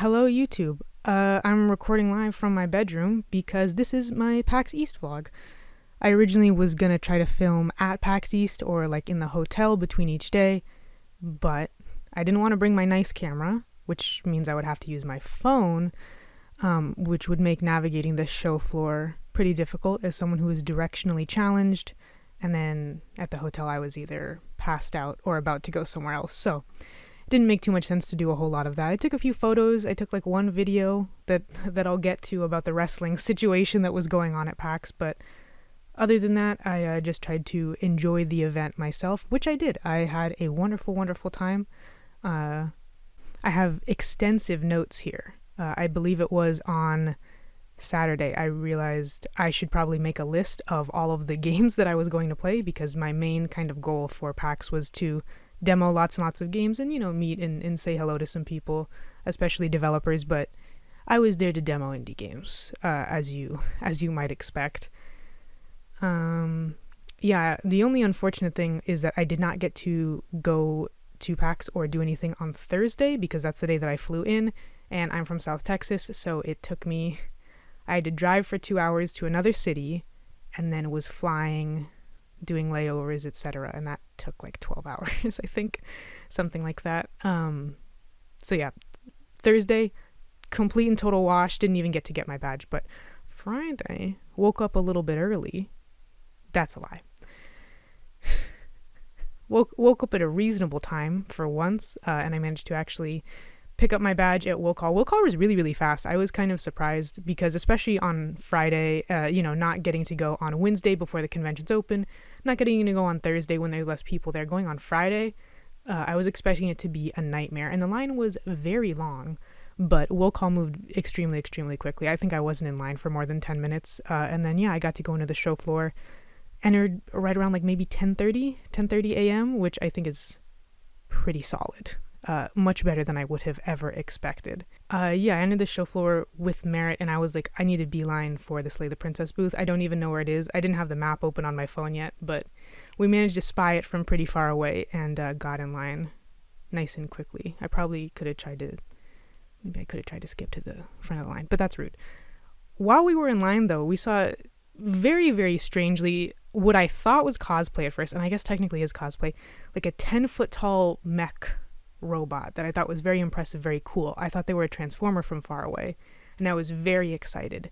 Hello YouTube. I'm recording live from my bedroom because this is my PAX East vlog. I originally was gonna try to film at PAX East or like in the hotel between each day, but I didn't want to bring my nice camera, which means I would have to use my phone, which would make navigating the show floor pretty difficult as someone who is directionally challenged. And then at the hotel I was either passed out or about to go somewhere else, so it didn't make too much sense to do a whole lot of that. I took a few photos. I took like one video that I'll get to about the wrestling situation that was going on at PAX, but other than that, I just tried to enjoy the event myself, which I did. I had a wonderful, wonderful time. I have extensive notes here. I believe it was on Saturday I realized I should probably make a list of all of the games that I was going to play, because my main kind of goal for PAX was to demo lots and lots of games and, meet and say hello to some people, especially developers, but I was there to demo indie games, as you might expect. Yeah, the only unfortunate thing is that I did not get to go to PAX or do anything on Thursday, because that's the day that I flew in, and I'm from South Texas, so I had to drive for 2 hours to another city, and then was flying, doing layovers, etc., and that took like 12 hours, I think, something like that. So yeah, Thursday, complete and total wash, didn't even get to get my badge, but Friday, woke up a little bit early. That's a lie. Woke up at a reasonable time for once, and I managed to actually pick up my badge at will call. Will call was really, really fast. I was kind of surprised because, especially on Friday, not getting to go on Wednesday before the convention's open, not getting to go on Thursday when there's less people there, going on Friday, I was expecting it to be a nightmare. And the line was very long, but will call moved extremely, extremely quickly. I think I wasn't in line for more than 10 minutes. And then, I got to go into the show floor, entered right around like maybe 10:30 a.m., which I think is pretty solid. Much better than I would have ever expected. I entered the show floor with Merit, and I was like, I need a beeline for the Slay the Princess booth. I don't even know where it is. I didn't have the map open on my phone yet, but we managed to spy it from pretty far away and got in line nice and quickly. I could have tried to skip to the front of the line, but that's rude. While we were in line, though, we saw very, very strangely what I thought was cosplay at first, and I guess technically is cosplay, like a 10-foot tall mech robot that I thought was very impressive, very cool. I thought they were a transformer from far away, and I was very excited.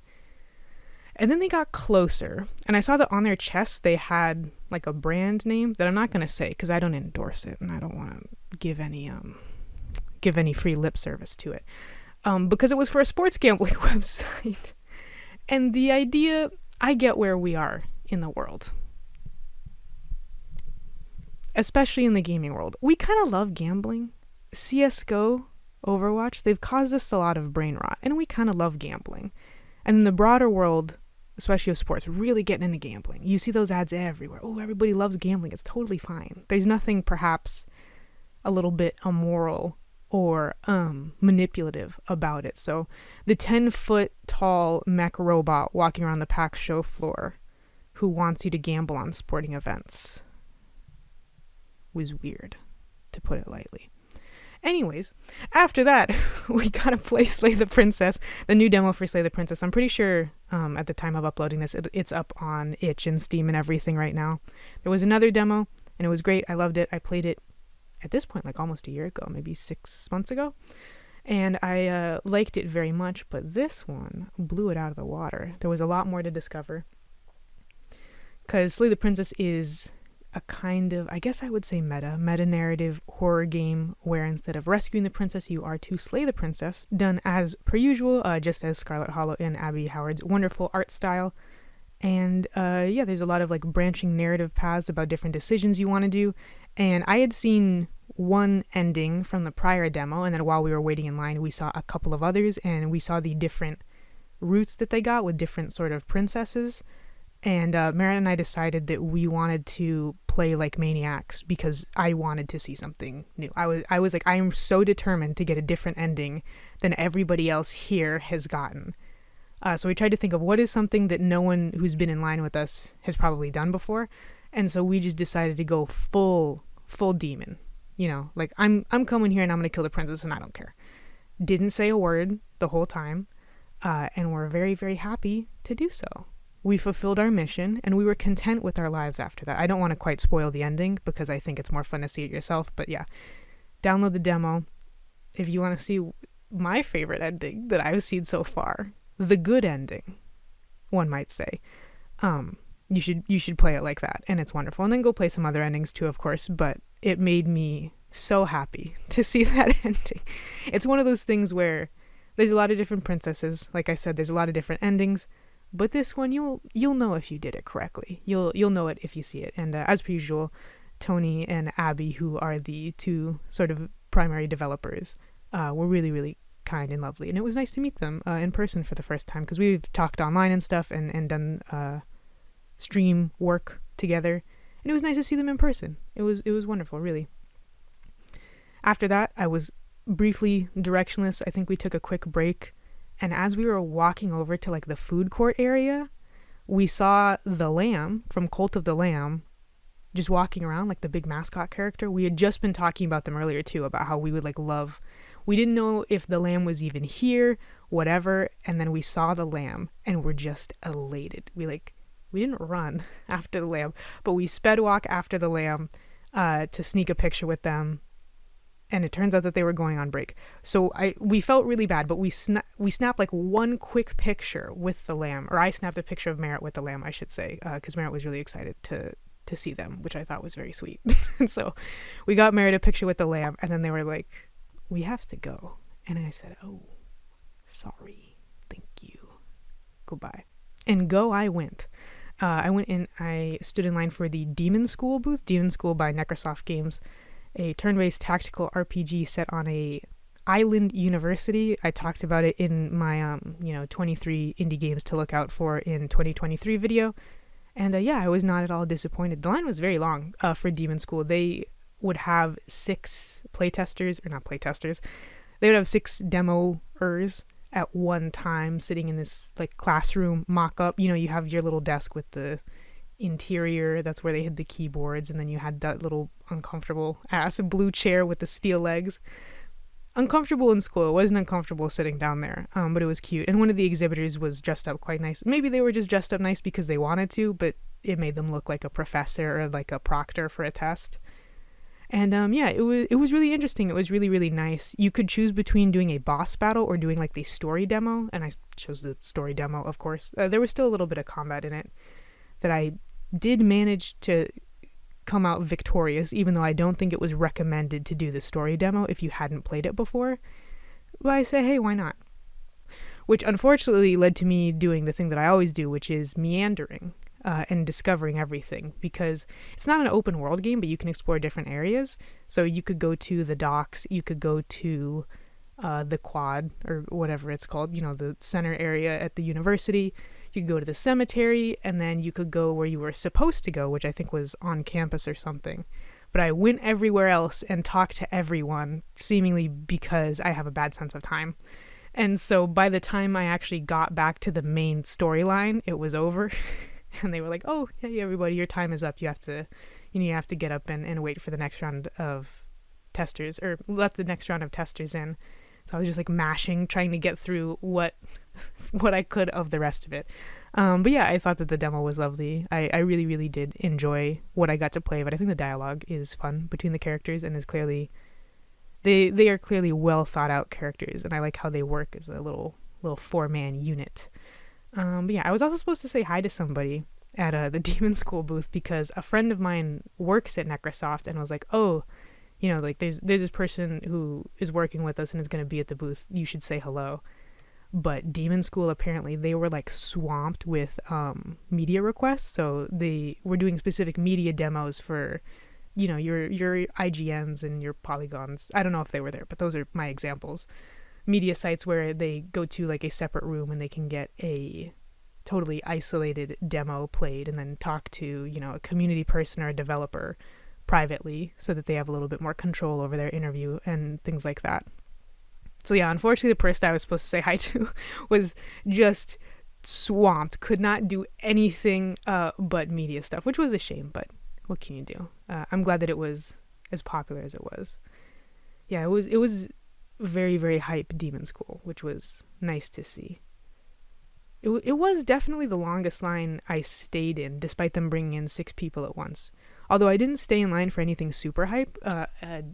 And then they got closer, and I saw that on their chest they had like a brand name that I'm not going to say because I don't endorse it and I don't want to give any free lip service to it, because it was for a sports gambling website. And the idea, I get where we are in the world, especially in the gaming world. We kind of love gambling. CSGO, Overwatch, they've caused us a lot of brain rot, and we kind of love gambling. And in the broader world, especially of sports, really getting into gambling. You see those ads everywhere. Oh, everybody loves gambling. It's totally fine. There's nothing perhaps a little bit immoral or manipulative about it. So the 10-foot tall mech robot walking around the PAX show floor who wants you to gamble on sporting events was weird, to put it lightly. Anyways, after that, we got to play Slay the Princess, the new demo for Slay the Princess. I'm pretty sure at the time of uploading this, it's up on itch and Steam and everything right now. There was another demo, and it was great. I loved it. I played it at this point like almost a year ago, maybe 6 months ago, and I liked it very much, but this one blew it out of the water. There was a lot more to discover, because Slay the Princess is a kind of, I guess I would say meta narrative horror game where instead of rescuing the princess, you are to slay the princess, done as per usual, just as Scarlet Hollow and Abby Howard's wonderful art style. And there's a lot of like branching narrative paths about different decisions you want to do. And I had seen one ending from the prior demo, and then while we were waiting in line, we saw a couple of others, and we saw the different routes that they got with different sort of princesses. And Merit and I decided that we wanted to play like maniacs because I wanted to see something new. I was like, I am so determined to get a different ending than everybody else here has gotten. So we tried to think of what is something that no one who's been in line with us has probably done before. And so we just decided to go full demon. Like I'm coming here and I'm going to kill the princess and I don't care. didn't say a word the whole time, and we're very, very happy to do so. We fulfilled our mission, and we were content with our lives after that. I don't want to quite spoil the ending because I think it's more fun to see it yourself, but yeah, download the demo if you want to see my favorite ending that I've seen so far. The good ending, one might say. You should play it like that, and it's wonderful. And then go play some other endings too, of course, but it made me so happy to see that ending. It's one of those things where there's a lot of different princesses. Like I said, there's a lot of different endings. But this one, you'll know if you did it correctly. You'll know it if you see it. And as per usual, Tony and Abby, who are the two sort of primary developers, were really, really kind and lovely. And it was nice to meet them in person for the first time, because we've talked online and stuff and done stream work together. And it was nice to see them in person. It was wonderful, really. After that, I was briefly directionless. I think we took a quick break. And as we were walking over to like the food court area, we saw the lamb from Cult of the Lamb just walking around, like the big mascot character. We had just been talking about them earlier too, about how we would like love, we didn't know if the lamb was even here, whatever. And then we saw the lamb and we're just elated. We didn't run after the lamb, but we sped walk after the lamb to sneak a picture with them. And it turns out that they were going on break. So we felt really bad, but we snapped like one quick picture with the lamb, or I snapped a picture of Merritt with the lamb, I should say, because Merritt was really excited to see them, which I thought was very sweet. And so we got Merritt a picture with the lamb, and then they were like, we have to go. And I said, oh, sorry, thank you, goodbye. And go I went. I went in, I stood in line for the Demonschool booth, Demonschool by Necrosoft Games, a turn-based tactical RPG set on a island university. I talked about it in my 23 indie games to look out for in 2023 video. And I was not at all disappointed. The line was very long for Demonschool. They would have 6 playtesters, or not playtesters, they would have 6 demoers at one time sitting in this like classroom mock-up. You have your little desk with the interior, that's where they had the keyboards, and then you had that little uncomfortable ass blue chair with the steel legs. Uncomfortable in school. It wasn't uncomfortable sitting down there, but it was cute. And one of the exhibitors was dressed up quite nice. Maybe they were just dressed up nice because they wanted to, but it made them look like a professor or like a proctor for a test. And it was really interesting. It was really, really nice. You could choose between doing a boss battle or doing like the story demo, and I chose the story demo, of course. There was still a little bit of combat in it that I did manage to come out victorious, even though I don't think it was recommended to do the story demo if you hadn't played it before. But I say, hey, why not? Which unfortunately led to me doing the thing that I always do, which is meandering and discovering everything, because it's not an open world game, but you can explore different areas. So you could go to the docks, you could go to the quad, or whatever it's called, the center area at the university. You could go to the cemetery, and then you could go where you were supposed to go, which I think was on campus or something. But I went everywhere else and talked to everyone, seemingly because I have a bad sense of time. And so by the time I actually got back to the main storyline, it was over. And they were like, oh, hey, everybody, your time is up. You have to get up and wait for the next round of testers, or let the next round of testers in. So I was just like mashing, trying to get through what I could of the rest of it. But yeah, I thought that the demo was lovely. I really, really did enjoy what I got to play, but I think the dialogue is fun between the characters and is clearly, they are clearly well thought out characters, and I like how they work as a little 4-man unit. But yeah, I was also supposed to say hi to somebody at the Demonschool booth, because a friend of mine works at Necrosoft and was like, oh, there's this person who is working with us and is going to be at the booth. You should say hello. But Demonschool, apparently, they were like swamped with media requests. So they were doing specific media demos for, your IGNs and your Polygons. I don't know if they were there, but those are my examples. Media sites where they go to like a separate room and they can get a totally isolated demo played and then talk to, a community person or a developer privately, so that they have a little bit more control over their interview and things like that. So yeah, unfortunately the person I was supposed to say hi to was just swamped, could not do anything but media stuff, which was a shame, but what can you do? I'm glad that it was as popular as it was. Yeah, it was very, very hype Demonschool, which was nice to see. It was definitely the longest line I stayed in, despite them bringing in 6 people at once. Although I didn't stay in line for anything super hype.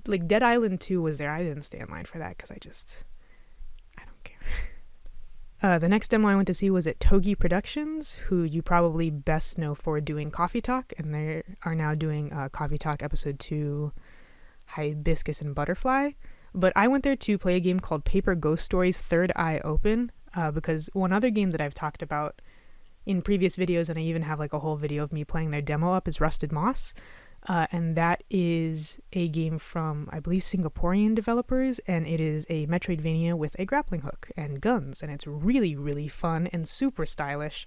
Like Dead Island 2 was there. I didn't stay in line for that because I don't care. The next demo I went to see was at Togi Productions, who you probably best know for doing Coffee Talk, and they are now doing Coffee Talk Episode 2, Hibiscus and Butterfly. But I went there to play a game called Paper Ghost Stories Third Eye Open, because one other game that I've talked about in previous videos, and I even have like a whole video of me playing their demo up, is Rusted Moss. And that is a game from, I believe, Singaporean developers, and it is a Metroidvania with a grappling hook and guns, and it's really, really fun and super stylish.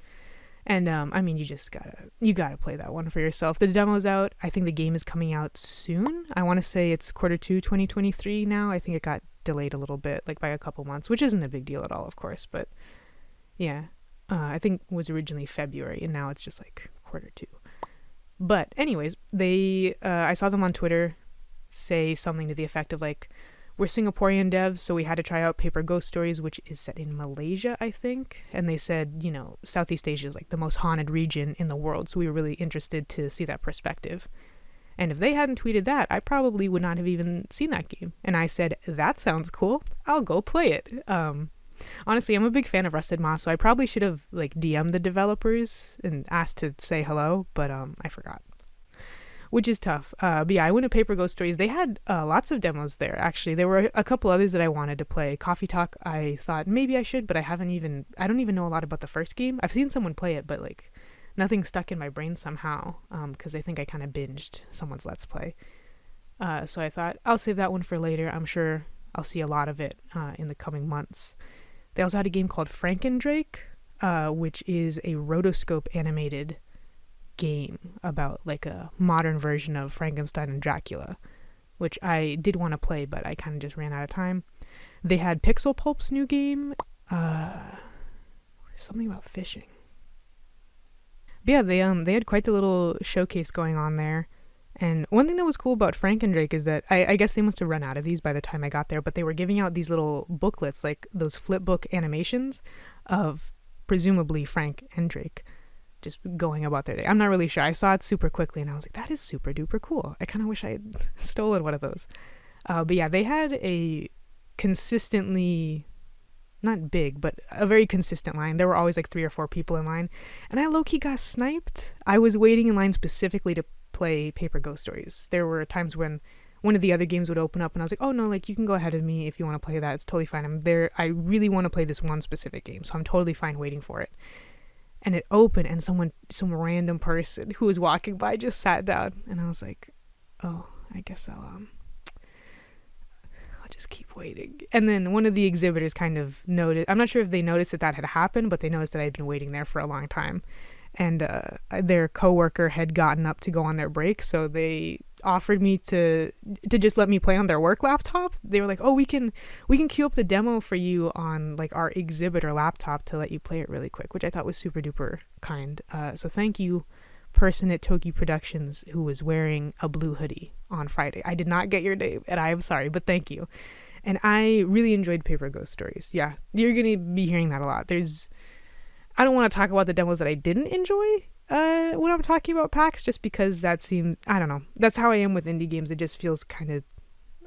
And I mean, you gotta play that one for yourself. The demo's out. I think the game is coming out soon. I want to say it's Q2 2023 now. I think it got delayed a little bit, like by a couple months, which isn't a big deal at all, of course. But yeah, I think it was originally February, and now it's just like Q2. But anyways, I saw them on Twitter say something to the effect of like, we're Singaporean devs, so we had to try out Paper Ghost Stories, which is set in Malaysia, I think. And they said, Southeast Asia is like the most haunted region in the world, so we were really interested to see that perspective. And if they hadn't tweeted that, I probably would not have even seen that game. And I said, that sounds cool. I'll go play it. Honestly, I'm a big fan of Rusted Moss, so I probably should have like DM'd the developers and asked to say hello, but I forgot. Which is tough. But yeah, I went to Paper Ghost Stories. They had lots of demos there, actually. There were a couple others that I wanted to play. Coffee Talk, I thought maybe I should, but I don't even know a lot about the first game. I've seen someone play it, but like nothing stuck in my brain somehow, because I think I kind of binged someone's Let's Play. So I thought I'll save that one for later. I'm sure I'll see a lot of it in the coming months. They also had a game called Frankendrake, which is a rotoscope animated game about like a modern version of Frankenstein and Dracula, which I did want to play, but I kind of just ran out of time. They had Pixel Pulp's new game, something about fishing. But yeah, they had quite the little showcase going on there. And one thing that was cool about Frankendrake is that I guess they must have run out of these by the time I got there, but they were giving out these little booklets, like those flip book animations of presumably Frank and Drake just going about their day. I'm not really sure. I saw it super quickly and I was like, that is super duper cool. I kind of wish I had stolen one of those. But yeah, they had a consistently, not big, but a very consistent line. There were always like 3 or 4 people in line, and I low-key got sniped. I was waiting in line specifically to play Paper Ghost Stories. There were times when one of the other games would open up and I was like, oh no, like you can go ahead of me if you want to play that. It's totally fine. I'm there. I really want to play this one specific game, so I'm totally fine waiting for it. And it opened and some random person who was walking by just sat down, and I was like, oh, I guess I'll just keep waiting. And then one of the exhibitors kind of noticed, I'm not sure if they noticed that had happened, but they noticed that I'd been waiting there for a long time. And their coworker had gotten up to go on their break, so they offered me to just let me play on their work laptop. They were like, oh, we can queue up the demo for you on like our exhibitor laptop to let you play it really quick, which I thought was super duper kind. So thank you, person at Togi Productions who was wearing a blue hoodie on Friday. I did not get your name, and I am sorry, but thank you. And I really enjoyed Paper Ghost Stories. Yeah, you're gonna be hearing that a lot. I don't want to talk about the demos that I didn't enjoy when I'm talking about PAX, just because that seemed, I don't know. That's how I am with indie games. It just feels kind of,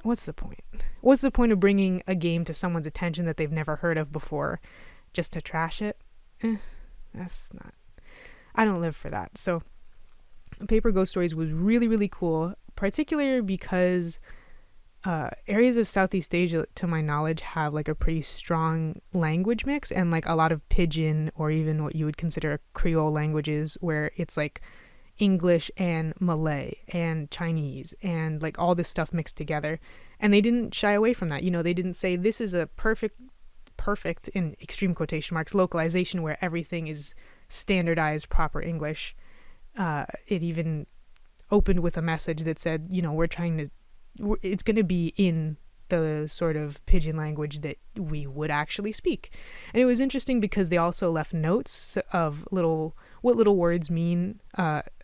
what's the point? What's the point of bringing a game to someone's attention that they've never heard of before just to trash it? That's not, I don't live for that. So Paper Ghost Stories was really, really cool, particularly because areas of Southeast Asia, to my knowledge, have like a pretty strong language mix, and like a lot of pidgin, or even what you would consider Creole languages, where it's like English and Malay and Chinese and like all this stuff mixed together. And they didn't shy away from that. They didn't say this is a perfect in extreme quotation marks localization where everything is standardized proper English. It even opened with a message that said, it's going to be in the sort of pidgin language that we would actually speak. And it was interesting because they also left notes of what little words mean,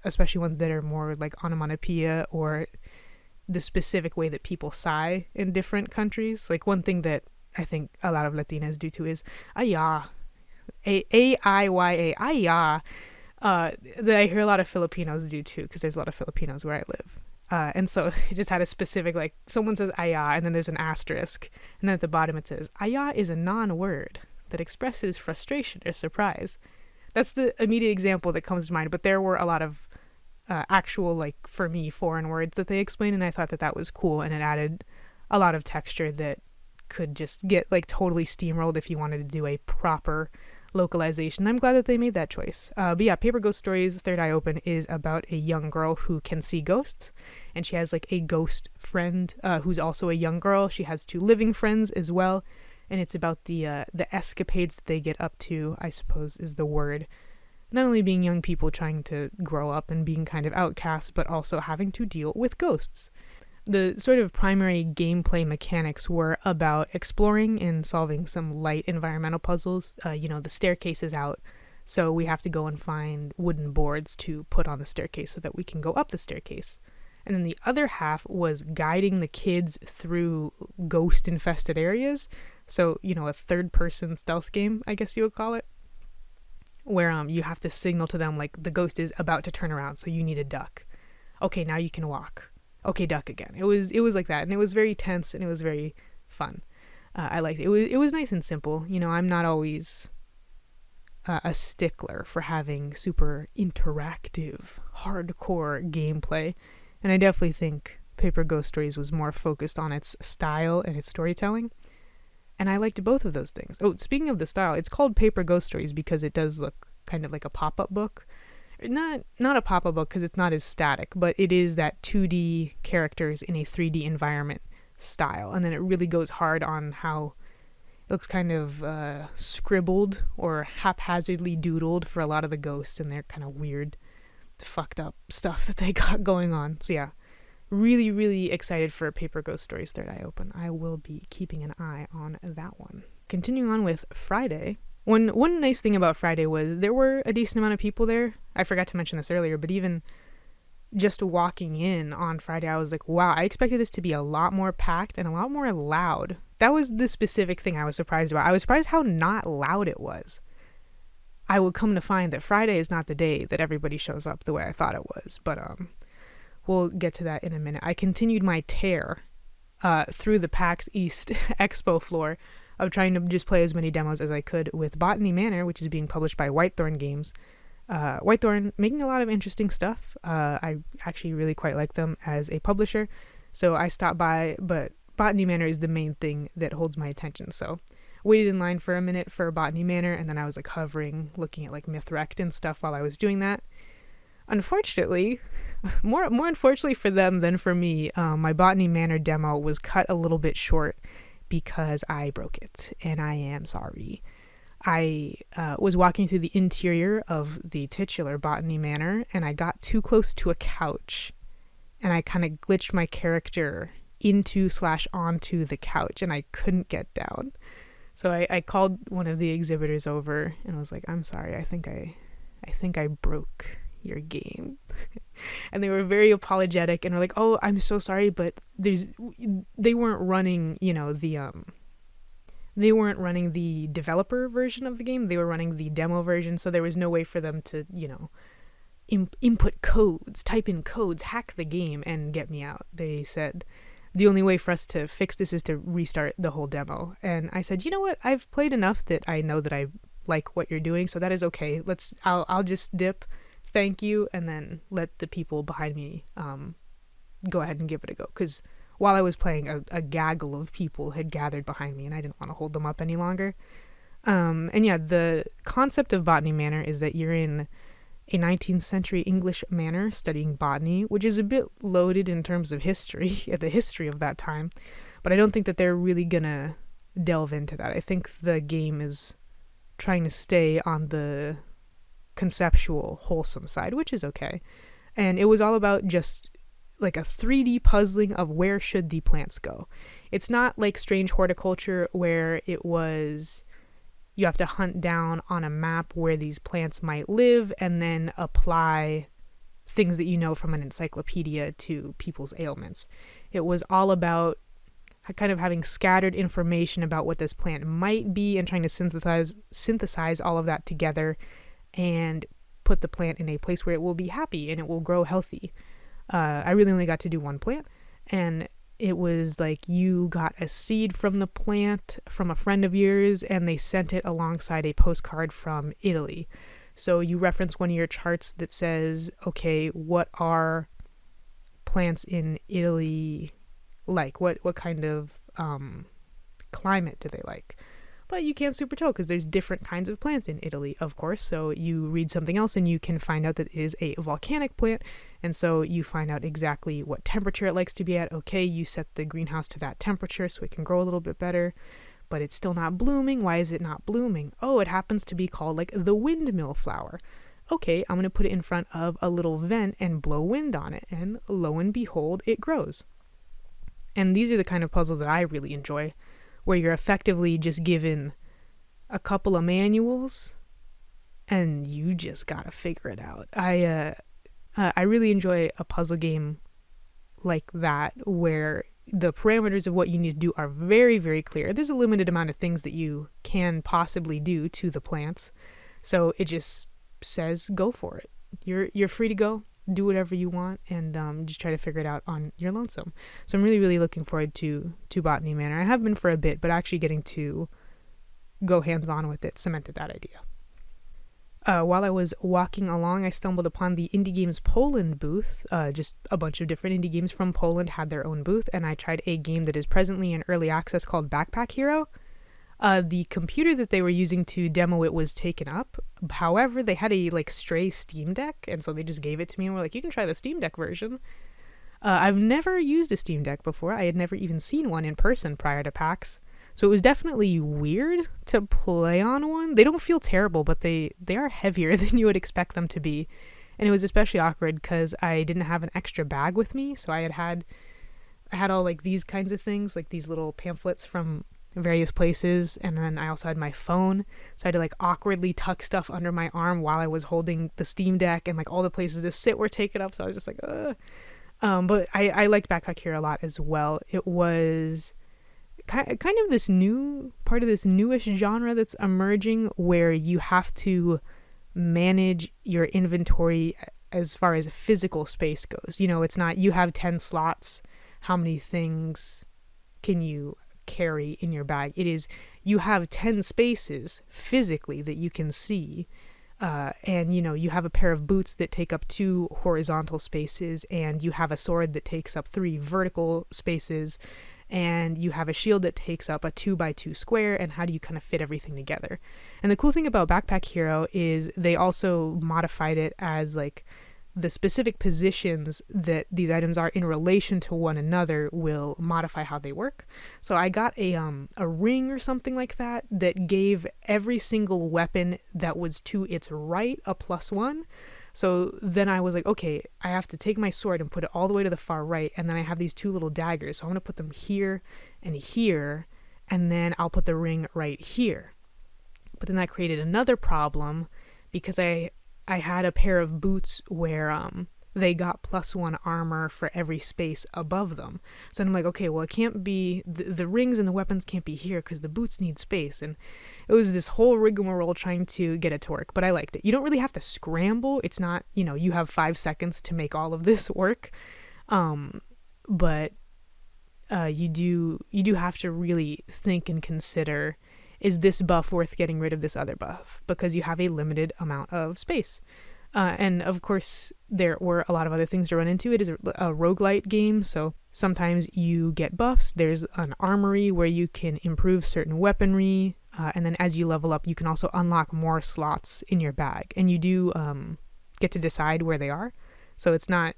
especially ones that are more like onomatopoeia or the specific way that people sigh in different countries. Like one thing that I think a lot of Latinas do too is "Aya," A-I-Y-A, "Aya." That I hear a lot of Filipinos do too, because there's a lot of Filipinos where I live. And so it just had a specific, like, someone says "Aya," and then there's an asterisk, and then at the bottom it says, "Aya is a non-word that expresses frustration or surprise." That's the immediate example that comes to mind, but there were a lot of actual, like, for me, foreign words that they explained, and I thought that that was cool, and it added a lot of texture that could just get, like, totally steamrolled if you wanted to do a proper localization. I'm glad that they made that choice. But yeah, Paper Ghost Stories Third Eye Open is about a young girl who can see ghosts, and she has, like, a ghost friend who's also a young girl. She has 2 living friends as well, and it's about the escapades that they get up to, I suppose is the word. Not only being young people trying to grow up and being kind of outcasts, but also having to deal with ghosts. The sort of primary gameplay mechanics were about exploring and solving some light environmental puzzles. The staircase is out, so we have to go and find wooden boards to put on the staircase so that we can go up the staircase. And then the other half was guiding the kids through ghost-infested areas. So, a third-person stealth game, I guess you would call it, where you have to signal to them, like, the ghost is about to turn around, so you need a duck. Okay, now you can walk. Okay, duck again. It was like that, and it was very tense, and it was very fun. I liked it. It was nice and simple. I'm not always a stickler for having super interactive, hardcore gameplay, and I definitely think Paper Ghost Stories was more focused on its style and its storytelling, and I liked both of those things. Oh, speaking of the style, it's called Paper Ghost Stories because it does look kind of like a pop-up book. Not a pop-up book because it's not as static, but it is that 2D characters in a 3D environment style, and then it really goes hard on how it looks kind of scribbled or haphazardly doodled for a lot of the ghosts and their kind of weird, fucked up stuff that they got going on. So yeah, really, really excited for Paper Ghost Stories Third Eye Open. I will be keeping an eye on that one. Continuing on with Friday. One nice thing about Friday was there were a decent amount of people there. I forgot to mention this earlier, but even just walking in on Friday, I was like, wow, I expected this to be a lot more packed and a lot more loud. That was the specific thing I was surprised about. I was surprised how not loud it was. I would come to find that Friday is not the day that everybody shows up the way I thought it was, but we'll get to that in a minute. I continued my tear through the PAX East Expo floor of trying to just play as many demos as I could with Botany Manor, which is being published by Whitethorn Games. Whitethorn making a lot of interesting stuff. I actually really quite like them as a publisher, so I stopped by, but Botany Manor is the main thing that holds my attention. So waited in line for a minute for Botany Manor, and then I was like hovering, looking at like Mythwrecked and stuff while I was doing that. Unfortunately, more unfortunately for them than for me, my Botany Manor demo was cut a little bit short because I broke it, and I am sorry. I was walking through the interior of the titular Botany Manor, and I got too close to a couch, and I kind of glitched my character into/onto the couch, and I couldn't get down. So I called one of the exhibitors over, and I was like, I'm sorry, I think I broke your game. And they were very apologetic and were like, oh, I'm so sorry, but they weren't running, they weren't running the developer version of the game. They were running the demo version, so there was no way for them to, input codes, type in codes, hack the game, and get me out. They said the only way for us to fix this is to restart the whole demo. And I said, you know what? I've played enough that I know that I like what you're doing, so that is okay. I'll just dip, thank you, and then let the people behind me go ahead and give it a go. Because while I was playing, a gaggle of people had gathered behind me, and I didn't want to hold them up any longer. And yeah, the concept of Botany Manor is that you're in a 19th century English manor studying botany, which is a bit loaded in terms of history, the history of that time. But I don't think that they're really gonna delve into that. I think the game is trying to stay on the conceptual, wholesome side, which is okay. And it was all about just like a 3D puzzling of where should the plants go. It's not like Strange Horticulture where it was you have to hunt down on a map where these plants might live and then apply things that you know from an encyclopedia to people's ailments. It was all about kind of having scattered information about what this plant might be and trying to synthesize all of that together and put the plant in a place where it will be happy and it will grow healthy. I really only got to do one plant, and it was like you got a seed from the plant from a friend of yours and they sent it alongside a postcard from Italy. So you reference one of your charts that says, okay, what are plants in Italy like? What kind of climate do they like? But you can't super tell because there's different kinds of plants in Italy, of course. So you read something else and you can find out that it is a volcanic plant. And so you find out exactly what temperature it likes to be at. Okay, you set the greenhouse to that temperature so it can grow a little bit better. But it's still not blooming. Why is it not blooming? Oh, it happens to be called like the windmill flower. Okay, I'm going to put it in front of a little vent and blow wind on it. And lo and behold, it grows. And these are the kind of puzzles that I really enjoy, where you're effectively just given a couple of manuals and you just gotta figure it out. I really enjoy a puzzle game like that where the parameters of what you need to do are very, very clear. There's a limited amount of things that you can possibly do to the plants, so it just says go for it. You're free to go. Do whatever you want and just try to figure it out on your lonesome. So I'm really, really looking forward to Botany Manor. I have been for a bit, but actually getting to go hands-on with it cemented that idea. While I was walking along, I stumbled upon the Indie Games Poland booth. Just a bunch of different indie games from Poland had their own booth, and I tried a game that is presently in early access called Backpack Hero. The computer that they were using to demo it was taken up. However, they had a stray Steam Deck, and so they just gave it to me and were like, you can try the Steam Deck version. I've never used a Steam Deck before. I had never even seen one in person prior to PAX. So it was definitely weird to play on one. They don't feel terrible, but they are heavier than you would expect them to be. And it was especially awkward because I didn't have an extra bag with me. So I had all these kinds of things, like these little pamphlets from various places, and then I also had my phone, so I had to awkwardly tuck stuff under my arm while I was holding the Steam Deck, and all the places to sit were taken up, so I was just like, ugh. But I liked Backpack here a lot as well. It was kind of this new part of this newish genre that's emerging where you have to manage your inventory as far as physical space goes. It's not you have 10 slots, how many things can you carry in your bag. It is you have 10 spaces physically that you can see, and you have a pair of boots that take up 2 horizontal spaces, and you have a sword that takes up 3 vertical spaces, and you have a shield that takes up a 2x2 square, and how do you kind of fit everything together? And the cool thing about Backpack Hero is they also modified it as the specific positions that these items are in relation to one another will modify how they work. So I got a ring or something like that gave every single weapon that was to its right a +1. So then I was like, okay, I have to take my sword and put it all the way to the far right, and then I have these 2 little daggers, so I'm going to put them here and here, and then I'll put the ring right here. But then that created another problem because I had a pair of boots where they got +1 armor for every space above them. So I'm like, okay, well, it can't be, the rings and the weapons can't be here because the boots need space. And it was this whole rigmarole trying to get it to work, but I liked it. You don't really have to scramble. It's not, you have 5 seconds to make all of this work. But you do have to really think and consider, is this buff worth getting rid of this other buff? Because you have a limited amount of space. And of course, there were a lot of other things to run into. It is a roguelite game, so sometimes you get buffs. There's an armory where you can improve certain weaponry, and then as you level up, you can also unlock more slots in your bag. And you do get to decide where they are. So it's not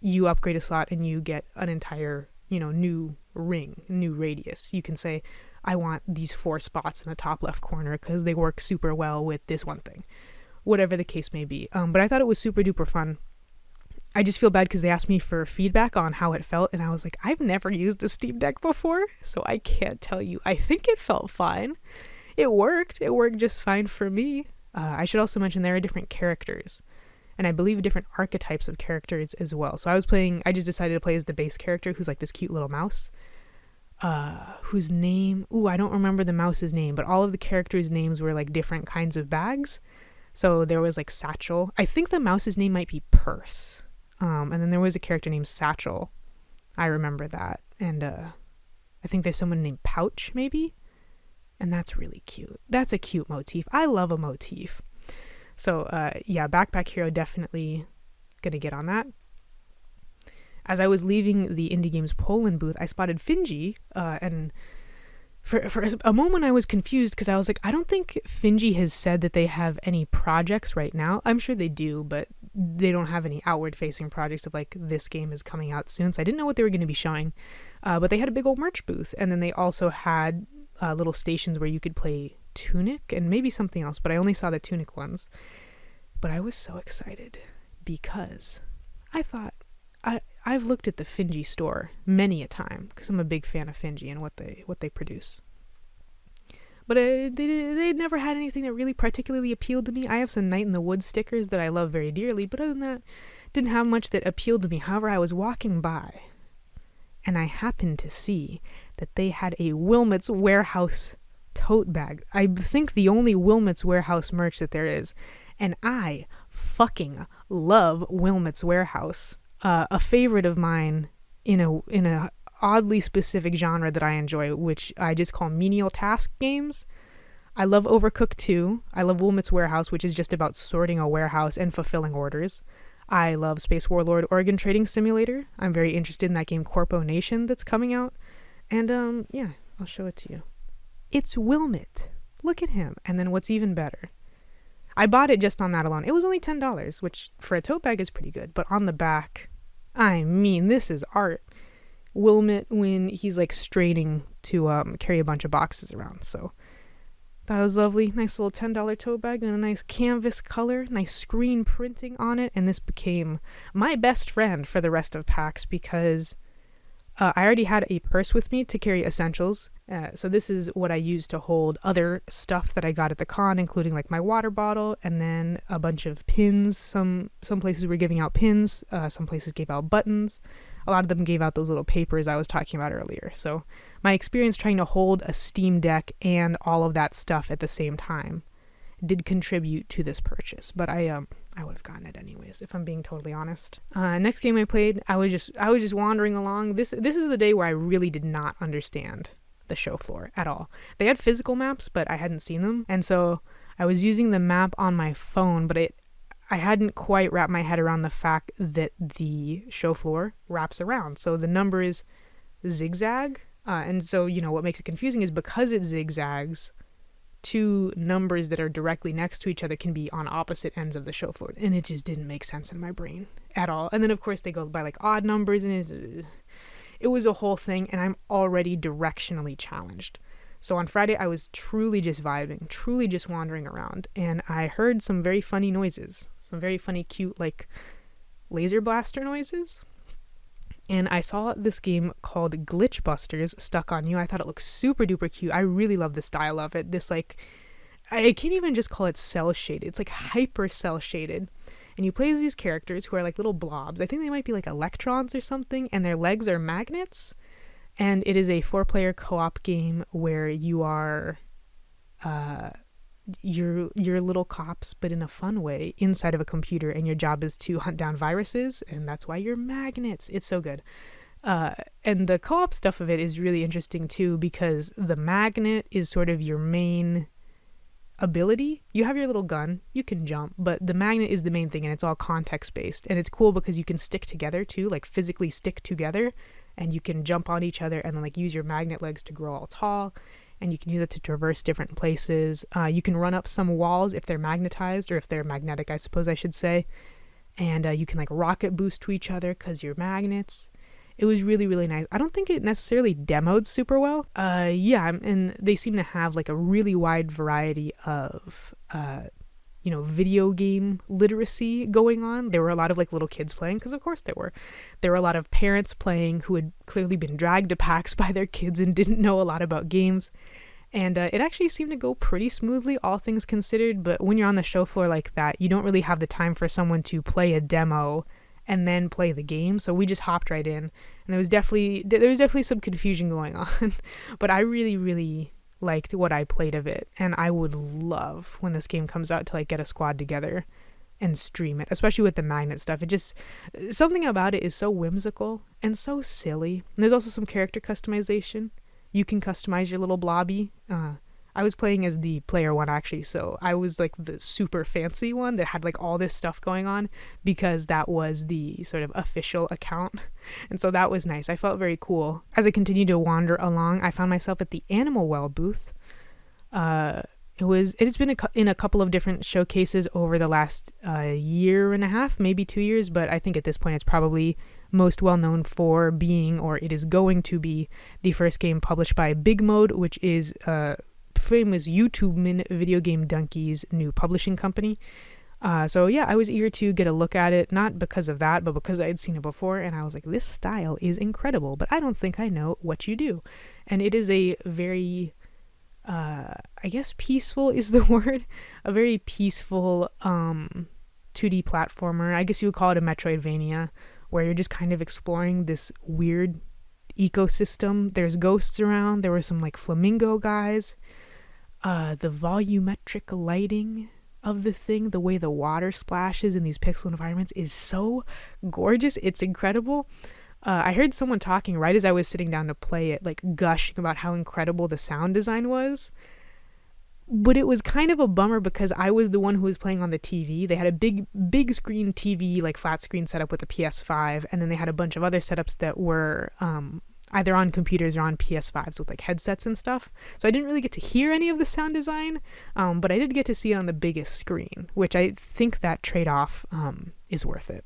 you upgrade a slot and you get an entire, new ring, new radius. You can say, I want these 4 spots in the top left corner because they work super well with this one thing. Whatever the case may be. But I thought it was super duper fun. I just feel bad because they asked me for feedback on how it felt, and I was like, I've never used the Steam Deck before, so I can't tell you. I think it felt fine. It worked just fine for me. I should also mention there are different characters, and I believe different archetypes of characters as well. So I just decided to play as the base character, who's like this cute little mouse, whose name, I don't remember the mouse's name, but all of the characters' names were like different kinds of bags. So there was like Satchel. I think the mouse's name might be Purse. And then there was a character named Satchel. I remember that. And I think there's someone named Pouch, maybe. And that's really cute. That's a cute motif. I love a motif. So yeah, Backpack Hero, definitely gonna get on that. As I was leaving the Indie Games Poland booth, I spotted Finji, and for a moment I was confused because I was like, I don't think Finji has said that they have any projects right now. I'm sure they do, but they don't have any outward-facing projects of like, this game is coming out soon, so I didn't know what they were going to be showing. But they had a big old merch booth, and then they also had little stations where you could play Tunic and maybe something else, but I only saw the Tunic ones. But I was so excited because I thought, I've looked at the Finji store many a time because I'm a big fan of Finji and what they produce. But they never had anything that really particularly appealed to me. I have some Night in the Woods stickers that I love very dearly, but other than that, didn't have much that appealed to me. However, I was walking by and I happened to see that they had a Wilmot's Warehouse tote bag. I think the only Wilmot's Warehouse merch that there is. And I fucking love Wilmot's Warehouse. A favorite of mine in a oddly specific genre that I enjoy, which I just call menial task games. I love Overcooked 2. I love Wilmot's Warehouse, which is just about sorting a warehouse and fulfilling orders. I love Space Warlord Organ Trading Simulator. I'm very interested in that game Corpo Nation that's coming out. And yeah, I'll show it to you. It's Wilmot. Look at him. And then what's even better, I bought it just on that alone. It was only $10, which for a tote bag is pretty good. But on the back, I mean, this is art. Wilmot when he's like straining to carry a bunch of boxes around. So that was lovely. Nice little $10 tote bag and a nice canvas color, nice screen printing on it. And this became my best friend for the rest of PAX because I already had a purse with me to carry essentials. So this is what I used to hold other stuff that I got at the con, including like my water bottle and then a bunch of pins. Some places were giving out pins. Some places gave out buttons. A lot of them gave out those little papers I was talking about earlier. So my experience trying to hold a Steam Deck and all of that stuff at the same time did contribute to this purchase. But I would have gotten it anyways, if I'm being totally honest. Next game I played, I was just wandering along. This is the day where I really did not understand the show floor at all. They had physical maps, but I hadn't seen them. And so I was using the map on my phone, but I hadn't quite wrapped my head around the fact that the show floor wraps around. So the numbers zigzag. And so, what makes it confusing is because it zigzags, two numbers that are directly next to each other can be on opposite ends of the show floor. And it just didn't make sense in my brain at all. And then, of course, they go by like odd numbers, and it was a whole thing. And I'm already directionally challenged. So on Friday, I was truly just vibing, truly just wandering around, and I heard some very funny noises, some very funny, cute, like, laser blaster noises, and I saw this game called Glitch Busters stuck on you. I thought it looked super duper cute. I really love the style of it. This, like, I can't even just call it cell shaded. It's like hyper cell shaded, and you play as these characters who are like little blobs. I think they might be like electrons or something, and their legs are magnets. And it is a 4-player co-op game where you are you're little cops, but in a fun way, inside of a computer, and your job is to hunt down viruses, and that's why you're magnets. It's so good. And the co-op stuff of it is really interesting too, because the magnet is sort of your main ability. You have your little gun, you can jump, but the magnet is the main thing, and it's all context based. And it's cool because you can stick together too, like physically stick together. And you can jump on each other and then like use your magnet legs to grow all tall, and you can use it to traverse different places. You can run up some walls if they're magnetized, or if they're magnetic, I suppose I should say. And you can like rocket boost to each other because you're magnets. It was really, really nice. I don't think it necessarily demoed super well. Yeah, and they seem to have like a really wide variety of video game literacy going on. There were a lot of like little kids playing, because of course there were a lot of parents playing who had clearly been dragged to PAX by their kids and didn't know a lot about games. And it actually seemed to go pretty smoothly, all things considered. But when you're on the show floor like that, you don't really have the time for someone to play a demo and then play the game. So we just hopped right in, and there was definitely some confusion going on. But I really, really liked what I played of it, and I would love when this game comes out to like get a squad together and stream it, especially with the magnet stuff. It just, something about it is so whimsical and so silly. And there's also some character customization. You can customize your little blobby. I was playing as the player one, actually, so I was like the super fancy one that had like all this stuff going on, because that was the sort of official account. And so that was nice. I felt very cool. As I continued to wander along, I found myself at the Animal Well booth. It's been in a couple of different showcases over the last year and a half, maybe 2 years, but I think at this point it's probably most well known for being, or it is going to be, the first game published by Big Mode, which is famous YouTube Video Game Donkey's new publishing company. So yeah, I was eager to get a look at it, not because of that, but because I had seen it before, and I was like, this style is incredible, but I don't think I know what you do. And it is a very I guess peaceful is the word, a very peaceful 2D platformer. I guess you would call it a Metroidvania, where you're just kind of exploring this weird ecosystem. There's ghosts around. There were some like flamingo guys. The volumetric lighting of the thing, the way the water splashes in these pixel environments is so gorgeous. It's incredible. I heard someone talking right as I was sitting down to play it, like gushing about how incredible the sound design was. But it was kind of a bummer because I was the one who was playing on the TV. They had a big screen TV, like flat screen setup with the PS5, and then they had a bunch of other setups that were either on computers or on PS5s with like headsets and stuff. So I didn't really get to hear any of the sound design, but I did get to see it on the biggest screen, which I think that trade-off is worth it.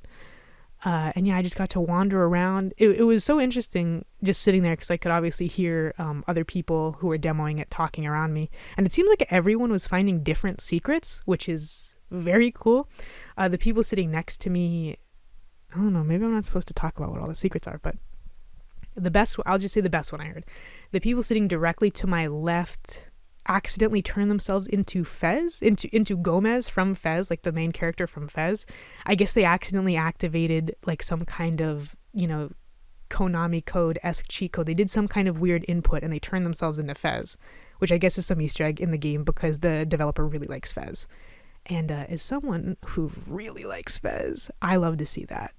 And yeah, I just got to wander around. It was so interesting just sitting there, because I could obviously hear other people who were demoing it talking around me. And it seems like everyone was finding different secrets, which is very cool. The people sitting next to me, I don't know, maybe I'm not supposed to talk about what all the secrets are, but I'll just say the best one I heard. The people sitting directly to my left accidentally turned themselves into into Gomez from Fez, like the main character from Fez. I guess they accidentally activated like some kind of, Konami code-esque cheat code. They did some kind of weird input and they turned themselves into Fez, which I guess is some Easter egg in the game because the developer really likes Fez. And as someone who really likes Fez, I love to see that.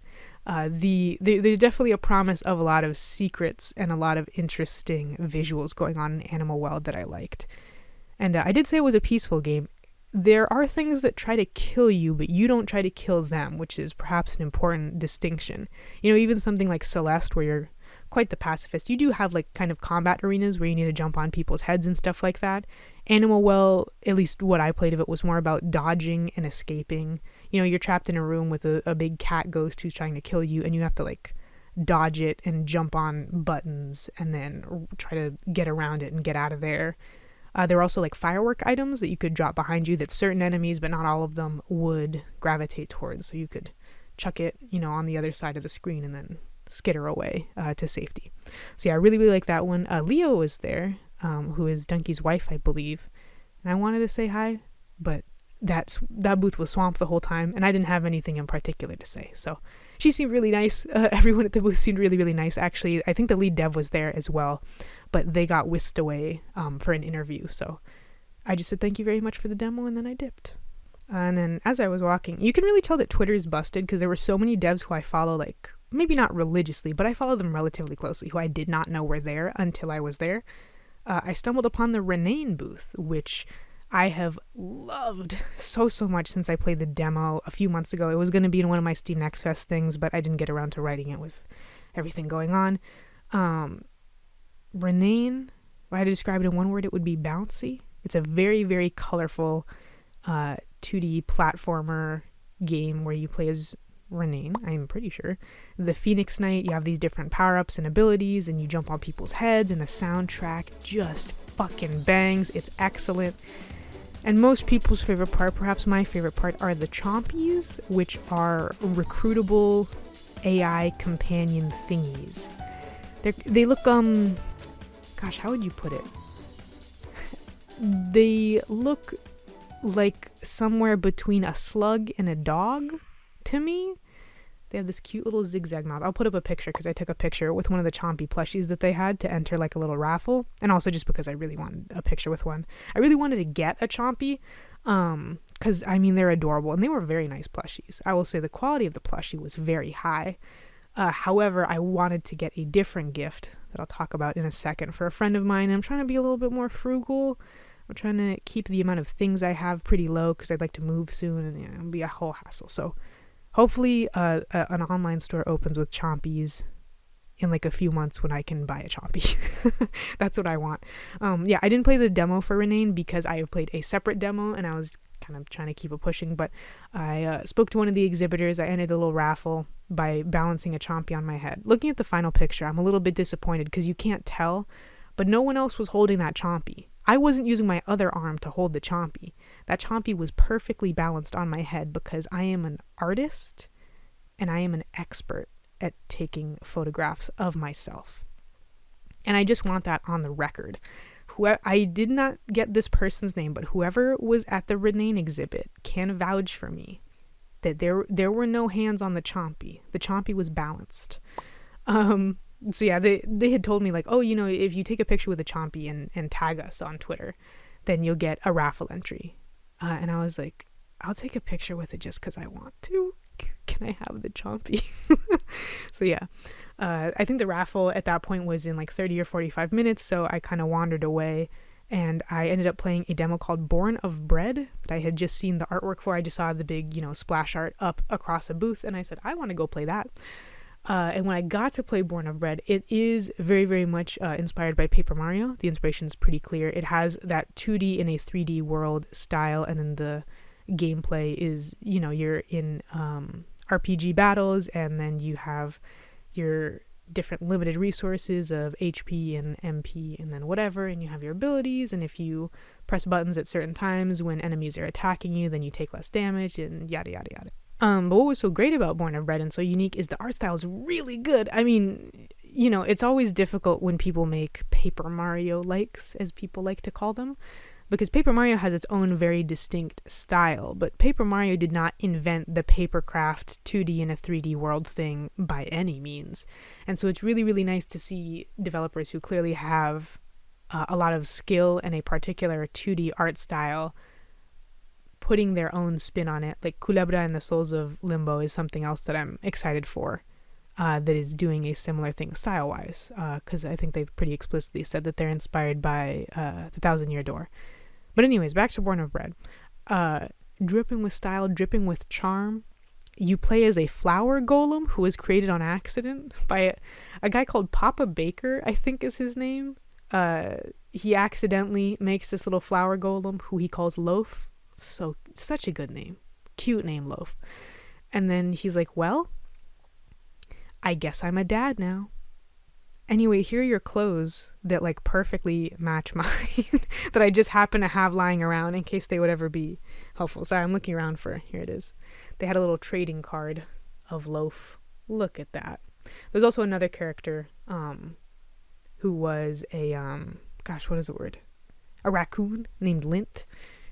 There's definitely a promise of a lot of secrets and a lot of interesting visuals going on in Animal Well that I liked. And I did say it was a peaceful game. There are things that try to kill you, but you don't try to kill them, which is perhaps an important distinction. Even something like Celeste, where you're quite the pacifist, you do have like kind of combat arenas where you need to jump on people's heads and stuff like that. Animal Well, at least what I played of it, was more about dodging and escaping. You're trapped in a room with a big cat ghost who's trying to kill you, and you have to like dodge it and jump on buttons and then try to get around it and get out of there. There were also like firework items that you could drop behind you that certain enemies, but not all of them, would gravitate towards. So you could chuck it, on the other side of the screen and then skitter away to safety. So yeah, I really, really like that one. Leo was there, who is Donkey's wife, I believe. And I wanted to say hi, but that booth was swamped the whole time, and I didn't have anything in particular to say. So she seemed really nice. Everyone at the booth seemed really, really nice. Actually, I think the lead dev was there as well, but they got whisked away for an interview. So I just said thank you very much for the demo, and then I dipped. And then as I was walking, you can really tell that Twitter is busted because there were so many devs who I follow, like maybe not religiously, but I follow them relatively closely, who I did not know were there until I was there. I stumbled upon the Renaine booth, which I have loved so much since I played the demo a few months ago. It was going to be in one of my Steam Next Fest things, but I didn't get around to writing it with everything going on. Renaine, if I had to describe it in one word, it would be bouncy. It's a very, very colorful 2D platformer game where you play as Renaine, I'm pretty sure. The Phoenix Knight, you have these different power-ups and abilities, and you jump on people's heads, and the soundtrack just fucking bangs. It's excellent. And most people's favorite part, perhaps my favorite part, are the Chompies, which are recruitable AI companion thingies. They look, gosh, how would you put it? They look like somewhere between a slug and a dog to me. They have this cute little zigzag mouth. I'll put up a picture because I took a picture with one of the Chompy plushies that they had to enter like a little raffle. And also just because I really wanted a picture with one. I really wanted to get a Chompy because, I mean, they're adorable and they were very nice plushies. I will say the quality of the plushie was very high. However, I wanted to get a different gift that I'll talk about in a second for a friend of mine. I'm trying to be a little bit more frugal. I'm trying to keep the amount of things I have pretty low because I'd like to move soon and it'll be a whole hassle. So hopefully an online store opens with Chompies in like a few months when I can buy a Chompy. That's what I want. Yeah, I didn't play the demo for Renaine because I have played a separate demo and I was kind of trying to keep it pushing, but I spoke to one of the exhibitors. I entered the little raffle by balancing a Chompy on my head. Looking at the final picture, I'm a little bit disappointed because you can't tell, but no one else was holding that Chompy. I wasn't using my other arm to hold the Chompy. That Chompy was perfectly balanced on my head because I am an artist and I am an expert at taking photographs of myself. And I just want that on the record. I did not get this person's name, but whoever was at the Renaine exhibit can vouch for me that there were no hands on the Chompy. The Chompy was balanced. So yeah, they had told me like, oh, you know, if you take a picture with a Chompy and tag us on Twitter, then you'll get a raffle entry. And I was like, I'll take a picture with it just because I want to. Can I have the Chompy? So yeah, I think the raffle at that point was in like 30 or 45 minutes. So I kind of wandered away and I ended up playing a demo called Born of Bread that I had just seen the artwork for. I just saw the big, splash art up across a booth and I said, I want to go play that. And when I got to play Born of Bread, it is very, very much inspired by Paper Mario. The inspiration is pretty clear. It has that 2D in a 3D world style, and then the gameplay is, you're in RPG battles, and then you have your different limited resources of HP and MP and then whatever, and you have your abilities, and if you press buttons at certain times when enemies are attacking you, then you take less damage, and yada, yada, yada. But what was so great about Born of Bread and so unique is the art style is really good. I mean, it's always difficult when people make Paper Mario likes, as people like to call them, because Paper Mario has its own very distinct style, but Paper Mario did not invent the papercraft 2D in a 3D world thing by any means. And so it's really, really nice to see developers who clearly have a lot of skill in a particular 2D art style putting their own spin on it. Like Culebra and the Souls of Limbo is something else that I'm excited for, that is doing a similar thing style-wise, because I think they've pretty explicitly said that they're inspired by the Thousand Year Door. But anyways, back to Born of Bread. Dripping with style, dripping with charm. You play as a flower golem who was created on accident by a guy called Papa Baker, I think is his name. He accidentally makes this little flower golem who he calls Loaf. So such a good name, cute name, Loaf. And then he's like, well, I guess I'm a dad now. Anyway, here are your clothes that like perfectly match mine that I just happen to have lying around in case they would ever be helpful. Sorry, I'm looking around here it is. They had a little trading card of Loaf. Look at that. There's also another character who was a what is the word? A raccoon named Lint,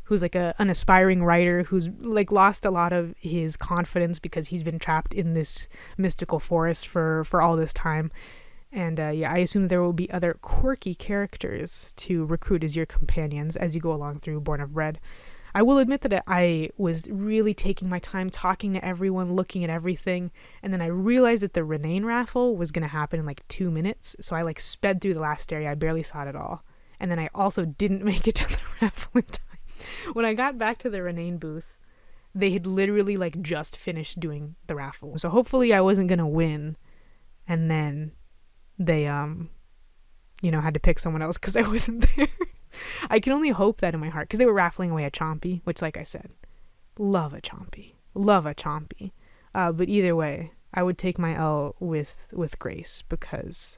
who's like an aspiring writer who's like lost a lot of his confidence because he's been trapped in this mystical forest for all this time. And I assume there will be other quirky characters to recruit as your companions as you go along through Born of Bread. I will admit that I was really taking my time talking to everyone, looking at everything, and then I realized that the Renaine raffle was going to happen in like 2 minutes, so I like sped through the last area. I barely saw it at all. And then I also didn't make it to the raffle in time. When I got back to the Renaine booth, they had literally like just finished doing the raffle. So hopefully I wasn't going to win, and then they had to pick someone else because I wasn't there. I can only hope that in my heart, because they were raffling away a Chompy, which, like I said, love a Chompy. But either way, I would take my L with grace, because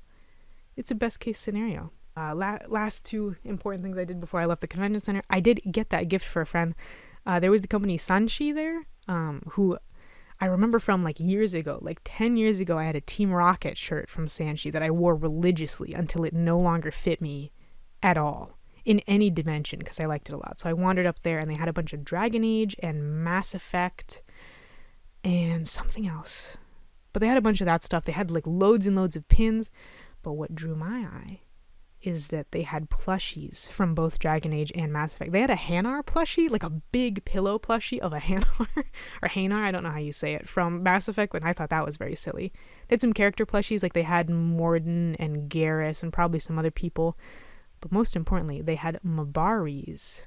it's a best case scenario. Last two important things I did before I left the convention center. I did get that gift for a friend. There was the company Sanshi there, who I remember from like years ago, like 10 years ago, I had a Team Rocket shirt from Sanshi that I wore religiously until it no longer fit me at all. in any dimension because I liked it a lot. So I wandered up there and they had a bunch of Dragon Age and Mass Effect and something else. But they had a bunch of that stuff. They had like loads and loads of pins. But what drew my eye is that they had plushies from both Dragon Age and Mass Effect. They had a Hanar plushie, like a big pillow plushie of a Hanar, or Hanar, I don't know how you say it, from Mass Effect, and I thought that was very silly. They had some character plushies, like they had Morden and Garrus and probably some other people. But most importantly, they had Mabaris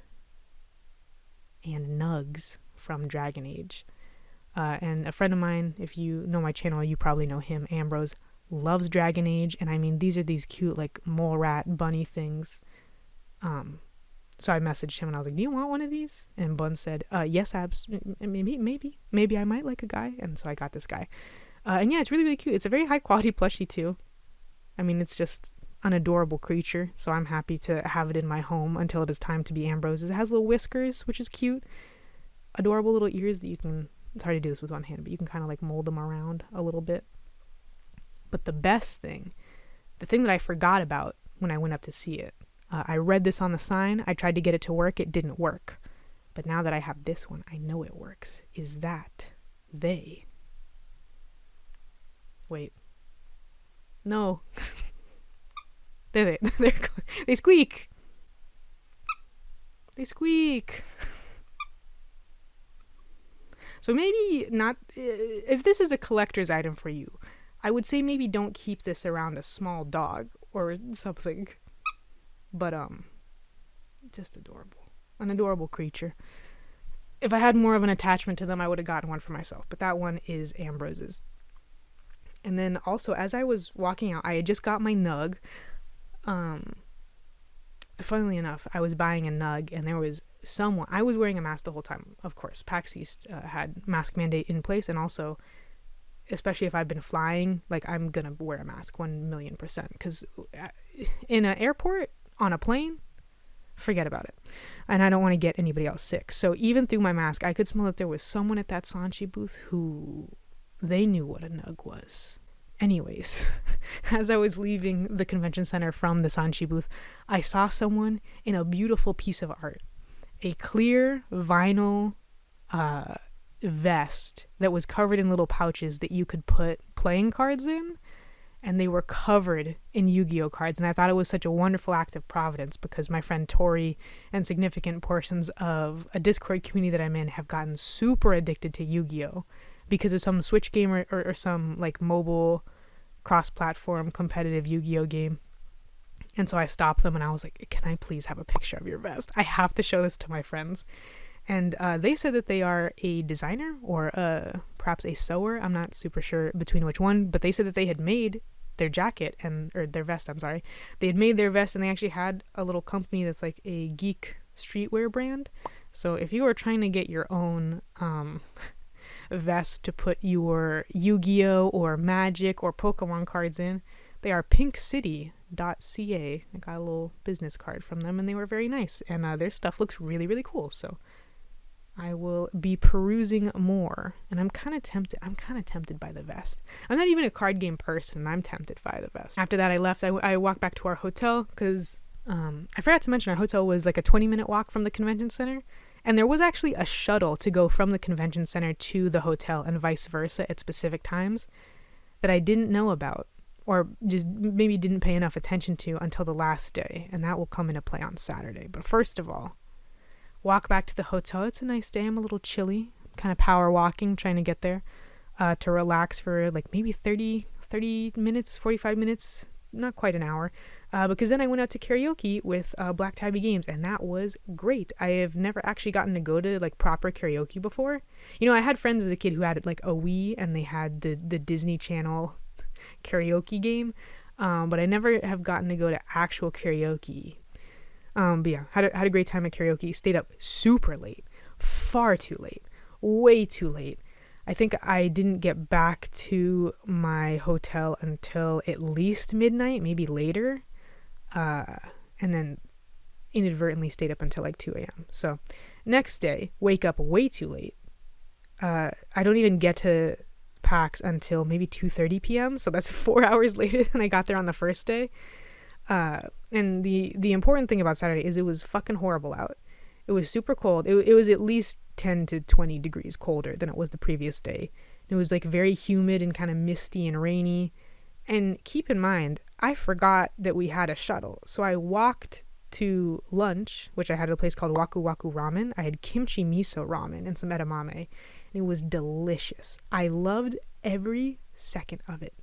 and Nugs from Dragon Age. And a friend of mine, if you know my channel, you probably know him, Ambrose, loves Dragon Age, and I mean these are these cute like mole rat bunny things. So I messaged him and I was like, do you want one of these? And Bun said, yes, maybe I might like a guy. And so I got this guy. And yeah, it's really, really cute. It's a very high quality plushie too. I mean, it's just an adorable creature, so I'm happy to have it in my home until it is time to be Ambrose's. It has little whiskers, which is cute, adorable little ears that you can, it's hard to do this with one hand, but you can kind of like mold them around a little bit. But the best thing, the thing that I forgot about when I went up to see it, I read this on the sign. I tried to get it to work. It didn't work. But now that I have this one, I know it works. Is that they... Wait. No. They squeak. They squeak. So maybe not... If this is a collector's item for you, I would say maybe don't keep this around a small dog or something. But, just adorable. An adorable creature. If I had more of an attachment to them, I would have gotten one for myself. But that one is Ambrose's. And then also, as I was walking out, I had just got my Nug. Funnily enough, I was buying a Nug, and there was someone... I was wearing a mask the whole time, of course. PAX East had mask mandate in place, and also... especially if I've been flying, like I'm gonna wear a mask 1,000,000%, because in an airport, on a plane, forget about it. And I don't want to get anybody else sick. So even through my mask, I could smell that there was someone at that Sanchi booth who they knew what a Nug was. Anyways, as I was leaving the convention center from the Sanchi booth, I saw someone in a beautiful piece of art, a clear vinyl vest that was covered in little pouches that you could put playing cards in, and they were covered in Yu-Gi-Oh cards. And I thought it was such a wonderful act of providence, because my friend Tori and significant portions of a Discord community that I'm in have gotten super addicted to Yu-Gi-Oh because of some Switch game or some like mobile cross-platform competitive Yu-Gi-Oh game. And so I stopped them and I was like, can I please have a picture of your vest? I have to show this to my friends. And they said that they are a designer or perhaps a sewer. I'm not super sure between which one, but they said that they had made their jacket or their vest, I'm sorry. They had made their vest, and they actually had a little company that's like a geek streetwear brand. So if you are trying to get your own vest to put your Yu-Gi-Oh or Magic or Pokemon cards in, they are pinkcity.ca. I got a little business card from them, and they were very nice. And their stuff looks really, really cool. So I will be perusing more, and I'm kind of tempted by the vest. I'm not even a card game person, and I'm tempted by the vest. After that, I left. I walked back to our hotel because I forgot to mention our hotel was like a 20-minute walk from the convention center, and there was actually a shuttle to go from the convention center to the hotel and vice versa at specific times that I didn't know about, or just maybe didn't pay enough attention to until the last day, and that will come into play on Saturday. But first of all, walk back to the hotel. It's a nice day. I'm a little chilly, kind of power walking, trying to get there to relax for like maybe 30 minutes, 45 minutes, not quite an hour, because then I went out to karaoke with Black Tabby Games, and that was great. I have never actually gotten to go to like proper karaoke before. You know, I had friends as a kid who had like a Wii, and they had the Disney Channel karaoke game, but I never have gotten to go to actual karaoke. But yeah, had a great time at karaoke. Stayed up super late, far too late, way too late. I think I didn't get back to my hotel until at least midnight, maybe later, and then inadvertently stayed up until like 2 a.m. So next day, wake up way too late. I don't even get to PAX until maybe 2:30 p.m. So that's 4 hours later than I got there on the first day. And the important thing about Saturday is it was fucking horrible out. It was super cold. It was at least 10 to 20 degrees colder than it was the previous day. It was like very humid and kind of misty and rainy. And keep in mind, I forgot that we had a shuttle. So I walked to lunch, which I had at a place called Waku Waku Ramen. I had kimchi miso ramen and some edamame. And it was delicious. I loved every second of it.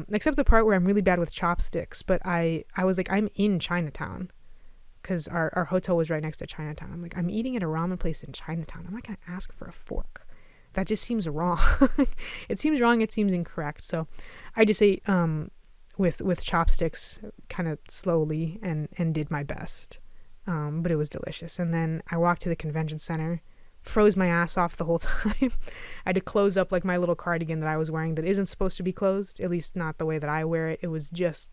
Except the part where I'm really bad with chopsticks. But I was like, I'm in Chinatown. Because our hotel was right next to Chinatown. I'm like, I'm eating at a ramen place in Chinatown. I'm not going to ask for a fork. That just seems wrong. It seems wrong. It seems incorrect. So I just ate with chopsticks kind of slowly and did my best. But it was delicious. And then I walked to the convention center, froze my ass off the whole time. I had to close up like my little cardigan that I was wearing that isn't supposed to be closed, at least not the way that I wear it. It was just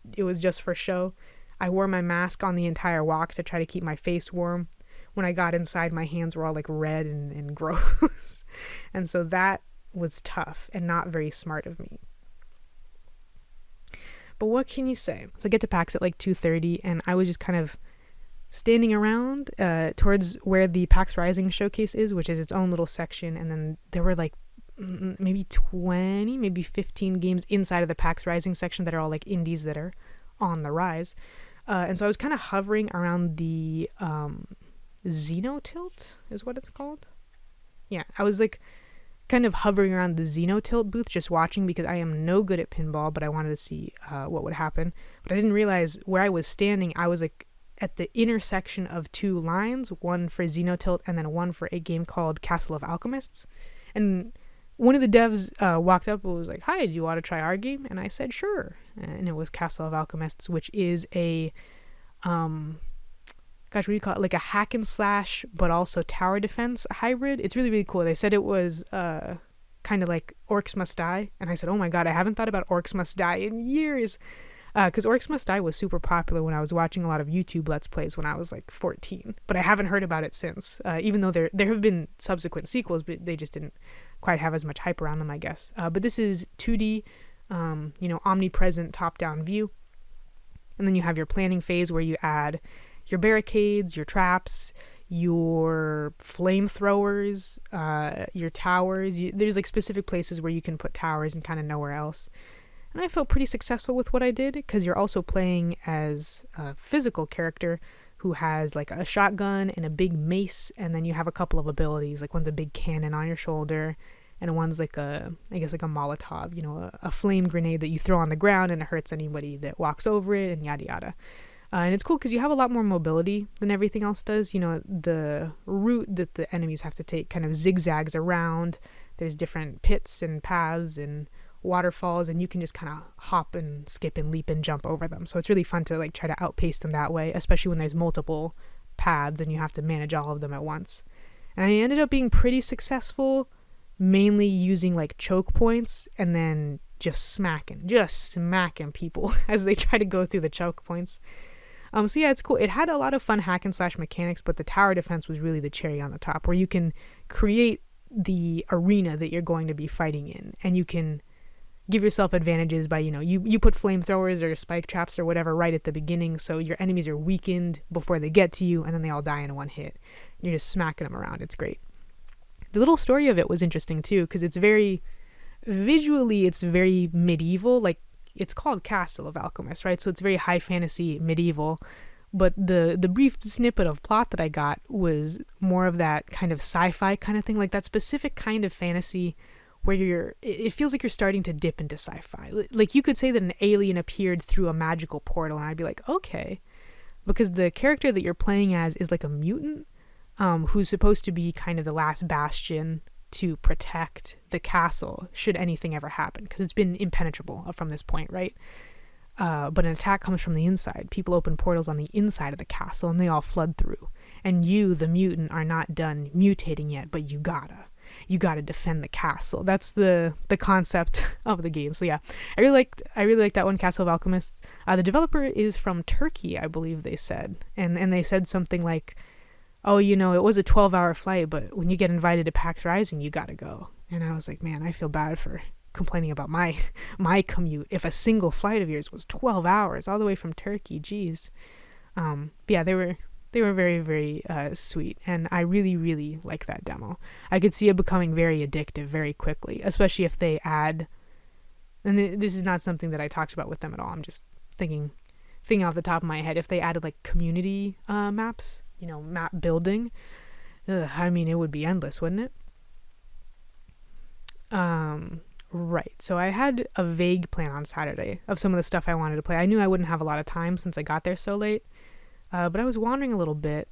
for show. I wore my mask on the entire walk to try to keep my face warm. When I got inside, my hands were all like red and gross. And so that was tough and not very smart of me. But what can you say? So I get to PAX at like 2:30 and I was just kind of standing around towards where the PAX Rising showcase is, which is its own little section. And then there were like maybe 20, maybe 15 games inside of the PAX Rising section that are all like indies that are on the rise. And so I was kind of hovering around the Xenotilt is what it's called. Yeah, I was like kind of hovering around the Xenotilt booth just watching because I am no good at pinball, but I wanted to see what would happen. But I didn't realize where I was standing, I was like at the intersection of two lines, one for Xenotilt and then one for a game called Castle of Alchemists. And one of the devs walked up and was like, "Hi, do you want to try our game?" And I said, "Sure." And it was Castle of Alchemists, which is a what do you call it? Like a hack and slash, but also tower defense hybrid. It's really, really cool. They said it was kind of like Orcs Must Die. And I said, oh my God, I haven't thought about Orcs Must Die in years. Because Orcs Must Die was super popular when I was watching a lot of YouTube Let's Plays when I was like 14. But I haven't heard about it since, even though there have been subsequent sequels, but they just didn't quite have as much hype around them, I guess. But this is 2D, omnipresent top-down view. And then you have your planning phase where you add your barricades, your traps, your flamethrowers, your towers. There's like specific places where you can put towers and kind of nowhere else. And I felt pretty successful with what I did because you're also playing as a physical character who has like a shotgun and a big mace, and then you have a couple of abilities. Like one's a big cannon on your shoulder, and one's like a Molotov, a flame grenade that you throw on the ground and it hurts anybody that walks over it, and yada yada. And it's cool because you have a lot more mobility than everything else does. The route that the enemies have to take kind of zigzags around. There's different pits and paths and waterfalls, and you can just kind of hop and skip and leap and jump over them. So it's really fun to like try to outpace them that way, especially when there's multiple paths and you have to manage all of them at once. And I ended up being pretty successful, mainly using like choke points and then just smacking people as they try to go through the choke points. So yeah, it's cool. It had a lot of fun hack and slash mechanics, but the tower defense was really the cherry on the top, where you can create the arena that you're going to be fighting in, and you can give yourself advantages by, you put flamethrowers or spike traps or whatever right at the beginning, so your enemies are weakened before they get to you, and then they all die in one hit. You're just smacking them around. It's great. The little story of it was interesting too, because it's very medieval. Like, it's called Castle of Alchemists, right? So it's very high fantasy medieval, but the brief snippet of plot that I got was more of that kind of sci-fi kind of thing, like that specific kind of fantasy where it feels like you're starting to dip into sci-fi. Like, you could say that an alien appeared through a magical portal, and I'd be like, okay, because the character that you're playing as is like a mutant who's supposed to be kind of the last bastion to protect the castle should anything ever happen, because it's been impenetrable from this point, right? But an attack comes from the inside. People open portals on the inside of the castle and they all flood through, and you, the mutant, are not done mutating yet, but you gotta defend the castle. That's the concept of the game. So yeah, I really liked that one, Castle of Alchemists. The developer is from Turkey, I believe they said, and they said something like, oh, it was a 12-hour flight, but when you get invited to PAX Rising, you gotta go. And I was like, man, I feel bad for complaining about my commute if a single flight of yours was 12 hours all the way from Turkey. Geez. But yeah, they were very, very sweet, and I really, really like that demo. I could see it becoming very addictive very quickly, especially if they add, and this is not something that I talked about with them at all, I'm just thinking off the top of my head, if they added like community maps, map building, I mean, it would be endless, wouldn't it? Right, so I had a vague plan on Saturday of some of the stuff I wanted to play. I knew I wouldn't have a lot of time since I got there so late, but I was wandering a little bit,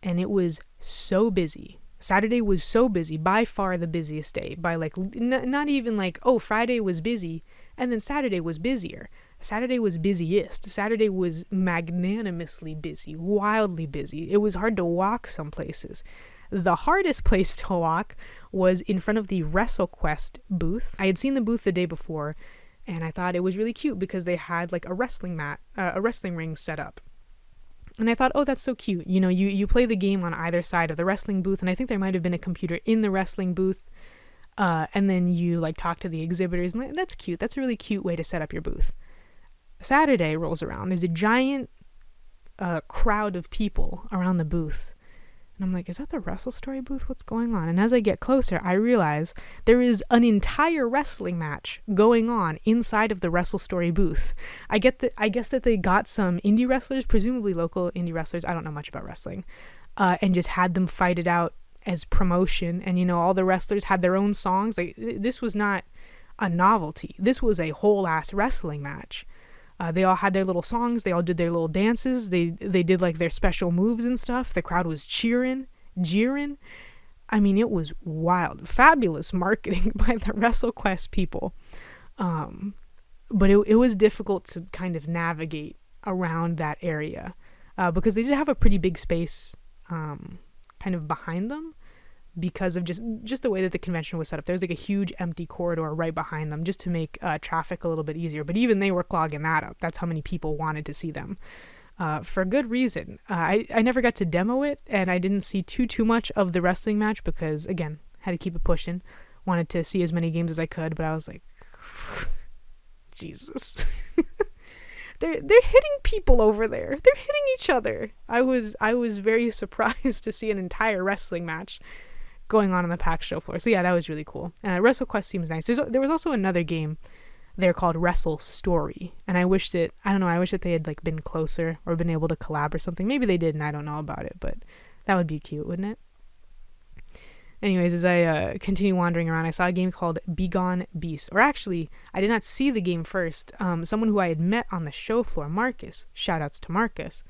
and it was so busy. Saturday was so busy, by far the busiest day, by like, not even like, oh, Friday was busy, and then Saturday was busier. Saturday was busiest. Saturday was magnanimously busy, wildly busy. It was hard to walk some places. The hardest place to walk was in front of the WrestleQuest booth. I had seen the booth the day before, and I thought it was really cute because they had like a wrestling ring set up. And I thought, oh, that's so cute. You play the game on either side of the wrestling booth, and I think there might have been a computer in the wrestling booth, and then you like talk to the exhibitors, and that's cute. That's a really cute way to set up your booth. Saturday rolls around. There's a giant crowd of people around the booth. And I'm like, is that the Wrestle Story booth? What's going on? And as I get closer, I realize there is an entire wrestling match going on inside of the Wrestle Story booth. I guess that they got some indie wrestlers, presumably local indie wrestlers, I don't know much about wrestling, and just had them fight it out as promotion. And, all the wrestlers had their own songs. Like, this was not a novelty. This was a whole-ass wrestling match. They all had their little songs. They all did their little dances. They did like their special moves and stuff. The crowd was cheering, jeering. I mean, it was wild. Fabulous marketing by the WrestleQuest people. But it was difficult to kind of navigate around that area because they did have a pretty big space kind of behind them because of just the way that the convention was set up. There's like a huge empty corridor right behind them just to make traffic a little bit easier. But even they were clogging that up. That's how many people wanted to see them. For good reason. I never got to demo it, and I didn't see too much of the wrestling match because, again, had to keep it pushing. Wanted to see as many games as I could, but I was like, Jesus. They're hitting people over there. They're hitting each other. I was very surprised to see an entire wrestling match going on the PAX show floor. So yeah, that was really cool. WrestleQuest seems nice. There was also another game there called Wrestle Story, and I wish that they had like been closer or been able to collab or something. Maybe they did and I don't know about it, but that would be cute, wouldn't it? Anyways, as I continue wandering around, I saw a game called Begone Beast. Or actually, I did not see the game first. Someone who I had met on the show floor, Marcus, shoutouts to Marcus,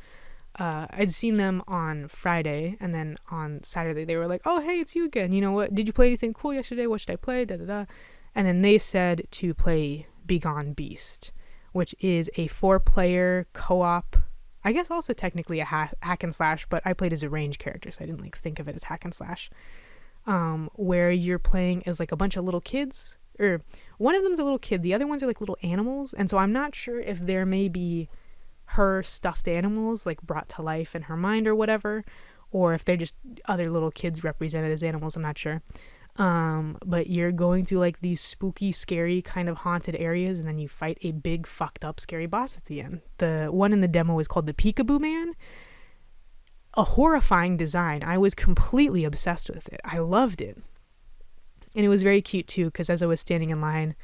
I'd seen them on Friday, and then on Saturday they were like, oh, hey, it's you again. You know what? Did you play anything cool yesterday? What should I play? Da-da-da. And then they said to play Begone Beast, which is a 4-player co-op, I guess also technically a hack and slash, but I played as a range character, so I didn't like think of it as hack and slash, where you're playing as like a bunch of little kids, or one of them's a little kid, the other ones are like little animals, and so I'm not sure if there may be her stuffed animals like brought to life in her mind or whatever, or if they're just other little kids represented as animals. I'm not sure. But you're going through like these spooky, scary kind of haunted areas, and then you fight a big fucked up scary boss at the end. The one in the demo is called the Peekaboo Man. A horrifying design. I was completely obsessed with it. I loved it. And it was very cute too, because as I was standing in line,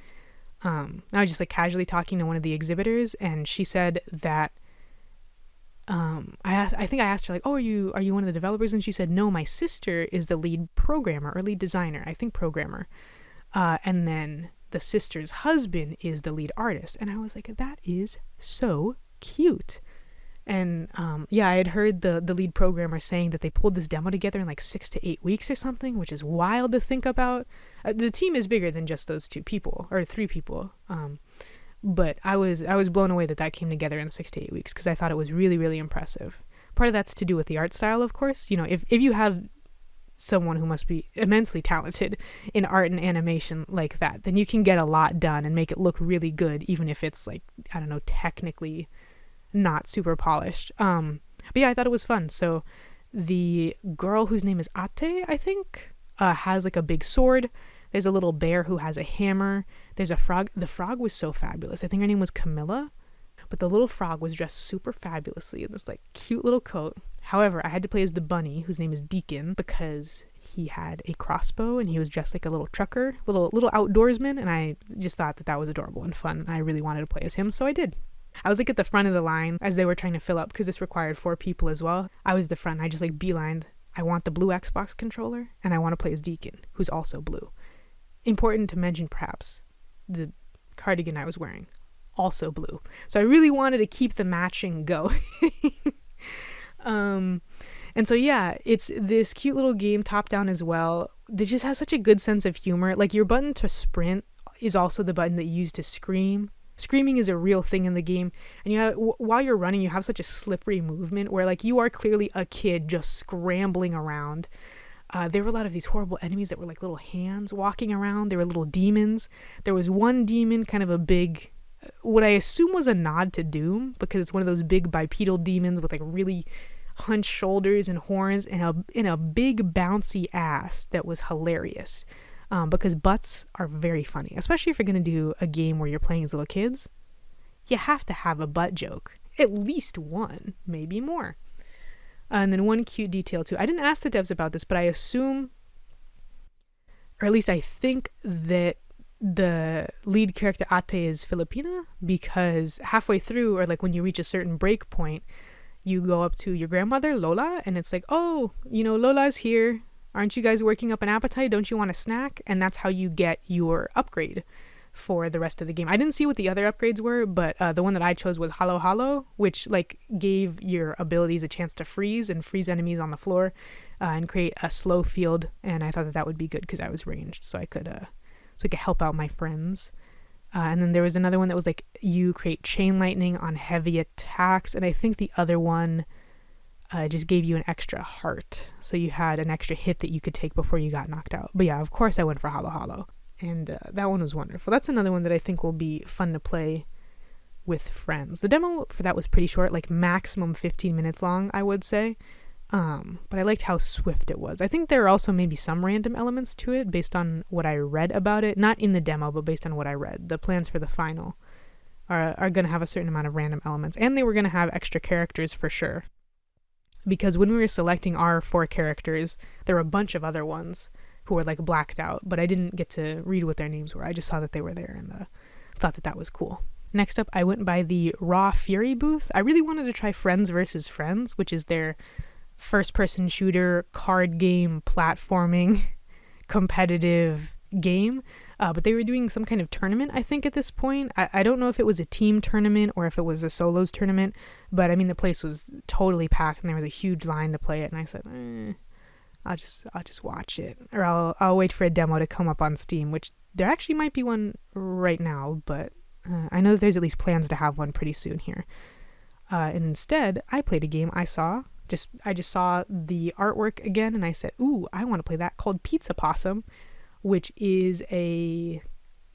I was just like casually talking to one of the exhibitors, and she said that I think I asked her like, oh, are you one of the developers? And she said, no, my sister is the lead programmer or lead designer, I think programmer, and then the sister's husband is the lead artist. And I was like, that is so cute. And yeah, I had heard the lead programmer saying that they pulled this demo together in like 6 to 8 weeks or something, which is wild to think about. The team is bigger than just those 2 people or 3 people. But I was blown away that came together in 6 to 8 weeks, because I thought it was really, really impressive. Part of that's to do with the art style, of course. You know, if you have someone who must be immensely talented in art and animation like that, then you can get a lot done and make it look really good, even if it's like, I don't know, technically not super polished. But yeah, I thought it was fun. So the girl whose name is Ate, I think, has like a big sword There's a little bear who has a hammer. There's a frog. The frog was so fabulous. I think her name was Camilla. But the little frog was dressed super fabulously in this like cute little coat. However, I had to play as the bunny, whose name is Deacon, because he had a crossbow and he was dressed like a little trucker, little outdoorsman, and I just thought that was adorable and fun. I really wanted to play as him, so I did. I was like at the front of the line as they were trying to fill up because this required 4 people as well. I was the front. I just like beelined. I want the blue Xbox controller and I want to play as Deacon, who's also blue. Important to mention, perhaps, the cardigan I was wearing, also blue. So I really wanted to keep the matching going. And so yeah, it's this cute little game, top down as well. This just has such a good sense of humor. Like your button to sprint is also the button that you use to scream. Screaming is a real thing in the game, and you have, while you're running, you have such a slippery movement where like you are clearly a kid just scrambling around. There were a lot of these horrible enemies that were like little hands walking around. There were little demons. There was one demon, kind of a big, what I assume was a nod to Doom, because it's one of those big bipedal demons with like really hunched shoulders and horns and a big bouncy ass that was hilarious. Because butts are very funny, especially if you're going to do a game where you're playing as little kids. You have to have a butt joke. At least one, maybe more. And then one cute detail too. I didn't ask the devs about this, but I assume, or at least I think, that the lead character Ate is Filipina, because halfway through, or like when you reach a certain break point, you go up to your grandmother, Lola, and it's like, oh, Lola's here. Aren't you guys working up an appetite? Don't you want a snack? And that's how you get your upgrade for the rest of the game. I didn't see what the other upgrades were, but the one that I chose was Halo Halo, which like gave your abilities a chance to freeze enemies on the floor and create a slow field. And I thought that would be good because I was ranged, so I could help out my friends. And then there was another one that was like you create chain lightning on heavy attacks, and I think the other one just gave you an extra heart, so you had an extra hit that you could take before you got knocked out. But yeah, of course I went for Halo Halo, and that one was wonderful. That's another one that I think will be fun to play with friends. The demo for that was pretty short, like maximum 15 minutes long, I would say. But I liked how swift it was. I think there are also maybe some random elements to it based on what I read about it, not in the demo, but based on what I read. The plans for the final are going to have a certain amount of random elements, and they were going to have extra characters for sure. Because when we were selecting our 4 characters, there were a bunch of other ones who were like blacked out, but I didn't get to read what their names were. I just saw that they were there and thought that was cool. Next up, I went by the Raw Fury booth. I really wanted to try Friends vs. Friends, which is their first-person shooter, card game, platforming, competitive game. But they were doing some kind of tournament, I think, at this point. I don't know if it was a team tournament or if it was a solos tournament, but I mean, the place was totally packed and there was a huge line to play it. And I said, I'll just watch it, or I'll wait for a demo to come up on Steam, which there actually might be one right now, but I know that there's at least plans to have one pretty soon here. And instead, I played a game I just saw the artwork again, and I said, ooh, I want to play that, called Pizza Possum, which is a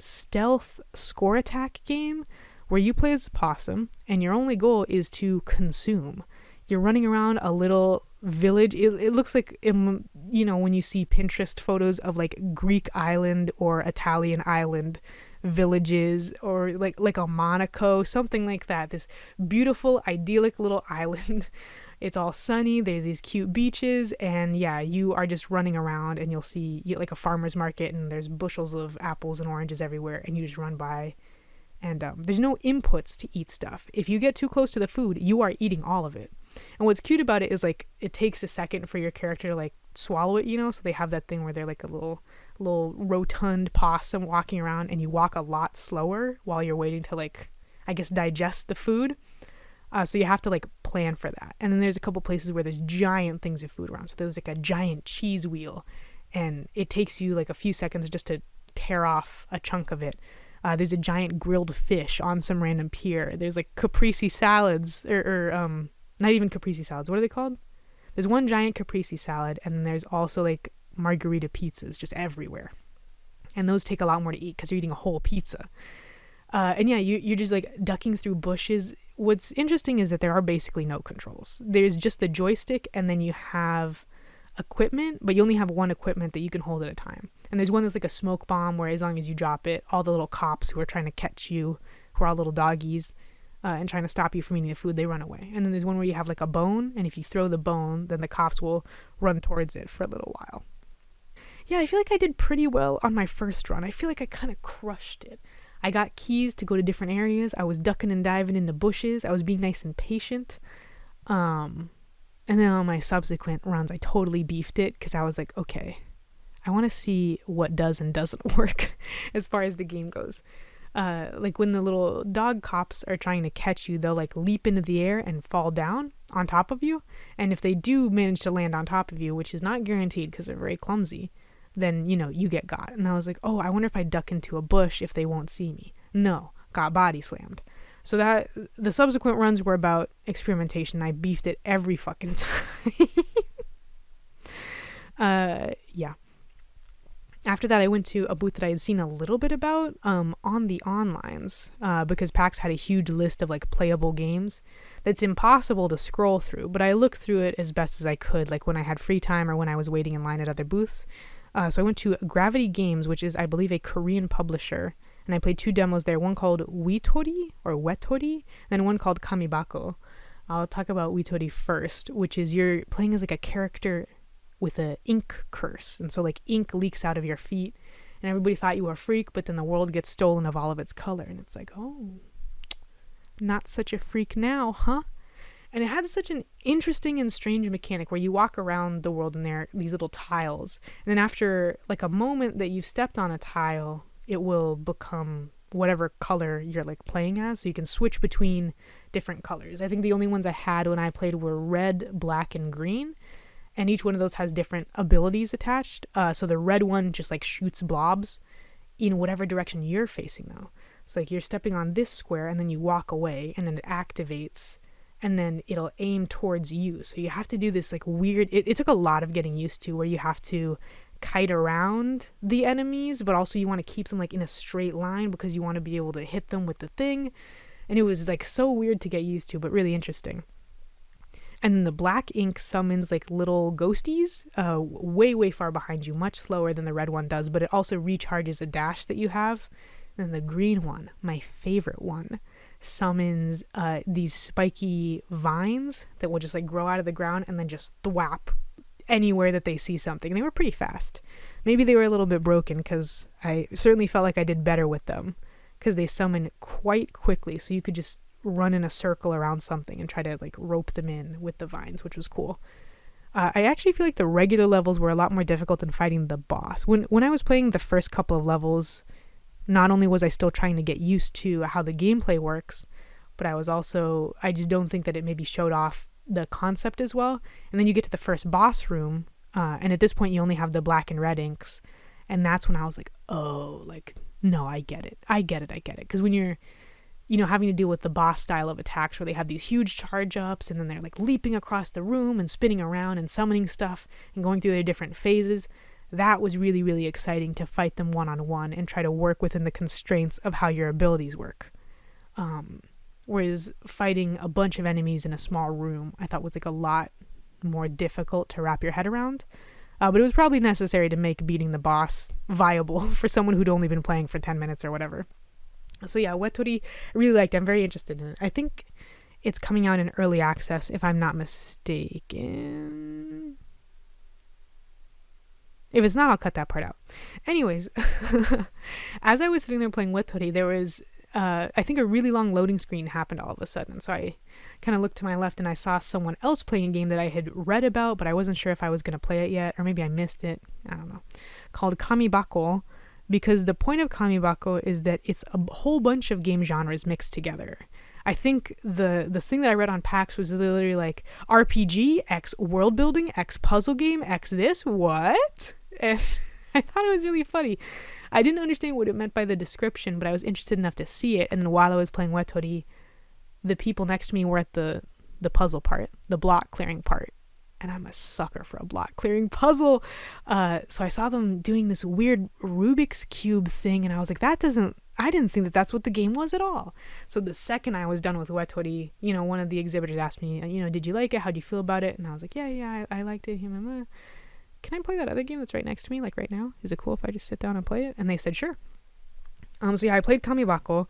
stealth score attack game where you play as a possum and your only goal is to consume. You're running around a little village. It looks like, when you see Pinterest photos of like Greek island or Italian island villages, or like a Monaco, something like that. This beautiful, idyllic little island. It's all sunny. There's these cute beaches, and yeah, you are just running around, and you'll see like a farmer's market, and there's bushels of apples and oranges everywhere, and you just run by, and there's no inputs to eat stuff. If you get too close to the food, you are eating all of it. And what's cute about it is like it takes a second for your character to like swallow it, so they have that thing where they're like a little rotund possum walking around, and you walk a lot slower while you're waiting to like, I guess, digest the food. So you have to like plan for that. And then there's a couple places where there's giant things of food around. So there's like a giant cheese wheel, and it takes you like a few seconds just to tear off a chunk of it. There's a giant grilled fish on some random pier. There's like caprese salads, or not even caprese salads. What are they called? There's one giant caprese salad, and then there's also like margarita pizzas just everywhere. And those take a lot more to eat because you're eating a whole pizza. And yeah, you're just like ducking through bushes. What's interesting is that there are basically no controls. There's just the joystick, and then you have equipment, but you only have one equipment that you can hold at a time. And there's one that's like a smoke bomb where as long as you drop it, all the little cops who are trying to catch you, who are all little doggies, and trying to stop you from eating the food, they run away. And then there's one where you have like a bone, and if you throw the bone, then the cops will run towards it for a little while. Yeah, I feel like I did pretty well on my first run. I feel like I kind of crushed it. I got keys to go to different areas. I was ducking and diving in the bushes. I was being nice and patient. And then on my subsequent runs, I totally beefed it because I was like, okay, I want to see what does and doesn't work as far as the game goes. Like when the little dog cops are trying to catch you, they'll like leap into the air and fall down on top of you. And if they do manage to land on top of you, which is not guaranteed because they're very clumsy, then, you know, you get got. And I was like, oh, I wonder if I duck into a bush if they won't see me. No, got body slammed. So that the subsequent runs were about experimentation. I beefed it every fucking time. Yeah. After that, I went to a booth that I had seen a little bit about on the onlines because PAX had a huge list of like playable games that's impossible to scroll through. But I looked through it as best as I could, like when I had free time or when I was waiting in line at other booths. So I went to Gravity Games, which is, I believe, a Korean publisher. And I played 2 demos there, one called Wetory, and then one called KAMiBAKO. I'll talk about Wetory first, which is you're playing as like a character with a ink curse. And so like ink leaks out of your feet. And everybody thought you were a freak, but then the world gets stolen of all of its color. And it's like, oh, not such a freak now, huh? And it had such an interesting and strange mechanic where you walk around the world and there are these little tiles. And then after like a moment that you've stepped on a tile, it will become whatever color you're like playing as. So you can switch between different colors. I think the only ones I had when I played were red, black, and green. And each one of those has different abilities attached. So the red one just like shoots blobs in whatever direction you're facing though. So like you're stepping on this square and then you walk away and then it activates. And then it'll aim towards you. So you have to do this like weird, it took a lot of getting used to where you have to kite around the enemies, but also you want to keep them like in a straight line because you want to be able to hit them with the thing. And it was like so weird to get used to, but really interesting. And then the black ink summons like little ghosties way far behind you, much slower than the red one does, but it also recharges a dash that you have. And then the green one, my favorite one, summons these spiky vines that will just like grow out of the ground and then just thwap anywhere that they see something. And they were pretty fast. Maybe they were a little bit broken because I certainly felt like I did better with them because they summon quite quickly. So you could just run in a circle around something and try to like rope them in with the vines, which was cool. I actually feel like the regular levels were a lot more difficult than fighting the boss. When I was playing the first couple of levels, not only was I still trying to get used to how the gameplay works, but I just don't think that it maybe showed off the concept as well. And then you get to the first boss room, and at this point you only have the black and red inks. And that's when I was like, oh, like, no, I get it. Because when you're, you know, having to deal with the boss style of attacks where they have these huge charge ups and then they're like leaping across the room and spinning around and summoning stuff and going through their different phases, that was really, really exciting to fight them one-on-one and try to work within the constraints of how your abilities work. Whereas fighting a bunch of enemies in a small room, I thought was like a lot more difficult to wrap your head around. But it was probably necessary to make beating the boss viable for someone who'd only been playing for 10 minutes or whatever. So yeah, Wetory, I really liked it. I'm very interested in it. I think it's coming out in early access, if I'm not mistaken. If it's not, I'll cut that part out. Anyways, as I was sitting there playing Wetory, there was, I think a really long loading screen happened all of a sudden. So I kind of looked to my left and I saw someone else playing a game that I had read about, but I wasn't sure if I was going to play it yet, or maybe I missed it. I don't know. Called KAMiBAKO, because the point of KAMiBAKO is that it's a whole bunch of game genres mixed together. I think the thing that I read on PAX was literally like RPG, X world building, X puzzle game, X this, what? And I thought it was really funny. I didn't understand what it meant by the description, but I was interested enough to see it. And then while I was playing Wetory, the people next to me were at the puzzle part, the block clearing part. And I'm a sucker for a block clearing puzzle. So I saw them doing this weird Rubik's Cube thing. And I was like, I didn't think that that's what the game was at all. So the second I was done with Wetory, you know, one of the exhibitors asked me, you know, did you like it? How do you feel about it? And I was like, yeah, I liked it. can I play that other game that's right next to me, like right now? Is it cool if I just sit down and play it? And they said, sure. So yeah, I played KAMiBAKO.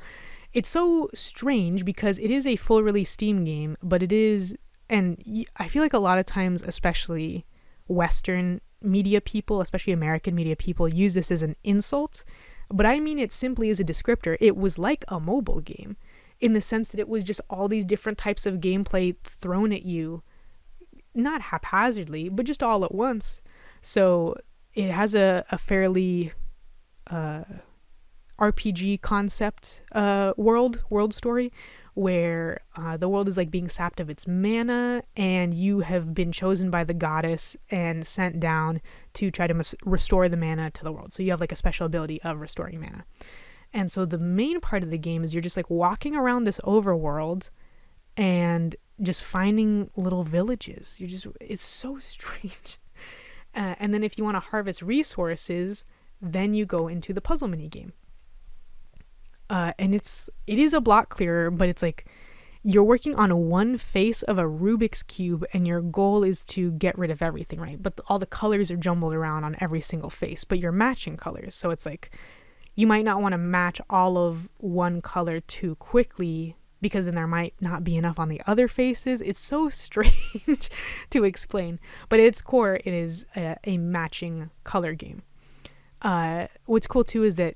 It's so strange because it is a full release Steam game, but it is, and I feel like a lot of times, especially Western media people, especially American media people, use this as an insult, but I mean it simply as a descriptor. It was like a mobile game in the sense that it was just all these different types of gameplay thrown at you, not haphazardly, but just all at once. So it has a fairly RPG concept world story where the world is like being sapped of its mana, and you have been chosen by the goddess and sent down to try to restore the mana to the world. So you have like a special ability of restoring mana. And so the main part of the game is you're just like walking around this overworld and just finding little villages. It's so strange. And then if you want to harvest resources, then you go into the puzzle mini game. And it is a block clearer, but it's like you're working on one face of a Rubik's Cube, and your goal is to get rid of everything, right? But all the colors are jumbled around on every single face, but you're matching colors. So it's like you might not want to match all of one color too quickly because then there might not be enough on the other faces. It's so strange to explain, but at its core, it is a matching color game. What's cool too is that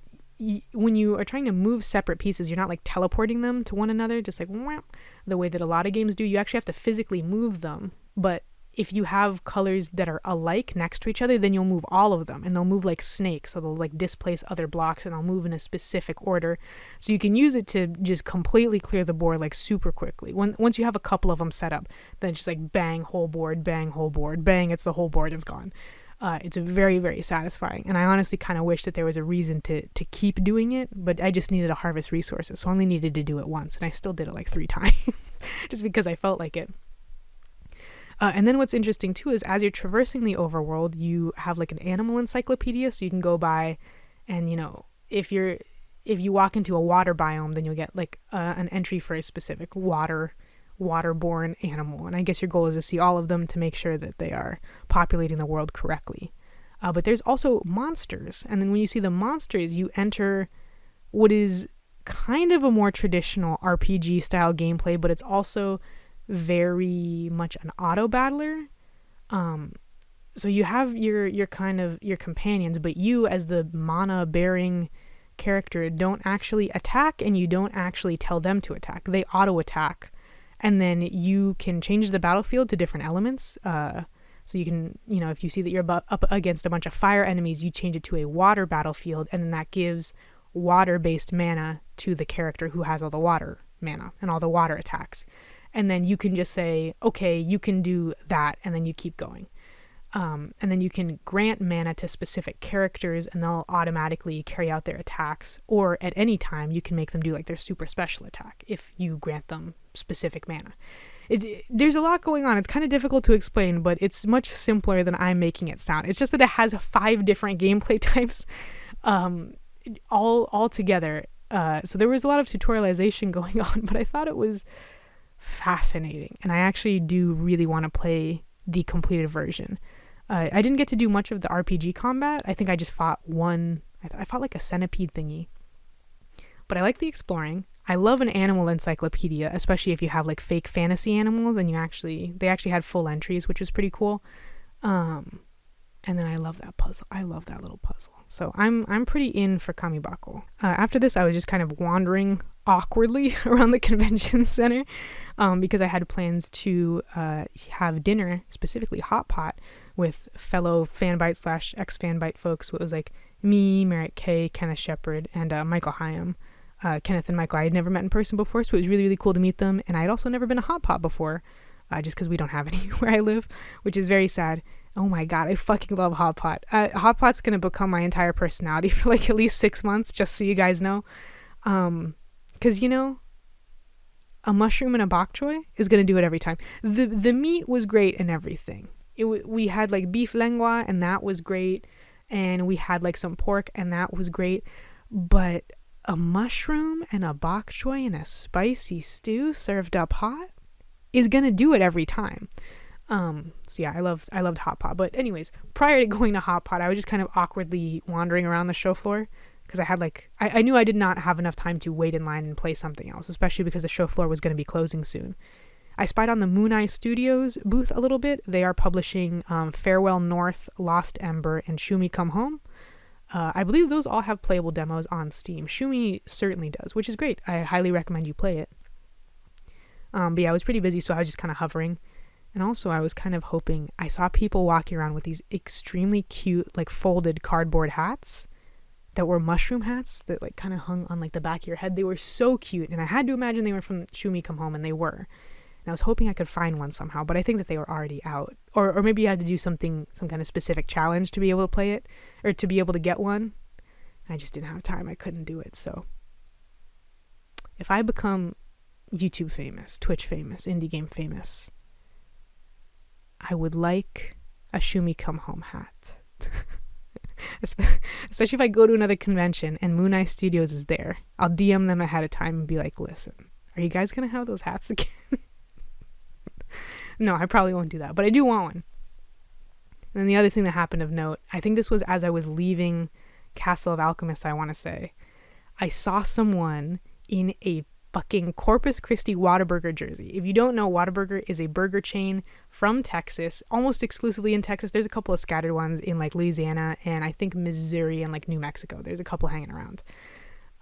when you are trying to move separate pieces, you're not like teleporting them to one another, just like wham, the way that a lot of games do. You actually have to physically move them. But if you have colors that are alike next to each other, then you'll move all of them, and they'll move like snakes. So they'll like displace other blocks, and they'll move in a specific order. So you can use it to just completely clear the board like super quickly. Once you have a couple of them set up, then it's just like bang, whole board, bang, whole board, bang, it's the whole board, it's gone. It's very, very satisfying. And I honestly kind of wish that there was a reason to keep doing it, but I just needed to harvest resources. So I only needed to do it once, and I still did it like 3 times just because I felt like it. And then what's interesting too is as you're traversing the overworld, you have like an animal encyclopedia. So you can go by and, you know, if you walk into a water biome, then you'll get like an entry for a specific waterborne animal, and I guess your goal is to see all of them to make sure that they are populating the world correctly. But there's also monsters, and then when you see the monsters, you enter what is kind of a more traditional RPG style gameplay, but it's also very much an auto battler. So you have your kind of your companions, but you as the mana bearing character don't actually attack, and you don't actually tell them to attack. They auto attack. And then you can change the battlefield to different elements. So you can, you know, if you see that you're up against a bunch of fire enemies, you change it to a water battlefield, and then that gives water-based mana to the character who has all the water mana and all the water attacks. And then you can just say, okay, you can do that, and then you keep going. And then you can grant mana to specific characters, and they'll automatically carry out their attacks, or at any time you can make them do like their super special attack if you grant them specific mana. There's a lot going on. It's kind of difficult to explain, but it's much simpler than I'm making it sound. It's just that it has 5 different gameplay types all together. So there was a lot of tutorialization going on, but I thought it was fascinating, and I actually do really want to play the completed version. I didn't get to do much of the RPG combat. I think I just fought one. I fought like a centipede thingy. But I like the exploring. I love an animal encyclopedia, especially if you have like fake fantasy animals and they actually had full entries, which was pretty cool. And then I love that puzzle. I love that little puzzle. So I'm pretty in for KAMiBAKO. After this, I was just kind of wandering awkwardly around the convention center because I had plans to have dinner, specifically hot pot, with fellow fanbite / ex-fanbite folks. It was like me, Merritt K, Kenneth Shepard, and Michael Hyam. Kenneth and Michael I had never met in person before, so it was really, really cool to meet them. And I had also never been to hot pot before, just because we don't have any where I live, which is very sad. Oh my god, I fucking love hot pot. Hot pot's gonna become my entire personality for like at least 6 months, just so you guys know. Because, you know, a mushroom and a bok choy is gonna do it every time. The meat was great and everything. We had like beef lengua, and that was great, and we had like some pork, and that was great. But a mushroom and a bok choy in a spicy stew served up hot is gonna do it every time. So yeah, I loved Hot Pot. But anyways, prior to going to Hot Pot, I was just kind of awkwardly wandering around the show floor because I had I knew I did not have enough time to wait in line and play something else, especially because the show floor was going to be closing soon. I spied on the Moon Eye Studios booth a little bit. They are publishing Farewell North, Lost Ember, and Shumi Come Home. I believe those all have playable demos on Steam. Shumi certainly does, which is great. I highly recommend you play it. But yeah, I was pretty busy, so I was just kind of hovering. And also I was kind of hoping, I saw people walking around with these extremely cute, like folded cardboard hats that were mushroom hats that like kind of hung on like the back of your head. They were so cute. And I had to imagine they were from Shumi Come Home, and they were. And I was hoping I could find one somehow, but I think that they were already out. Or maybe you had to do some kind of specific challenge to be able to play it, or to be able to get one. I just didn't have time. I couldn't do it. So if I become YouTube famous, Twitch famous, indie game famous, I would like a Shumi Come Home hat. Especially if I go to another convention and Moon Eye Studios is there. I'll DM them ahead of time and be like, listen, are you guys going to have those hats again? No, I probably won't do that, but I do want one. And then the other thing that happened of note, I think this was as I was leaving Castle of Alchemists, I want to say, I saw someone in a fucking Corpus Christi Whataburger jersey. If you don't know, Whataburger is a burger chain from Texas, almost exclusively in Texas. There's a couple of scattered ones in like Louisiana and I think Missouri and like New Mexico. There's a couple hanging around.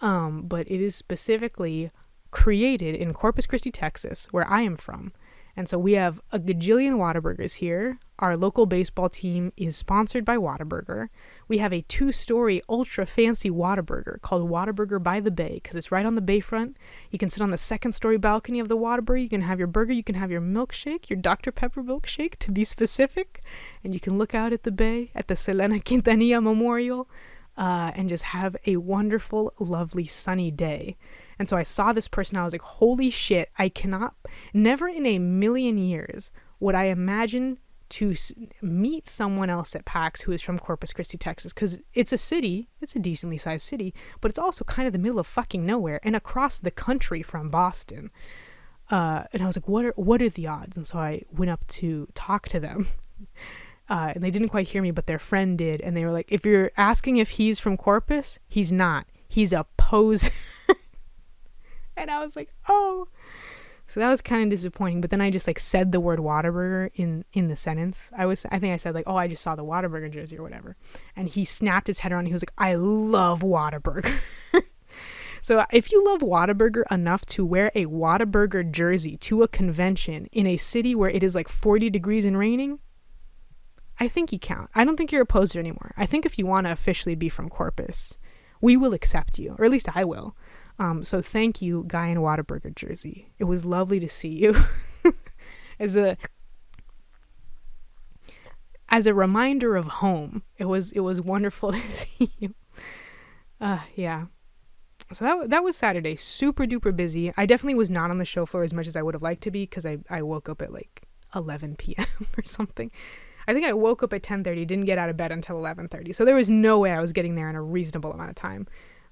But it is specifically created in Corpus Christi, Texas, where I am from. And so we have a gajillion Whataburgers here. Our local baseball team is sponsored by Whataburger. We have a 2-story ultra fancy Whataburger called Whataburger by the Bay because it's right on the bayfront. You can sit on the 2nd-story balcony of the Whataburger. You can have your burger. You can have your milkshake, your Dr. Pepper milkshake to be specific. And you can look out at the bay at the Selena Quintanilla Memorial and just have a wonderful, lovely, sunny day. And so I saw this person. I was like, holy shit, never in a million years would I imagine to meet someone else at PAX who is from Corpus Christi, Texas, because it's a city, it's a decently sized city, but it's also kind of the middle of fucking nowhere and across the country from Boston. And I was like, what are the odds? And so I went up to talk to them. And they didn't quite hear me, but their friend did. And they were like, if you're asking if he's from Corpus, he's not. He's a poser. And I was like, oh. So that was kind of disappointing. But then I just like said the word Whataburger in the sentence. I think I said like, oh, I just saw the Whataburger jersey or whatever. And he snapped his head around. And he was like, I love Whataburger. So if you love Whataburger enough to wear a Whataburger jersey to a convention in a city where it is like 40 degrees and raining, I think you count. I don't think you're a poser anymore. I think if you want to officially be from Corpus, we will accept you, or at least I will. So thank you, guy in Whataburger jersey. It was lovely to see you. As a reminder of home, it was wonderful to see you. Yeah. So that was Saturday. Super duper busy. I definitely was not on the show floor as much as I would have liked to be because I woke up at like 11 p.m. or something. I think I woke up at 10:30, didn't get out of bed until 11:30. So there was no way I was getting there in a reasonable amount of time.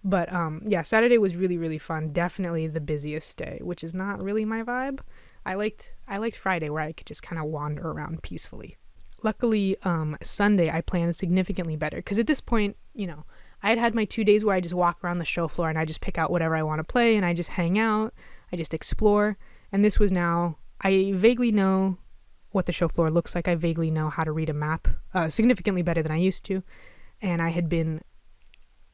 But yeah, Saturday was really, really fun. Definitely the busiest day, which is not really my vibe. I liked Friday where I could just kind of wander around peacefully. Luckily, Sunday I planned significantly better because at this point, I had my 2 days where I just walk around the show floor and I just pick out whatever I want to play and I just hang out, I just explore. And this was now, I vaguely know what the show floor looks like. I vaguely know how to read a map significantly better than I used to. And I had been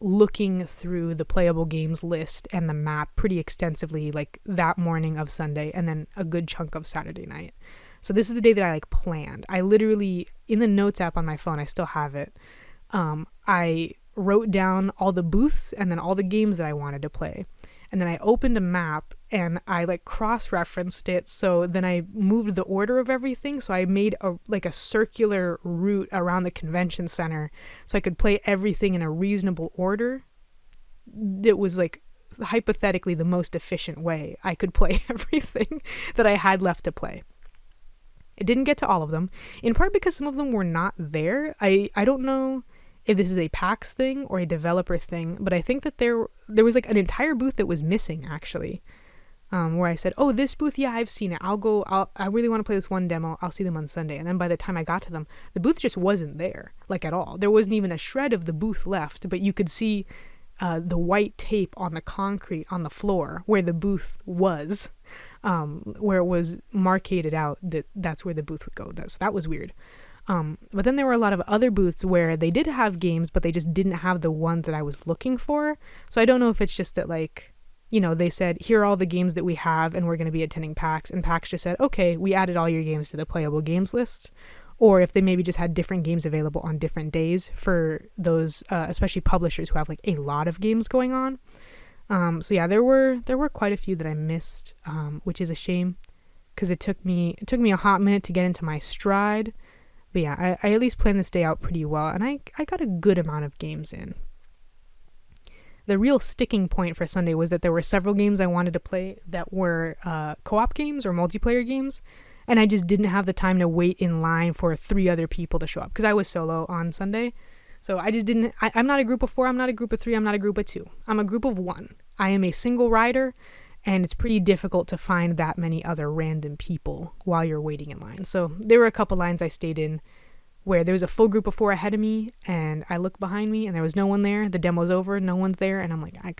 looking through the playable games list and the map pretty extensively like that morning of Sunday and then a good chunk of Saturday night. So this is the day that I like planned. I literally, in the notes app on my phone, I still have it. I wrote down all the booths and then all the games that I wanted to play. And then I opened a map and I like cross-referenced it. So then I moved the order of everything. So I made a circular route around the convention center so I could play everything in a reasonable order. That was like hypothetically the most efficient way I could play everything that I had left to play. I didn't get to all of them, in part because some of them were not there. I don't know if this is a PAX thing or a developer thing, but I think that there was like an entire booth that was missing actually. where I said, oh, this booth, yeah, I've seen it. I really want to play this one demo. I'll see them on Sunday. And then by the time I got to them, the booth just wasn't there, like at all. There wasn't even a shred of the booth left, but you could see the white tape on the concrete on the floor where the booth was, where it was marketed out that's where the booth would go. So that was weird. But then there were a lot of other booths where they did have games, but they just didn't have the ones that I was looking for. So I don't know if it's just that, like, you know, they said, here are all the games that we have and we're going to be attending PAX. And PAX just said, okay, we added all your games to the playable games list. Or if they maybe just had different games available on different days for those, especially publishers who have like a lot of games going on. So yeah, there were quite a few that I missed, which is a shame because it took me a hot minute to get into my stride. But yeah, I at least planned this day out pretty well, and I got a good amount of games in. The real sticking point for Sunday was that there were several games I wanted to play that were co-op games or multiplayer games, and I just didn't have the time to wait in line for 3 other people to show up because I was solo on Sunday. So I just didn't, I'm not a group of 4, I'm not a group of 3, I'm not a group of 2. I'm a group of 1. I am a single rider, and it's pretty difficult to find that many other random people while you're waiting in line. So there were a couple lines I stayed in where there was a full group of 4 ahead of me, and I looked behind me and there was no one there. The demo's over, no one's there, and I'm like, I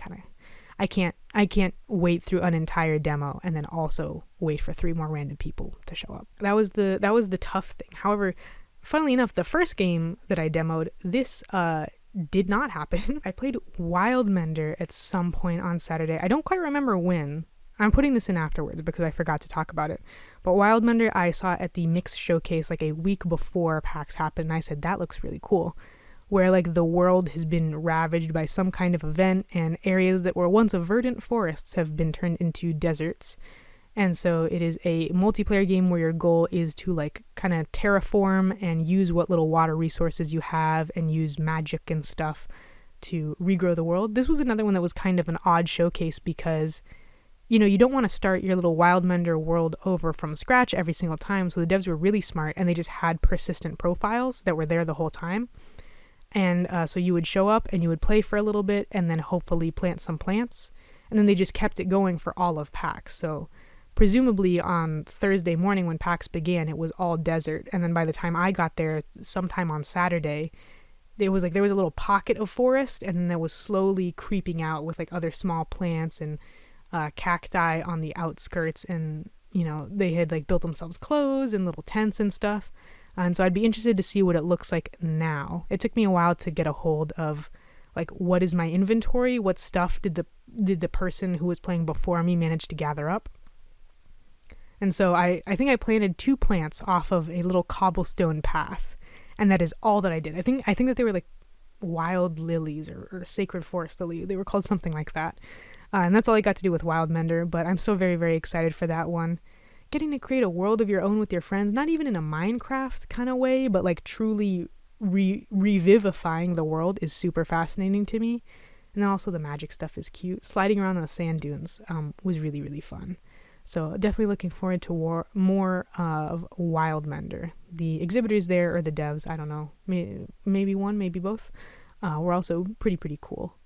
can't wait through an entire demo and then also wait for 3 more random people to show up. That was the tough thing. However, funnily enough, the first game that I demoed, this did not happen. I played Wildmender at some point on Saturday. I don't quite remember when. I'm putting this in afterwards because I forgot to talk about it. But Wildmender I saw at the Mix Showcase like a week before PAX happened, and I said, that looks really cool. Where like the world has been ravaged by some kind of event, and areas that were once verdant forests have been turned into deserts. And so it is a multiplayer game where your goal is to like kind of terraform and use what little water resources you have and use magic and stuff to regrow the world. This was another one that was kind of an odd showcase because, you know, you don't want to start your little Wildmender world over from scratch every single time. So the devs were really smart and they just had persistent profiles that were there the whole time. And so you would show up and you would play for a little bit and then hopefully plant some plants. And then they just kept it going for all of PAX. So presumably on Thursday morning when PAX began, it was all desert. And then by the time I got there, sometime on Saturday, it was like there was a little pocket of forest and then that was slowly creeping out with like other small plants and cacti on the outskirts. And, you know, they had like built themselves clothes and little tents and stuff. And so I'd be interested to see what it looks like now. It took me a while to get a hold of like, what is my inventory? What stuff did the person who was playing before me manage to gather up? And so I think I planted 2 plants off of a little cobblestone path. And that is all that I did. I think that they were like wild lilies or sacred forest lily. They were called something like that. And that's all I got to do with Wildmender. But I'm so very, very excited for that one. Getting to create a world of your own with your friends, not even in a Minecraft kind of way, but like truly revivifying the world is super fascinating to me. And then also the magic stuff is cute. Sliding around on the sand dunes was really, really fun. So definitely looking forward to more of Wildmender. The exhibitors there, or the devs, I don't know, maybe one, maybe both, were also pretty cool.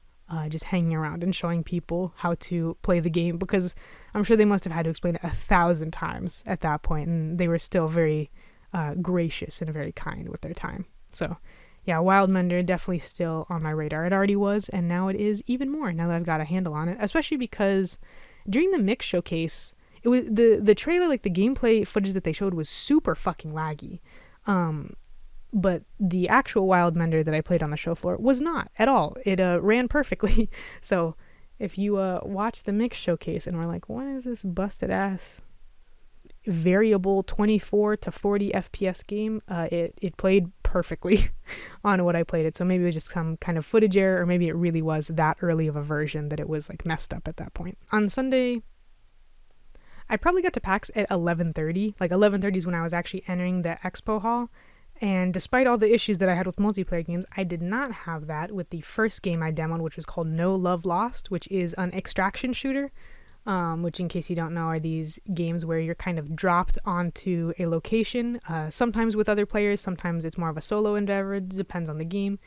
Just hanging around and showing people how to play the game, because I'm sure they must have had to explain it 1,000 times at that point, and they were still very gracious and very kind with their time. So yeah, Wildmender definitely still on my radar. It already was, and now it is even more now that I've got a handle on it, especially because during the Mix Showcase, it was the trailer, like the gameplay footage that they showed was super fucking laggy. But the actual Wildmender that I played on the show floor was not at all. It ran perfectly. So if you watch the Mix Showcase and were like, what is this busted ass variable 24 to 40 FPS game, it played perfectly on what I played it. So maybe it was just some kind of footage error, or maybe it really was that early of a version that it was like messed up at that point. On Sunday, I probably got to PAX at 11:30. Like 11:30 is when I was actually entering the expo hall. And despite all the issues that I had with multiplayer games, I did not have that with the first game I demoed, which was called No Love Lost, which is an extraction shooter, which, in case you don't know, are these games where you're kind of dropped onto a location, sometimes with other players, sometimes it's more of a solo endeavor, it depends on the game,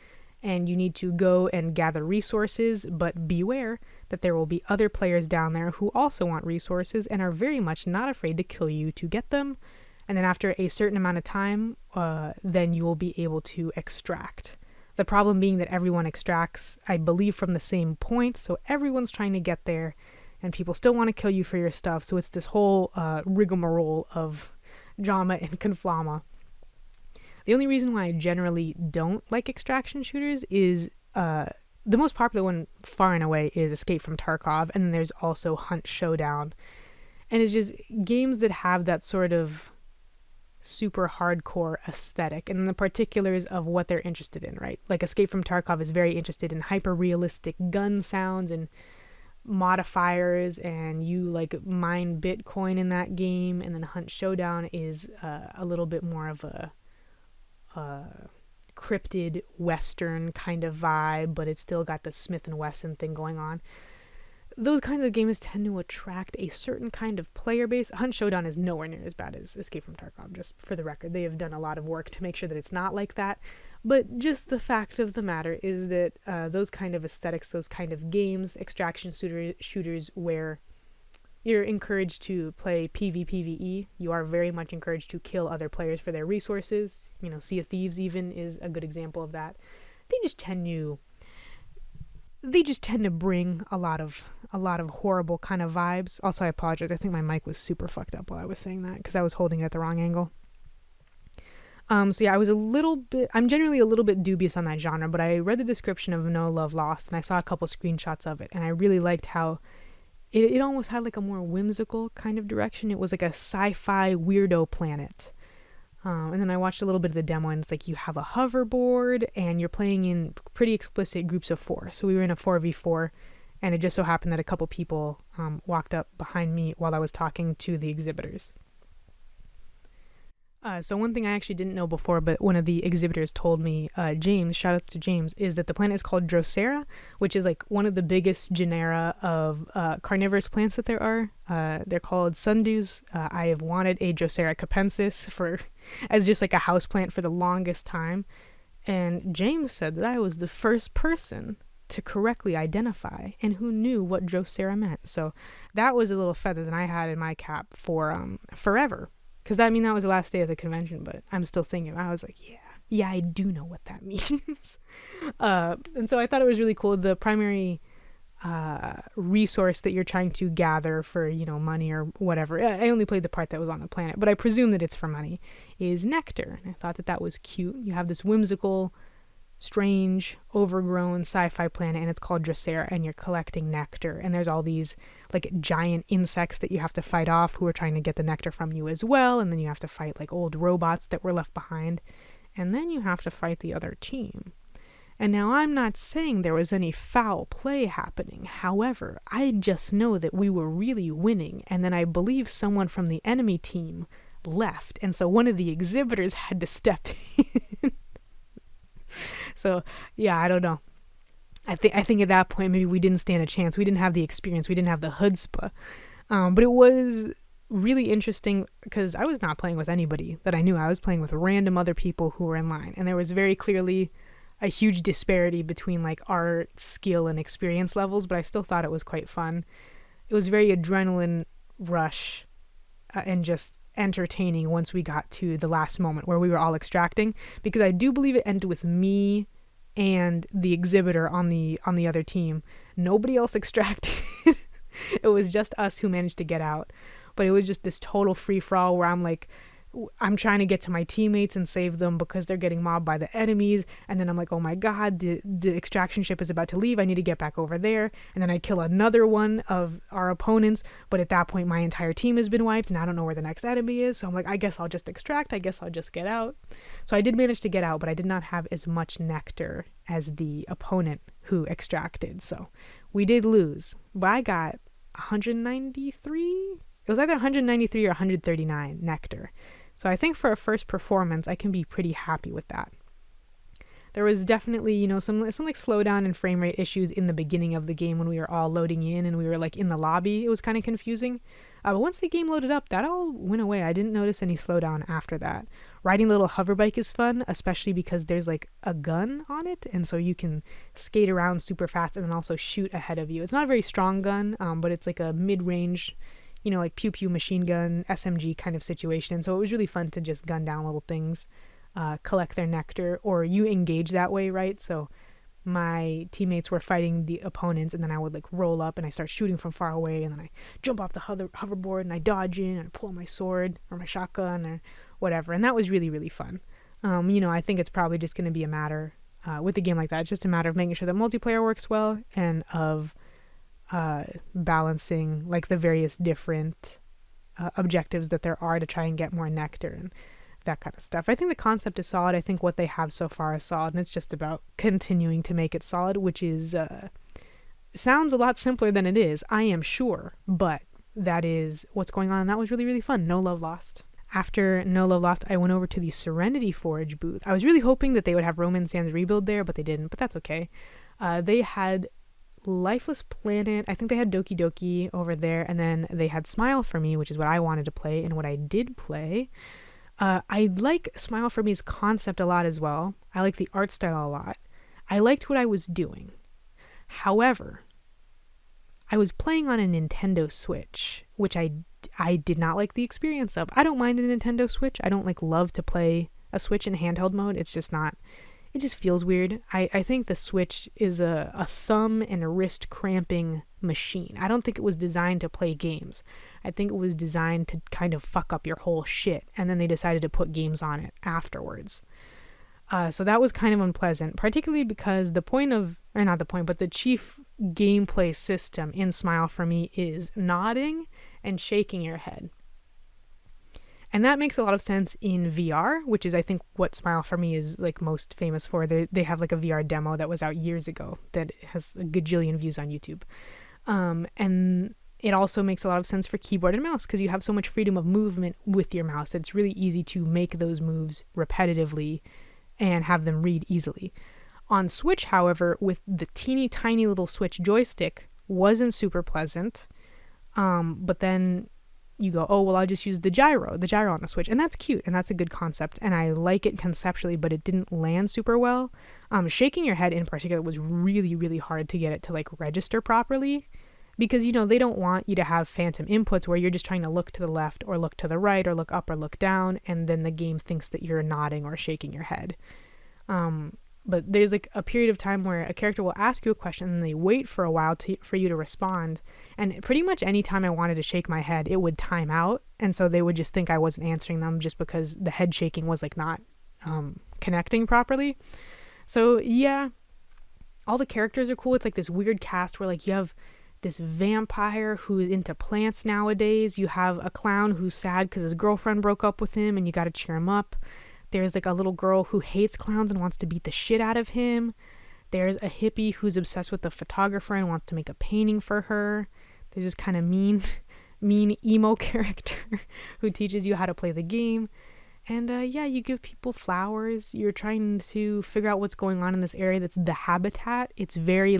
and you need to go and gather resources, but beware that there will be other players down there who also want resources and are very much not afraid to kill you to get them. And then after a certain amount of time, then you will be able to extract. The problem being that everyone extracts, I believe, from the same point, so everyone's trying to get there, and people still want to kill you for your stuff, so it's this whole rigmarole of drama and conflama. The only reason why I generally don't like extraction shooters is the most popular one far and away is Escape from Tarkov, and then there's also Hunt Showdown. And it's just games that have that sort of super hardcore aesthetic and the particulars of what they're interested in, right? Like Escape from Tarkov is very interested in hyper-realistic gun sounds and modifiers, and you like mine Bitcoin in that game. And then Hunt Showdown is a little bit more of a cryptid western kind of vibe, but it's still got the Smith & Wesson thing going on. Those kinds of games tend to attract a certain kind of player base. Hunt Showdown is nowhere near as bad as Escape from Tarkov, just for the record. They have done a lot of work to make sure that it's not like that. But just the fact of the matter is that those kind of aesthetics, those kind of games, extraction shooters where you're encouraged to play PvPvE, you are very much encouraged to kill other players for their resources. You know, Sea of Thieves even is a good example of that. They just tend to bring a lot of horrible kind of vibes. Also, I apologize. I think my mic was super fucked up while I was saying that because I was holding it at the wrong angle. So yeah, I'm generally a little bit dubious on that genre, but I read the description of No Love Lost and I saw a couple screenshots of it, and I really liked how it almost had like a more whimsical kind of direction. It was like a sci-fi weirdo planet. And then I watched a little bit of the demo, and it's like you have a hoverboard and you're playing in pretty explicit groups of 4. So we were in a 4v4, and it just so happened that a couple people walked up behind me while I was talking to the exhibitors. So one thing I actually didn't know before, but one of the exhibitors told me, James, shoutouts to James, is that the plant is called Drosera, which is like one of the biggest genera of carnivorous plants that there are. They're called sundews. I have wanted a Drosera capensis as just like a houseplant for the longest time. And James said that I was the first person to correctly identify and who knew what Drosera meant. So that was a little feather that I had in my cap for forever. Because that was the last day of the convention, but I'm still thinking. I was like, yeah, I do know what that means. And so I thought it was really cool. The primary resource that you're trying to gather for, money or whatever, I only played the part that was on the planet, but I presume that it's for money, is nectar. And I thought that was cute. You have this whimsical, strange, overgrown sci-fi planet, and it's called Drosera, and you're collecting nectar, and there's all these like giant insects that you have to fight off who are trying to get the nectar from you as well, and then you have to fight like old robots that were left behind, and then you have to fight the other team. And now I'm not saying there was any foul play happening, however, I just know that we were really winning, and then I believe someone from the enemy team left, and so one of the exhibitors had to step in. So yeah, I don't know. I think at that point maybe we didn't stand a chance. We didn't have the experience. We didn't have the chutzpah. But it was really interesting because I was not playing with anybody that I knew. I was playing with random other people who were in line, and there was very clearly a huge disparity between like our skill and experience levels. But I still thought it was quite fun. It was very adrenaline rush and just entertaining once we got to the last moment where we were all extracting, because I do believe it ended with me and the exhibitor on the other team. Nobody else extracted. It was just us who managed to get out, but it was just this total free-for-all where I'm trying to get to my teammates and save them because they're getting mobbed by the enemies, and then I'm like, oh my god, the extraction ship is about to leave, I need to get back over there, and then I kill another one of our opponents, but at that point my entire team has been wiped and I don't know where the next enemy is, so I'm like, I guess I'll just extract, I guess I'll just get out. So I did manage to get out, but I did not have as much nectar as the opponent who extracted, so we did lose, but I got 193, it was either 193 or 139 nectar. So I think for a first performance, I can be pretty happy with that. There was definitely, some like slowdown and frame rate issues in the beginning of the game when we were all loading in and we were like in the lobby. It was kind of confusing. But once the game loaded up, that all went away. I didn't notice any slowdown after that. Riding the little hover bike is fun, especially because there's like a gun on it, and so you can skate around super fast and then also shoot ahead of you. It's not a very strong gun, but it's like a mid-range, like pew pew machine gun SMG kind of situation. So it was really fun to just gun down little things, collect their nectar, or you engage that way, right? So my teammates were fighting the opponents, and then I would like roll up and I start shooting from far away, and then I jump off the hoverboard and I dodge in and I pull my sword or my shotgun or whatever, and that was really, really fun. I think it's probably just going to be a matter with a game like that. It's just a matter of making sure that multiplayer works well and of balancing like the various different objectives that there are to try and get more nectar and that kind of stuff. I think the concept is solid. I think what they have so far is solid, and it's just about continuing to make it solid, which is sounds a lot simpler than it is, I am sure, but that is what's going on, and that was really, really fun. No Love Lost. After No Love Lost, I went over to the Serenity Forge booth. I was really hoping that they would have Roman Sands Rebuild there, but they didn't, but that's okay. They had Lifeless Planet, I think they had Doki Doki over there, and then they had Smile for Me, which is what I wanted to play and what I did play. I like Smile for Me's concept a lot as well. I like the art style a lot. I liked what I was doing. However, I was playing on a Nintendo Switch, which I did not like the experience of. I don't mind a Nintendo Switch. I don't like love to play a Switch in handheld mode. It's just not, it just feels weird. I think the Switch is a thumb and a wrist cramping machine. I don't think it was designed to play games. I think it was designed to kind of fuck up your whole shit, and then they decided to put games on it afterwards. So that was kind of unpleasant, particularly because the chief gameplay system in Smile for Me is nodding and shaking your head. And that makes a lot of sense in VR, which is, I think, what Smile for Me is like most famous for. They have like a VR demo that was out years ago that has a gajillion views on YouTube. And it also makes a lot of sense for keyboard and mouse because you have so much freedom of movement with your mouse that it's really easy to make those moves repetitively and have them read easily. On Switch, however, with the teeny tiny little Switch joystick, wasn't super pleasant. But then you go, oh, well, I'll just use the gyro on the Switch. And that's cute, and that's a good concept, and I like it conceptually, but it didn't land super well. Shaking your head in particular was really, really hard to get it to like register properly because, they don't want you to have phantom inputs where you're just trying to look to the left or look to the right or look up or look down, and then the game thinks that you're nodding or shaking your head. But there's like a period of time where a character will ask you a question and they wait for a while for you to respond. And pretty much any time I wanted to shake my head, it would time out. And so they would just think I wasn't answering them just because the head shaking was like not connecting properly. So yeah, all the characters are cool. It's like this weird cast where like you have this vampire who's into plants nowadays. You have a clown who's sad because his girlfriend broke up with him and you got to cheer him up. There's like a little girl who hates clowns and wants to beat the shit out of him. There's a hippie who's obsessed with the photographer and wants to make a painting for her. There's this kind of mean emo character who teaches you how to play the game. And you give people flowers. You're trying to figure out what's going on in this area that's the habitat. It's very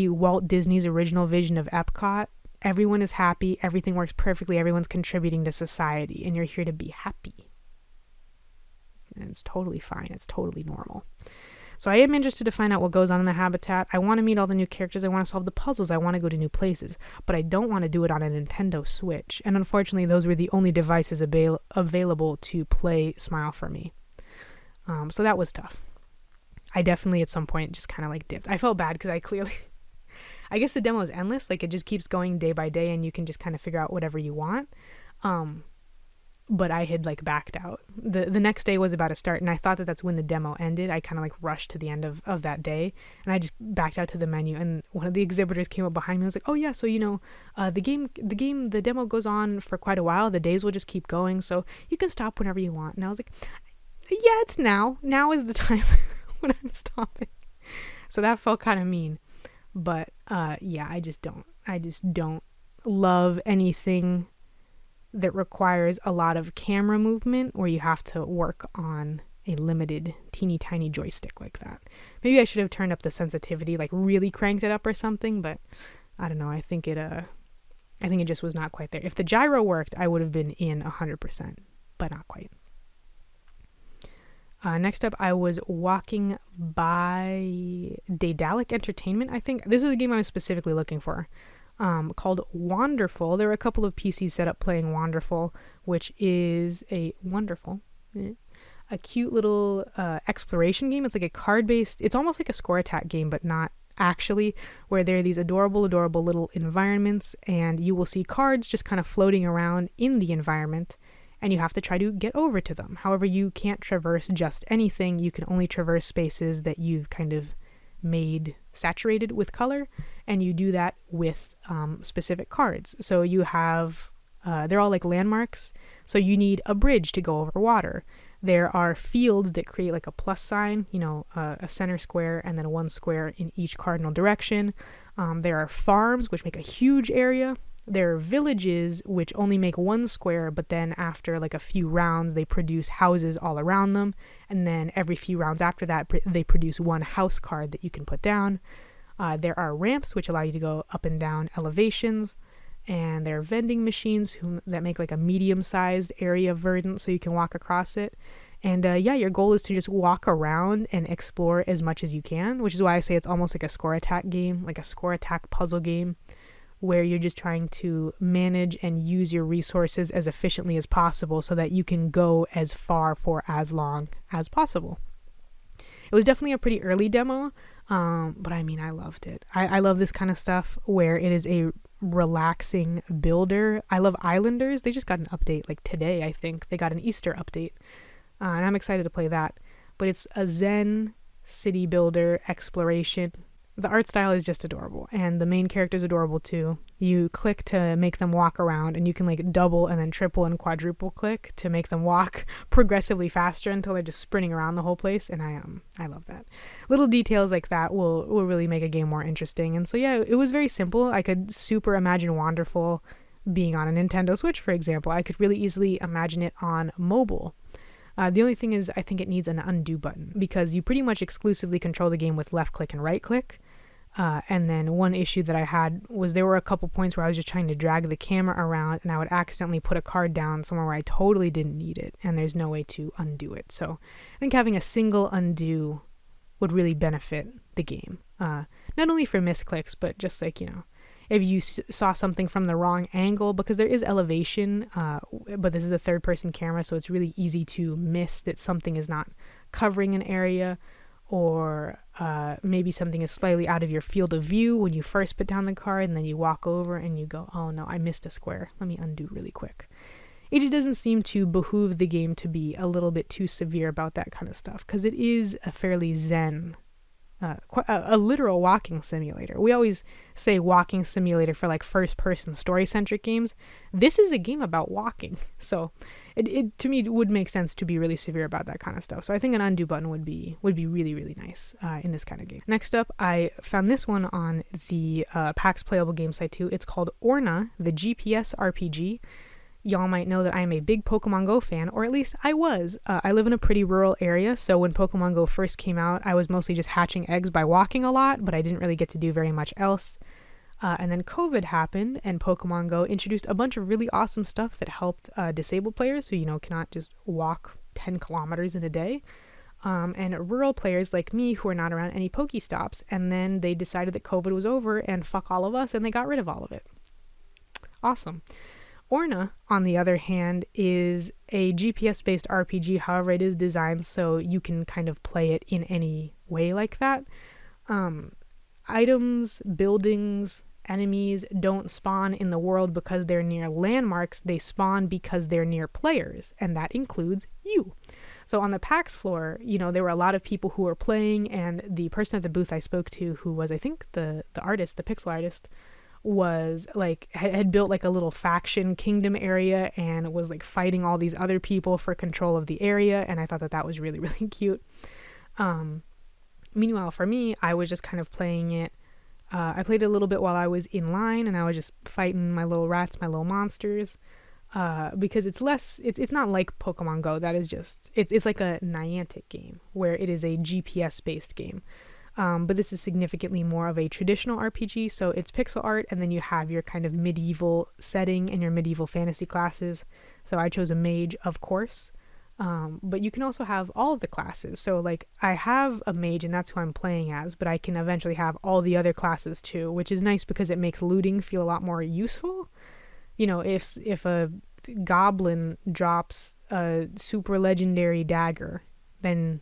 Walt Disney's original vision of Epcot. Everyone is happy, everything works perfectly, everyone's contributing to society, and you're here to be happy. And it's totally fine, it's totally normal. So I am interested to find out what goes on in the habitat. I want to meet all the new characters, I want to solve the puzzles, I want to go to new places, but I don't want to do it on a Nintendo Switch. And unfortunately, those were the only devices available to play Smile for Me. So that was tough. I definitely at some point just kind of like dipped. I felt bad because I guess the demo is endless. Like it just keeps going day by day and you can just kind of figure out whatever you want. But I had like backed out. The next day was about to start and I thought that that's when the demo ended. I kind of like rushed to the end of that day and I just backed out to the menu, and one of the exhibitors came up behind me and was like, oh yeah, so the demo goes on for quite a while. The days will just keep going. So you can stop whenever you want. And I was like, yeah, it's now. Now is the time when I'm stopping. So that felt kind of mean. But I just don't love anything that requires a lot of camera movement where you have to work on a limited teeny tiny joystick like that. Maybe I should have turned up the sensitivity, like really cranked it up or something, but I don't know. I think it just was not quite there. If the gyro worked, I would have been in 100%. but not quite. Next up, I was walking by Daedalic Entertainment, I think. This is the game I was specifically looking for, called Wanderful. There were a couple of PCs set up playing Wanderful, which is a cute little exploration game. It's like a card-based, it's almost like a score attack game, but not actually, where there are these adorable little environments, and you will see cards just kind of floating around in the environment, and you have to try to get over to them. However, you can't traverse just anything. You can only traverse spaces that you've kind of made saturated with color, and you do that with specific cards. So you have, they're all like landmarks, so you need a bridge to go over water. There are fields that create like a plus sign, a center square and then one square in each cardinal direction. There are farms, which make a huge area. There are villages, which only make one square, but then after like a few rounds, they produce houses all around them. And then every few rounds after that, they produce one house card that you can put down. There are ramps, which allow you to go up and down elevations. And there are vending machines that make like a medium-sized area verdant so you can walk across it. And your goal is to just walk around and explore as much as you can, which is why I say it's almost like a score attack game, like a score attack puzzle game, where you're just trying to manage and use your resources as efficiently as possible so that you can go as far for as long as possible. It was definitely a pretty early demo, but I mean, I loved it. I love this kind of stuff where it is a relaxing builder. I love Islanders. They just got an update like today, I think. They got an Easter update, and I'm excited to play that. But it's a Zen city builder exploration. The art style is just adorable, and the main character is adorable too. You click to make them walk around, and you can like double and then triple and quadruple click to make them walk progressively faster until they're just sprinting around the whole place, and I love that. Little details like that will really make a game more interesting. And so yeah, it was very simple. I could super imagine Wanderful being on a Nintendo Switch, for example. I could really easily imagine it on mobile. The only thing is I think it needs an undo button, because you pretty much exclusively control the game with left click and right click. And then one issue that I had was there were a couple points where I was just trying to drag the camera around and I would accidentally put a card down somewhere where I totally didn't need it, and there's no way to undo it. So I think having a single undo would really benefit the game. Not only for misclicks, but just like, if you saw something from the wrong angle, because there is elevation, but this is a third person camera, so it's really easy to miss that something is not covering an area, or maybe something is slightly out of your field of view when you first put down the card, and then you walk over and you go, oh no, I missed a square. Let me undo really quick. It just doesn't seem to behoove the game to be a little bit too severe about that kind of stuff, because it is a fairly zen, a literal walking simulator. We always say walking simulator for like first-person story-centric games. This is a game about walking, so it to me would make sense to be really severe about that kind of stuff. So I think an undo button would be really, really nice in this kind of game. Next up, I found this one on the PAX playable game site too. It's called Orna, the GPS RPG. Y'all might know that I am a big Pokemon Go fan, or at least I was. I live in a pretty rural area, so when Pokemon Go first came out, I was mostly just hatching eggs by walking a lot, but I didn't really get to do very much else. And then COVID happened, and Pokemon Go introduced a bunch of really awesome stuff that helped disabled players who, cannot just walk 10 kilometers in a day. And rural players like me who are not around any Pokestops. And then they decided that COVID was over and fuck all of us, and they got rid of all of it. Awesome. Orna, on the other hand, is a GPS-based RPG. However, it is designed so you can kind of play it in any way like that. Items, buildings, enemies don't spawn in the world because they're near landmarks. They spawn because they're near players, and that includes you. So on the PAX floor, there were a lot of people who were playing, and the person at the booth I spoke to, who was, I think, the artist, the pixel artist, was like had built like a little faction kingdom area and was like fighting all these other people for control of the area, and I thought that was really, really cute. Meanwhile, for me, I was just kind of playing it. I played it a little bit while I was in line, and I was just fighting my little rats, my little monsters, because it's not like Pokemon Go. That is just it's like a Niantic game where it is a GPS based game. But this is significantly more of a traditional RPG, so it's pixel art, and then you have your kind of medieval setting and your medieval fantasy classes. So I chose a mage, of course, but you can also have all of the classes. So like I have a mage, and that's who I'm playing as, but I can eventually have all the other classes too, which is nice because it makes looting feel a lot more useful. You know, if a goblin drops a super legendary dagger, then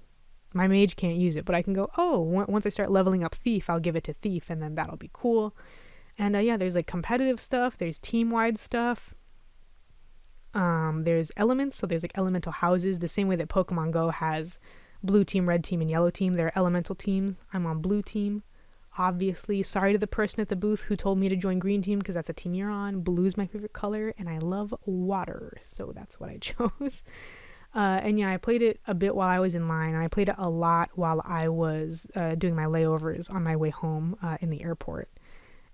my mage can't use it, but I can go, oh, once I start leveling up thief, I'll give it to thief, and then that'll be cool. And yeah, there's like competitive stuff, there's team-wide stuff, there's elements, so there's like elemental houses, the same way that Pokemon Go has blue team, red team, and yellow team. There are elemental teams. I'm on blue team, obviously. Sorry to the person at the booth who told me to join green team, because that's the team you're on. Blue's my favorite color, and I love water, so that's what I chose. And yeah, I played it a bit while I was in line, and I played it a lot while I was doing my layovers on my way home in the airport.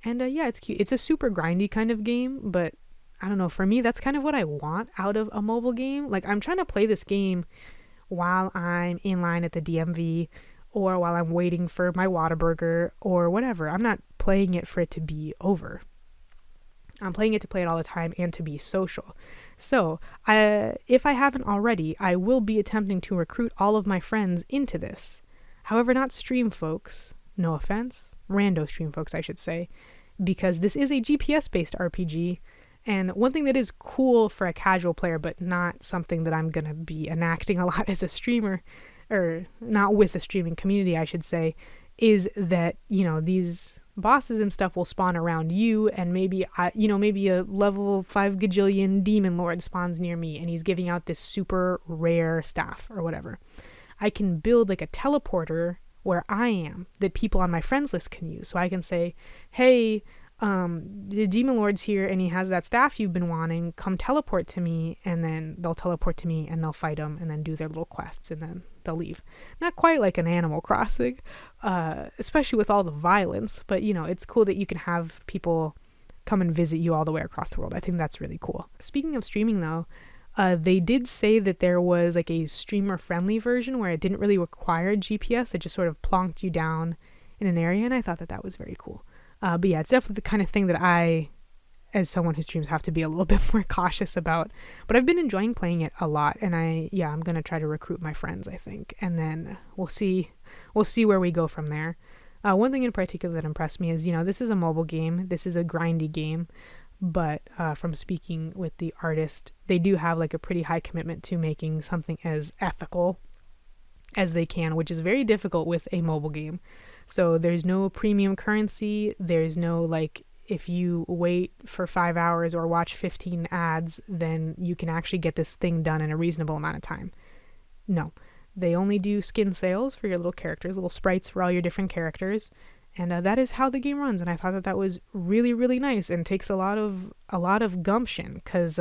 And yeah, it's cute. It's a super grindy kind of game, but I don't know, for me, that's kind of what I want out of a mobile game. Like, I'm trying to play this game while I'm in line at the DMV, or while I'm waiting for my Whataburger, or whatever. I'm not playing it for it to be over. I'm playing it to play it all the time and to be social. So, if I haven't already, I will be attempting to recruit all of my friends into this. However, not stream folks, no offense, rando stream folks, I should say, because this is a GPS-based RPG, and one thing that is cool for a casual player, but not something that I'm going to be enacting a lot as a streamer, or not with the streaming community, I should say, is that, you know, these bosses and stuff will spawn around you, and maybe maybe a level 5 gajillion demon lord spawns near me, and he's giving out this super rare staff or whatever. I can build like a teleporter where I am that people on my friends list can use. So I can say, hey, the demon lord's here and he has that staff you've been wanting, come teleport to me, and then they'll teleport to me and they'll fight him and then do their little quests and then they'll leave. Not quite like an Animal Crossing, especially with all the violence, but you know, it's cool that you can have people come and visit you all the way across the world. I think that's really cool. Speaking of streaming though, they did say that there was like a streamer friendly version where it didn't really require GPS. It just sort of plonked you down in an area, and I thought that that was very cool. But yeah, it's definitely the kind of thing that I, as someone who streams, have to be a little bit more cautious about. But I've been enjoying playing it a lot, and I'm going to try to recruit my friends, I think. And then we'll see where we go from there. One thing in particular that impressed me is, you know, this is a mobile game. This is a grindy game. But from speaking with the artist, they do have like a pretty high commitment to making something as ethical as they can, which is very difficult with a mobile game. So there's no premium currency. There's no like, if you wait for 5 hours or watch 15 ads, then you can actually get this thing done in a reasonable amount of time. No, they only do skin sales for your little characters, little sprites for all your different characters. And that is how the game runs. And I thought that that was really, really nice and takes a lot of gumption, because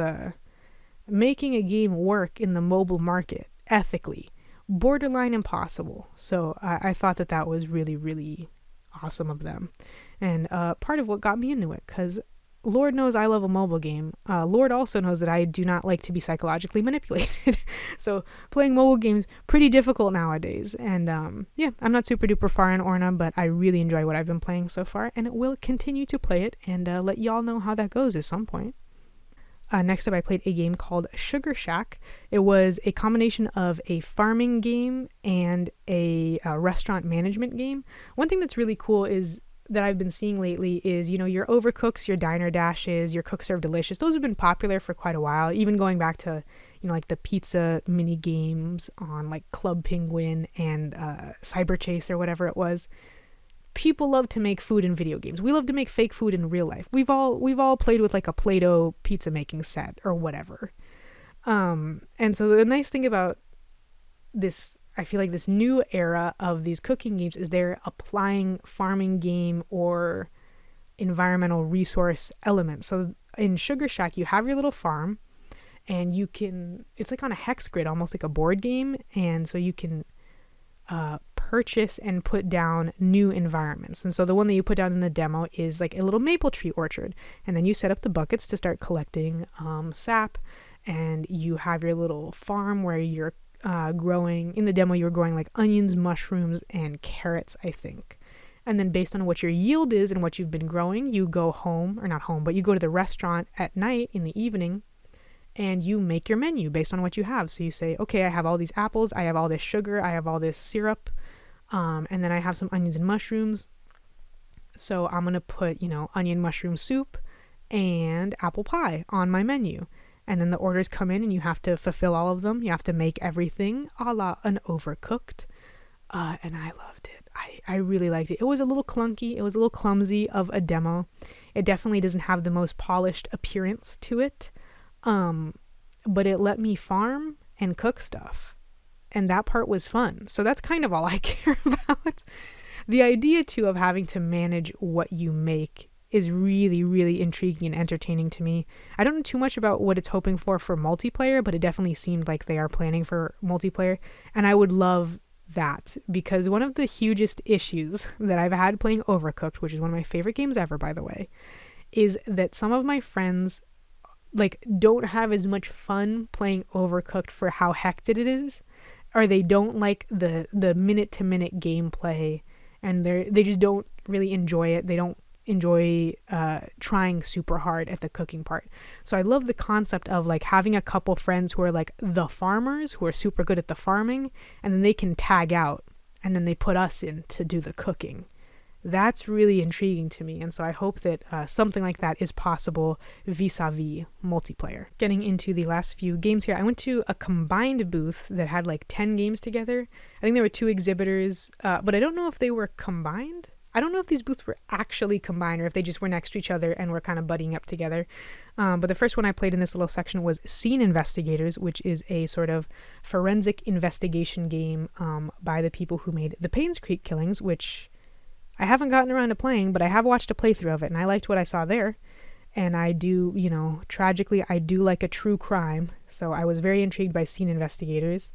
making a game work in the mobile market ethically, borderline impossible. So I thought that that was really, really awesome of them. And part of what got me into it, because Lord knows I love a mobile game. Lord also knows that I do not like to be psychologically manipulated. So playing mobile games, pretty difficult nowadays. And yeah, I'm not super duper far in Orna, but I really enjoy what I've been playing so far, and will continue to play it and let y'all know how that goes at some point. Next up, I played a game called Sugar Shack. It was a combination of a farming game and a restaurant management game. One thing that's really cool is that I've been seeing lately is, you know, your Overcooks, your Diner Dashes, your Cook Serve Delicious. Those have been popular for quite a while, even going back to, you know, like the pizza mini games on like Club Penguin and Cyber Chase or whatever it was. People love to make food in video games. We love to make fake food in real life. We've all played with like a Play-Doh pizza making set or whatever. And so the nice thing about this, I feel like this new era of these cooking games, is they're applying farming game or environmental resource elements. So in Sugar Shack, you have your little farm, and you can, it's like on a hex grid, almost like a board game. And so you can purchase and put down new environments. And so the one that you put down in the demo is like a little maple tree orchard. And then you set up the buckets to start collecting sap, and you have your little farm where you're growing, in the demo you were growing like onions, mushrooms, and carrots, I think. And then based on what your yield is and what you've been growing, you go home, or not home, but you go to the restaurant at night in the evening and you make your menu based on what you have. So you say, okay, I have all these apples, I have all this sugar, I have all this syrup, and then I have some onions and mushrooms. So I'm going to put, onion mushroom soup and apple pie on my menu. And then the orders come in and you have to fulfill all of them. You have to make everything a la an Overcooked. And I loved it. I really liked it. It was a little clunky. It was a little clumsy of a demo. It definitely doesn't have the most polished appearance to it. But it let me farm and cook stuff. And that part was fun. So that's kind of all I care about. The idea, too, of having to manage what you make is really, really intriguing and entertaining to me. I don't know too much about what it's hoping for multiplayer, but it definitely seemed like they are planning for multiplayer. And I would love that, because one of the hugest issues that I've had playing Overcooked, which is one of my favorite games ever, by the way, is that some of my friends don't have as much fun playing Overcooked for how hectic it is, or they don't like the minute to minute gameplay, and they just don't really enjoy it. They don't enjoy trying super hard at the cooking part. So I love the concept of having a couple friends who are the farmers, who are super good at the farming, and then they can tag out and then they put us in to do the cooking. That's really intriguing to me, and so I hope that something like that is possible vis-a-vis multiplayer. Getting into the last few games here, I went to a combined booth that had 10 games together. I think there were 2 exhibitors, but I don't know if they were combined. I don't know if these booths were actually combined or if they just were next to each other and were kind of buddying up together. But the first one I played in this little section was Scene Investigators, which is a sort of forensic investigation game by the people who made the Paynes Creek Killings, which I haven't gotten around to playing, but I have watched a playthrough of it and I liked what I saw there. And I do, tragically, I do like a true crime. So I was very intrigued by Scene Investigators,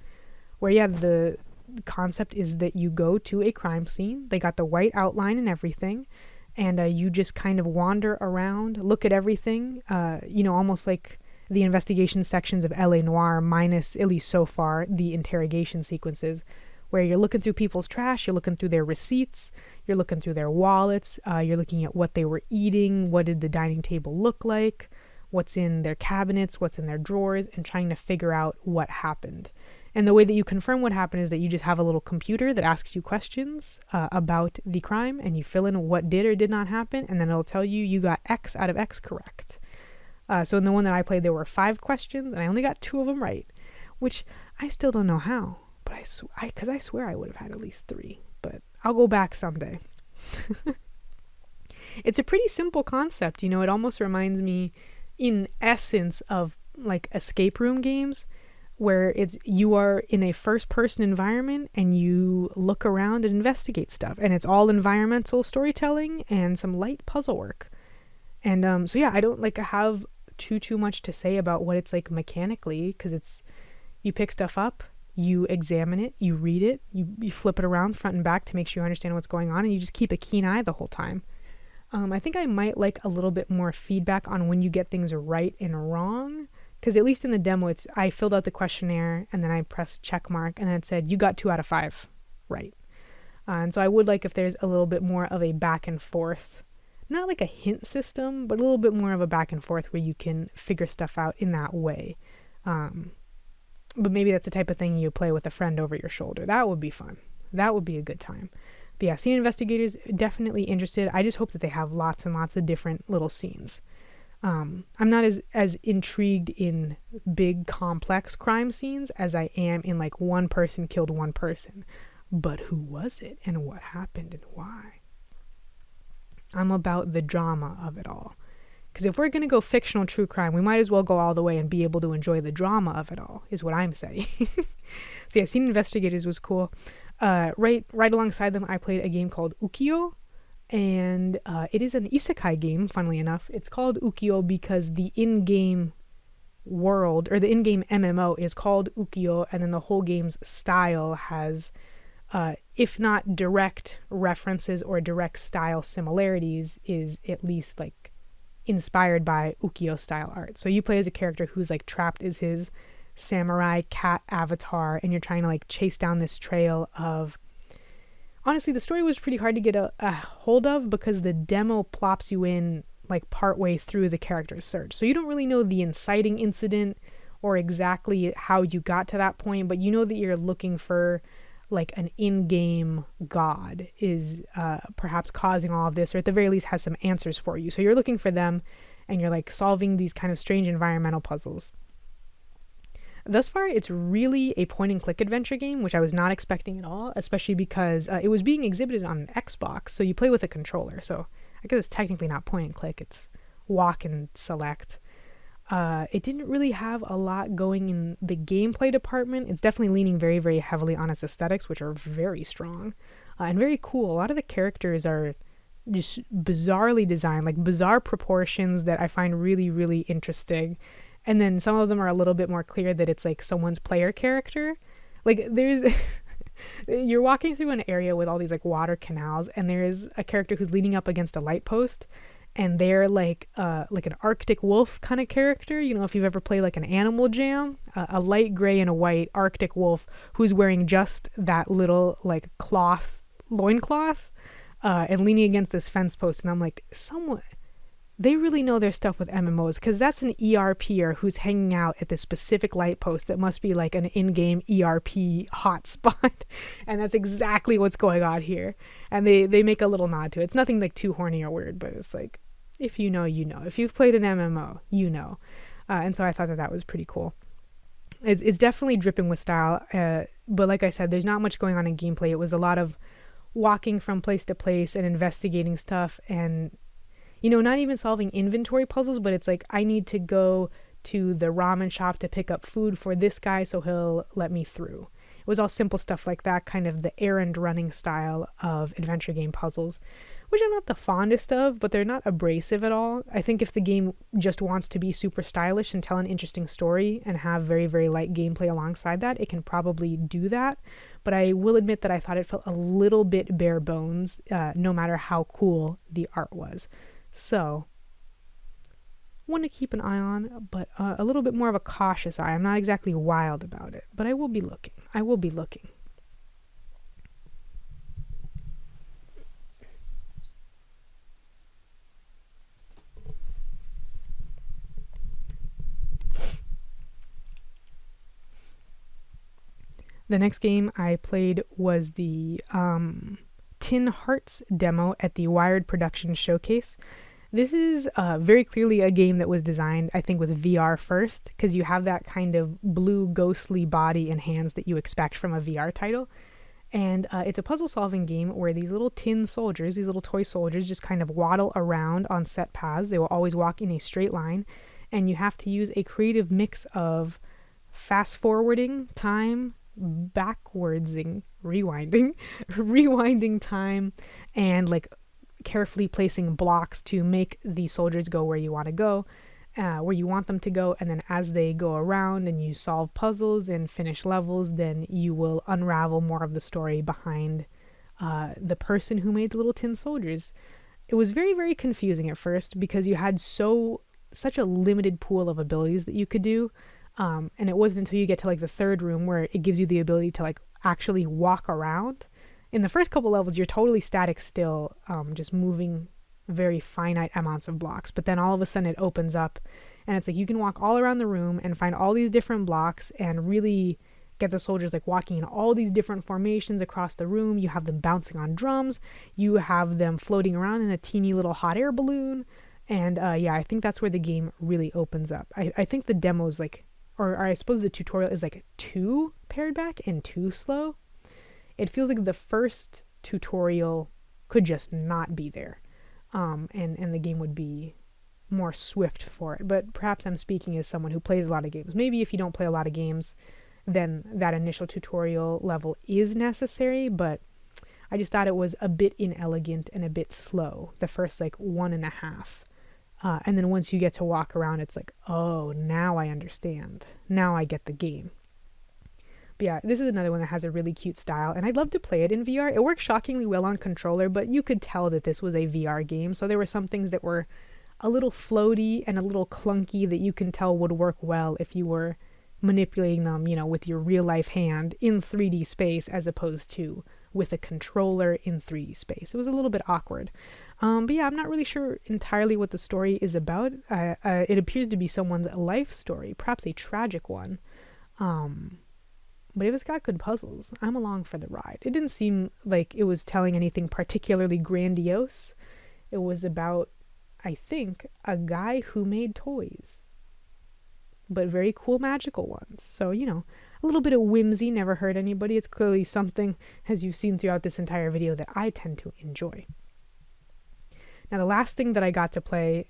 where, the concept is that you go to a crime scene. They got the white outline and everything, and you just kind of wander around, look at everything, almost like the investigation sections of LA Noire, minus, at least so far, the interrogation sequences, where you're looking through people's trash, you're looking through their receipts, you're looking through their wallets, you're looking at what they were eating, what did the dining table look like, what's in their cabinets, what's in their drawers, and trying to figure out what happened. And the way that you confirm what happened is that you just have a little computer that asks you questions about the crime, and you fill in what did or did not happen, and then it'll tell you got X out of X correct. So in the one that I played, there were 5 questions, and I only got 2 of them right, which I still don't know how. But because I swear I would have had at least 3, but I'll go back someday. It's a pretty simple concept, it almost reminds me in essence of escape room games, where you are in a first person environment and you look around and investigate stuff, and it's all environmental storytelling and some light puzzle work. And I don't have too much to say about what it's mechanically, because you pick stuff up, you examine it, you read it, you flip it around front and back to make sure you understand what's going on, and you just keep a keen eye the whole time. I think I might like a little bit more feedback on when you get things right and wrong, because at least in the demo, I filled out the questionnaire and then I pressed check mark and then it said you got 2 out of 5 right. And so I would like if there's a little bit more of a back and forth, not like a hint system, but a little bit more of a back and forth where you can figure stuff out in that way. But maybe that's the type of thing you play with a friend over your shoulder. That would be fun. That would be a good time. But yeah, Scene Investigators, definitely interested. I just hope that they have lots and lots of different little scenes. I'm not as intrigued in big, complex crime scenes as I am in one person killed one person. But who was it and what happened and why? I'm about the drama of it all. Because if we're going to go fictional true crime, we might as well go all the way and be able to enjoy the drama of it all, is what I'm saying. So yeah, Scene Investigators was cool. Right alongside them, I played a game called UKIYO. And it is an isekai game, funnily enough. It's called UKIYO because the in-game world, or the in-game MMO, is called UKIYO, and then the whole game's style has, if not direct references or direct style similarities, is at least inspired by ukiyo style art. So you play as a character who's trapped as his samurai cat avatar, and you're trying to like chase down this trail of, honestly, the story was pretty hard to get a hold of because the demo plops you in like partway through the character's search. So you don't really know the inciting incident or exactly how you got to that point, but you know that you're looking for like an in-game god is perhaps causing all of this, or at the very least has some answers for you. So you're looking for them and you're like solving these kind of strange environmental puzzles. Thus far, it's really a point-and-click adventure game, which I was not expecting at all, especially because it was being exhibited on an Xbox, so you play with a controller. So I guess it's technically not point-and-click, it's walk and select. It didn't really have a lot going in the gameplay department. It's definitely leaning very, very heavily on its aesthetics, which are very strong and very cool. A lot of the characters are just bizarrely designed, like bizarre proportions that I find really, really interesting. And then some of them are a little bit more clear that it's like someone's player character. Like there's you're walking through an area with all these like water canals, and there is a character who's leaning up against a light post, and they're like an Arctic wolf kind of character. You know, if you've ever played like an Animal Jam, a light gray and a white Arctic wolf who's wearing just that little like loincloth and leaning against this fence post. And I'm like, they really know their stuff with MMOs, because that's an ERPer who's hanging out at this specific light post that must be like an in-game ERP hotspot. And that's exactly what's going on here. And they make a little nod to it. It's nothing like too horny or weird, but it's like, if you know, you know. If you've played an MMO, you know. And so I thought that was pretty cool. It's definitely dripping with style. But like I said, there's not much going on in gameplay. It was a lot of walking from place to place and investigating stuff, and you know, not even solving inventory puzzles, but it's like, I need to go to the ramen shop to pick up food for this guy so he'll let me through. It was all simple stuff like that, kind of the errand running style of adventure game puzzles, which I'm not the fondest of, but they're not abrasive at all. I think if the game just wants to be super stylish and tell an interesting story and have very, very light gameplay alongside that, it can probably do that. But I will admit that I thought it felt a little bit bare bones, no matter how cool the art was. So, one to keep an eye on, but a little bit more of a cautious eye. I'm not exactly wild about it, but I will be looking. The next game I played was the Tin Hearts demo at the Wired Productions Showcase. This is very clearly a game that was designed, I think, with VR first, because you have that kind of blue ghostly body and hands that you expect from a VR title. And it's a puzzle-solving game where these little tin soldiers, these little toy soldiers, just kind of waddle around on set paths. They will always walk in a straight line, and you have to use a creative mix of fast-forwarding time, rewinding time, and like carefully placing blocks to make the soldiers go where you want to go, where you want them to go. And then as they go around and you solve puzzles and finish levels, then you will unravel more of the story behind the person who made the little tin soldiers. It was very, very confusing at first because you had such a limited pool of abilities that you could do. And it wasn't until you get to like the third room where it gives you the ability to like actually walk around. In the first couple levels, you're totally static still, just moving very finite amounts of blocks. But then all of a sudden it opens up and it's like you can walk all around the room and find all these different blocks and really get the soldiers like walking in all these different formations across the room. You have them bouncing on drums. You have them floating around in a teeny little hot air balloon. And I think that's where the game really opens up. I think the demo's like, or I suppose the tutorial is like too pared back and too slow. It feels like the first tutorial could just not be there. And the game would be more swift for it. But perhaps I'm speaking as someone who plays a lot of games. Maybe if you don't play a lot of games, then that initial tutorial level is necessary. But I just thought it was a bit inelegant and a bit slow, the first like 1.5. And then once you get to walk around, it's like, oh, now I understand. Now I get the game. But yeah, this is another one that has a really cute style, and I'd love to play it in VR. It works shockingly well on controller, but you could tell that this was a VR game, so there were some things that were a little floaty and a little clunky that you can tell would work well if you were manipulating them, with your real life hand in 3D space as opposed to with a controller in 3D space. It was a little bit awkward. But yeah, I'm not really sure entirely what the story is about. It appears to be someone's life story, perhaps a tragic one. But if it's got good puzzles, I'm along for the ride. It didn't seem like it was telling anything particularly grandiose. It was about, I think, a guy who made toys, but very cool magical ones. So, a little bit of whimsy never hurt anybody. It's clearly something, as you've seen throughout this entire video, that I tend to enjoy. Now, the last thing that I got to play,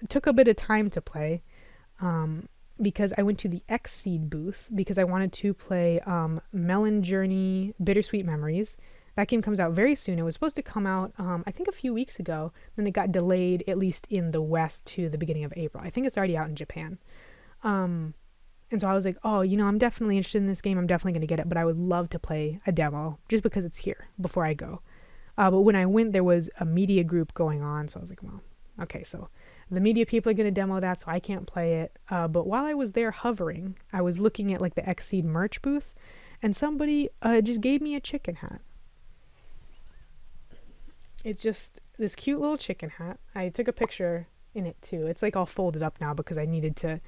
took a bit of time to play, because I went to the Xseed booth because I wanted to play Melon Journey Bittersweet Memories. That game comes out very soon. It was supposed to come out, I think, a few weeks ago. Then it got delayed, at least in the West, to the beginning of April. I think it's already out in Japan. And so I was like, oh, I'm definitely interested in this game. I'm definitely going to get it. But I would love to play a demo just because it's here before I go. But when I went, there was a media group going on. So I was like, well, okay, so the media people are going to demo that, so I can't play it. But while I was there hovering, I was looking at like the Xseed merch booth, and somebody just gave me a chicken hat. It's just this cute little chicken hat. I took a picture in it too. It's like all folded up now because I needed to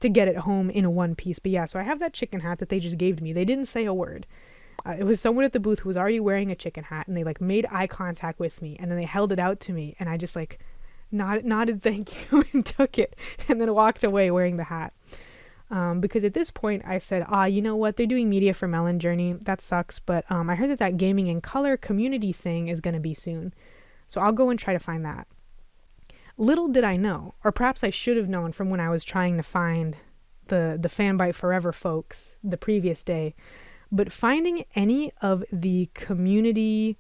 get it home in a one piece. But yeah, so I have that chicken hat that they just gave to me. They didn't say a word. It was someone at the booth who was already wearing a chicken hat, and they like made eye contact with me, and then they held it out to me, and I just like nodded thank you and took it, and then walked away wearing the hat. Because at this point I said, you know what, they're doing media for Melon Journey. That sucks, but I heard that gaming in color community thing is going to be soon. So I'll go and try to find that. Little did I know, or perhaps I should have known from when I was trying to find the Fanbyte Forever folks the previous day, but finding any of the community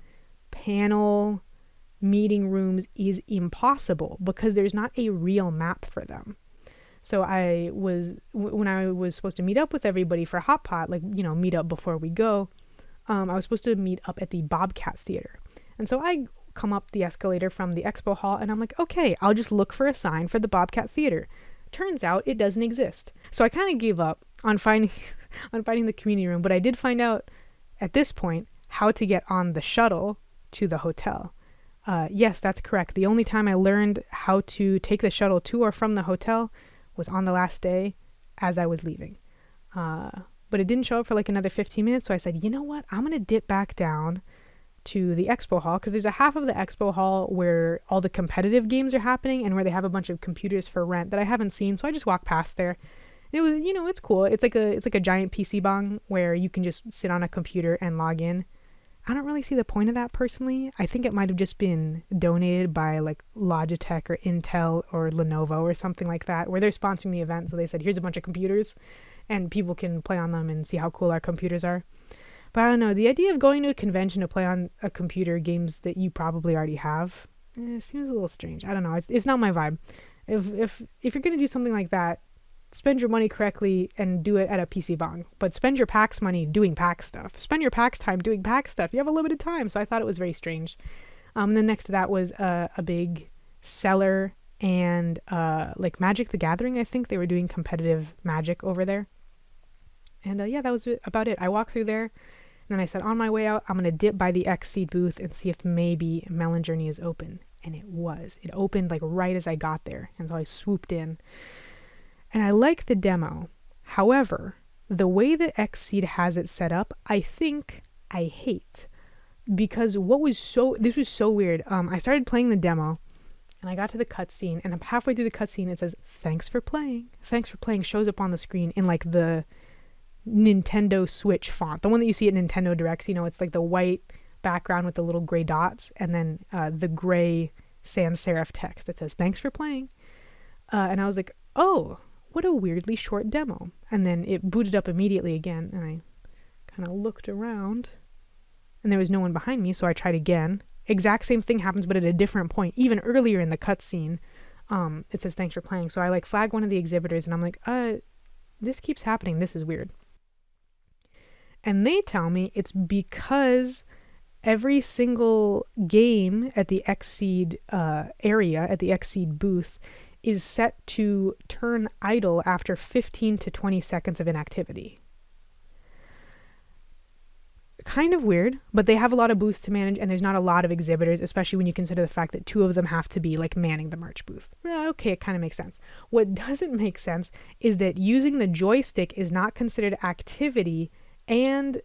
panel meeting rooms is impossible because there's not a real map for them. So when I was supposed to meet up with everybody for Hot Pot, meet up before we go, I was supposed to meet up at the Bobcat Theater. And so I come up the escalator from the expo hall, and I'm like, okay, I'll just look for a sign for the Bobcat Theater. Turns out it doesn't exist. So I kind of gave up on finding the community room, but I did find out at this point how to get on the shuttle to the hotel. Yes, that's correct. The only time I learned how to take the shuttle to or from the hotel was on the last day as I was leaving. But it didn't show up for like another 15 minutes. So I said, you know what? I'm going to dip back down to the expo hall, because there's a half of the expo hall where all the competitive games are happening and where they have a bunch of computers for rent that I haven't seen. So I just walked past there. It was, it's cool. It's like a giant PC bong where you can just sit on a computer and log in. I don't really see the point of that personally. I think it might have just been donated by like Logitech or Intel or Lenovo or something like that, where they're sponsoring the event. So they said, here's a bunch of computers and people can play on them and see how cool our computers are. But I don't know, the idea of going to a convention to play on a computer games that you probably already have, seems a little strange. I don't know. It's not my vibe. If you're going to do something like that, spend your money correctly and do it at a PC bong. But spend your PAX money doing PAX stuff. Spend your PAX time doing PAX stuff. You have a limited time. So I thought it was very strange. And then next to that was a big cellar and like Magic the Gathering. I think they were doing competitive Magic over there. And yeah, that was about it. I walked through there. And then I said, on my way out, I'm going to dip by the Xseed booth and see if maybe Melon Journey is open. And it was. It opened like right as I got there. And so I swooped in. And I like the demo. However, the way that Xseed has it set up, I think I hate. Because this was so weird. I started playing the demo and I got to the cutscene, and I'm halfway through the cutscene. It says, thanks for playing. Thanks for playing shows up on the screen in like the Nintendo Switch font. The one that you see at Nintendo Directs, it's like the white background with the little gray dots and then the gray sans serif text that says, thanks for playing. And I was like, oh, what a weirdly short demo. And then it booted up immediately again, and I kind of looked around and there was no one behind me, so I tried again. Exact same thing happens, but at a different point. Even earlier in the cutscene, it says thanks for playing. So I like flag one of the exhibitors and I'm like, this keeps happening. This is weird. And they tell me it's because every single game at the Xseed area, at the Xseed booth, is set to turn idle after 15 to 20 seconds of inactivity. Kind of weird, but they have a lot of booths to manage, and there's not a lot of exhibitors, especially when you consider the fact that 2 of them have to be like manning the merch booth. Okay, it kind of makes sense. What doesn't make sense is that using the joystick is not considered activity, and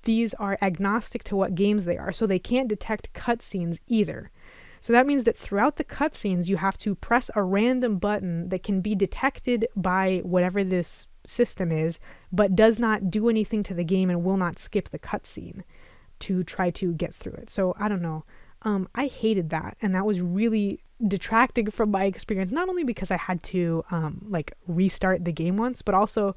these are agnostic to what games they are, so they can't detect cutscenes either. So that means that throughout the cutscenes, you have to press a random button that can be detected by whatever this system is, but does not do anything to the game and will not skip the cutscene to try to get through it. So I don't know. I hated that, and that was really detracting from my experience, not only because I had to like restart the game once, but also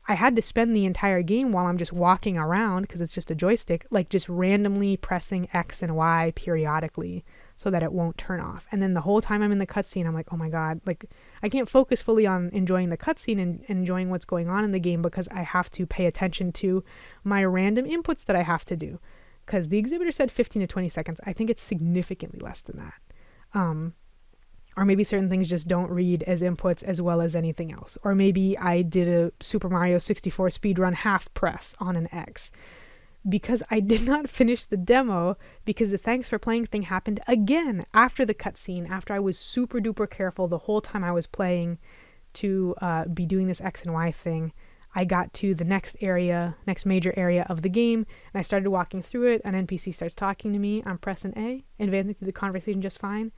I had to spend the entire game while I'm just walking around, because it's just a joystick, like just randomly pressing X and Y periodically so that it won't turn off. And then the whole time I'm in the cutscene, I'm like, oh my God, like I can't focus fully on enjoying the cutscene and enjoying what's going on in the game, because I have to pay attention to my random inputs that I have to do. Because the exhibitor said 15 to 20 seconds. I think it's significantly less than that. Or maybe certain things just don't read as inputs as well as anything else. Or maybe I did a Super Mario 64 speedrun half press on an X, because I did not finish the demo, because the thanks for playing thing happened again after the cutscene, after I was super duper careful the whole time I was playing to be doing this X and Y thing. I got to the next major area of the game, and I started walking through it. An NPC starts talking to me. I'm pressing A, advancing through the conversation just fine.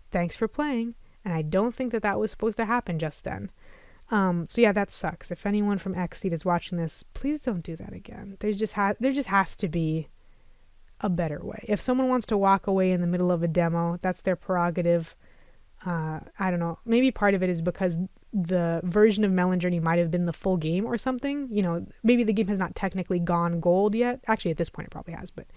Thanks for playing. And I don't think that was supposed to happen just then. So yeah, that sucks. If anyone from Xseed is watching this, please don't do that again. There just has to be a better way. If someone wants to walk away in the middle of a demo, that's their prerogative. I don't know. Maybe part of it is because the version of Melon Journey might have been the full game or something. You know, maybe the game has not technically gone gold yet. Actually, at this point, it probably has, but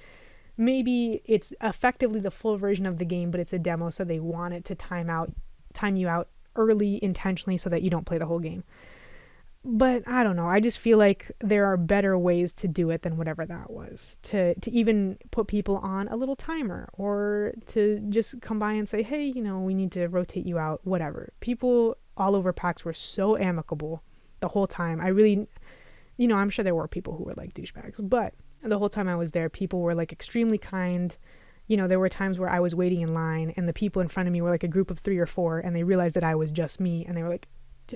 maybe it's effectively the full version of the game, but it's a demo, so they want it to time you out early intentionally so that you don't play the whole game. But I don't know. I just feel like there are better ways to do it than whatever that was. To even put people on a little timer, or to just come by and say, hey, you know, we need to rotate you out, whatever. People all over PAX were so amicable the whole time. I really, you know, I'm sure there were people who were like douchebags, but the whole time I was there, people were like extremely kind. You know, there were times where I was waiting in line and the people in front of me were like a group of 3 or 4, and they realized that I was just me, and they were like,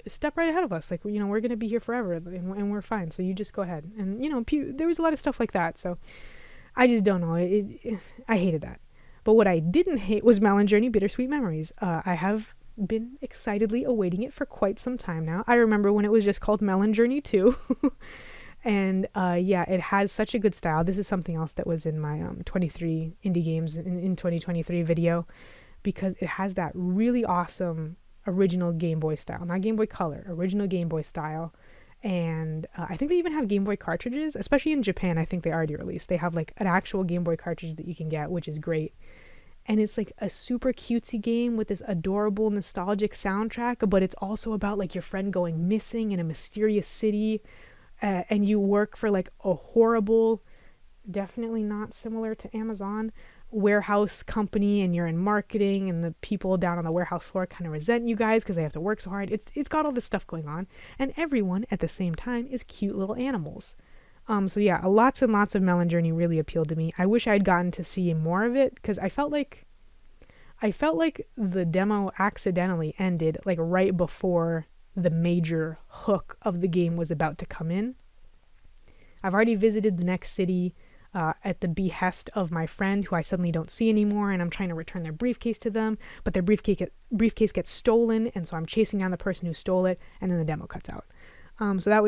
step right ahead of us. Like, you know, we're going to be here forever, and we're fine. So you just go ahead. And, you know, there was a lot of stuff like that. So I just don't know. I hated that. But what I didn't hate was Melon Journey Bittersweet Memories. I have been excitedly awaiting it for quite some time now. I remember when it was just called Melon Journey 2. And yeah, it has such a good style. This is something else that was in my 23 indie games in 2023 video, because it has that really awesome original Game Boy style, not Game Boy Color, original Game Boy style. And I think they even have Game Boy cartridges, especially in Japan. I think they already released. They have like an actual Game Boy cartridge that you can get, which is great. And it's like a super cutesy game with this adorable nostalgic soundtrack, but it's also about like your friend going missing in a mysterious city. And you work for like a horrible, definitely not similar to Amazon, warehouse company, and you're in marketing, and the people down on the warehouse floor kind of resent you guys because they have to work so hard. It's got all this stuff going on, and everyone at the same time is cute little animals. So yeah, lots and lots of Melon Journey really appealed to me. I wish I'd gotten to see more of it, because I felt like the demo accidentally ended like right before the major hook of the game was about to come in. I've already visited the next city at the behest of my friend, who I suddenly don't see anymore, and I'm trying to return their briefcase to them, but their briefcase gets stolen, and so I'm chasing down the person who stole it, and then the demo cuts out. So that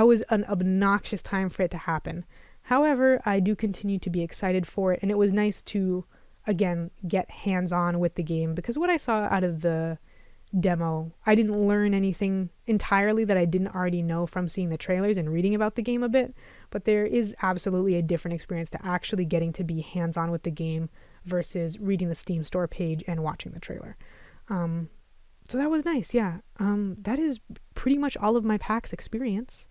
was an obnoxious time for it to happen. However, I do continue to be excited for it, and it was nice to, again, get hands-on with the game, because what I saw out of the demo, I didn't learn anything entirely that I didn't already know from seeing the trailers and reading about the game a bit, but there is absolutely a different experience to actually getting to be hands-on with the game versus reading the Steam store page and watching the trailer. So that was nice. Yeah. That is pretty much all of my PAX experience.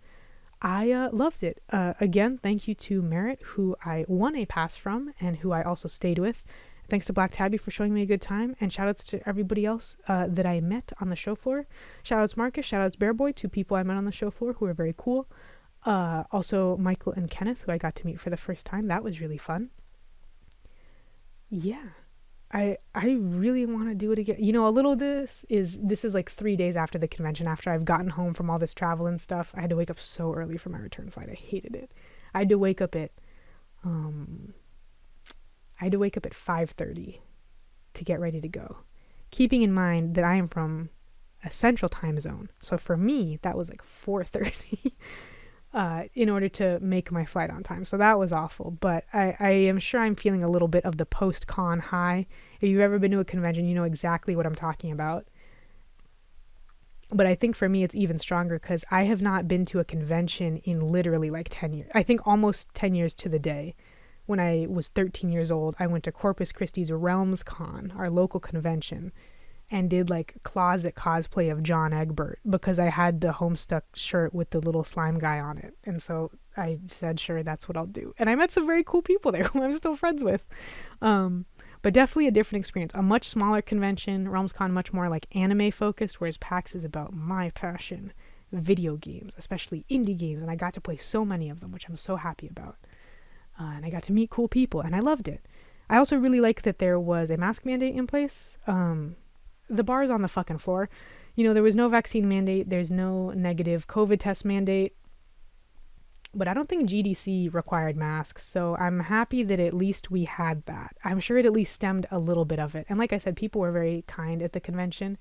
I loved it. Again, thank you to Merritt, who I won a pass from and who I also stayed with. Thanks to Black Tabby for showing me a good time, and shout outs to everybody else that I met on the show floor. Shout outs Marcus, shout outs Bearboy, 2 people I met on the show floor who are very cool. Also Michael and Kenneth, who I got to meet for the first time. That was really fun. Yeah, I really want to do it again. You know, a little this is like 3 days after the convention, after I've gotten home from all this travel and stuff. I had to wake up so early for my return flight. I hated it. I had to wake up at 5:30 to get ready to go, keeping in mind that I am from a central time zone. So for me, that was like 4:30 in order to make my flight on time. So that was awful. But I am sure I'm feeling a little bit of the post-con high. If you've ever been to a convention, you know exactly what I'm talking about. But I think for me, it's even stronger because I have not been to a convention in literally like 10 years. I think almost 10 years to the day. When I was 13 years old, I went to Corpus Christi's Realms Con, our local convention, and did like closet cosplay of John Egbert because I had the Homestuck shirt with the little slime guy on it. And so I said, sure, that's what I'll do. And I met some very cool people there who I'm still friends with. But definitely a different experience. A much smaller convention, RealmsCon much more like anime focused, whereas PAX is about my passion, video games, especially indie games. And I got to play so many of them, which I'm so happy about. And I got to meet cool people, and I loved it. I also really like that there was a mask mandate in place. The bar's on the fucking floor. You know, there was no vaccine mandate. There's no negative COVID test mandate. But I don't think GDC required masks, so I'm happy that at least we had that. I'm sure it at least stemmed a little bit of it. And like I said, people were very kind at the convention.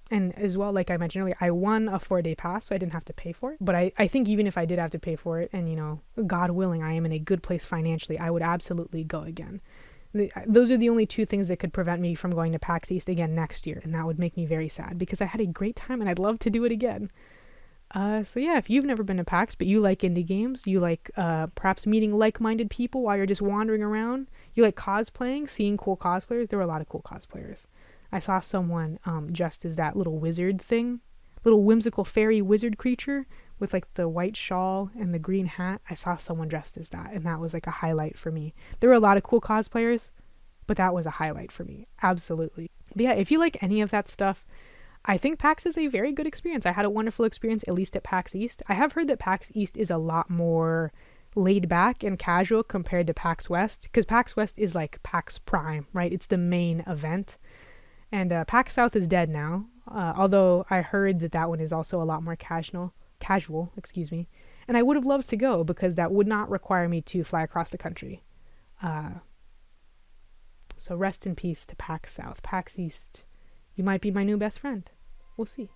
And as well, like I mentioned earlier, I won a 4-day pass, so I didn't have to pay for it. But I think even if I did have to pay for it, and, you know, God willing, I am in a good place financially, I would absolutely go again. Those are the only 2 things that could prevent me from going to PAX East again next year. And that would make me very sad because I had a great time and I'd love to do it again. So yeah, if you've never been to PAX, but you like indie games, you like perhaps meeting like-minded people while you're just wandering around, you like cosplaying, seeing cool cosplayers, there were a lot of cool cosplayers. I saw someone dressed as that little wizard thing, little whimsical fairy wizard creature with like the white shawl and the green hat. I saw someone dressed as that, and that was like a highlight for me. There were a lot of cool cosplayers, but that was a highlight for me. Absolutely. But yeah, if you like any of that stuff, I think PAX is a very good experience. I had a wonderful experience, at least at PAX East. I have heard that PAX East is a lot more laid back and casual compared to PAX West, because PAX West is like PAX Prime, right? It's the main event. And PAX South is dead now, although I heard that one is also a lot more casual, and I would have loved to go because that would not require me to fly across the country. So rest in peace to PAX South. PAX East, you might be my new best friend. We'll see.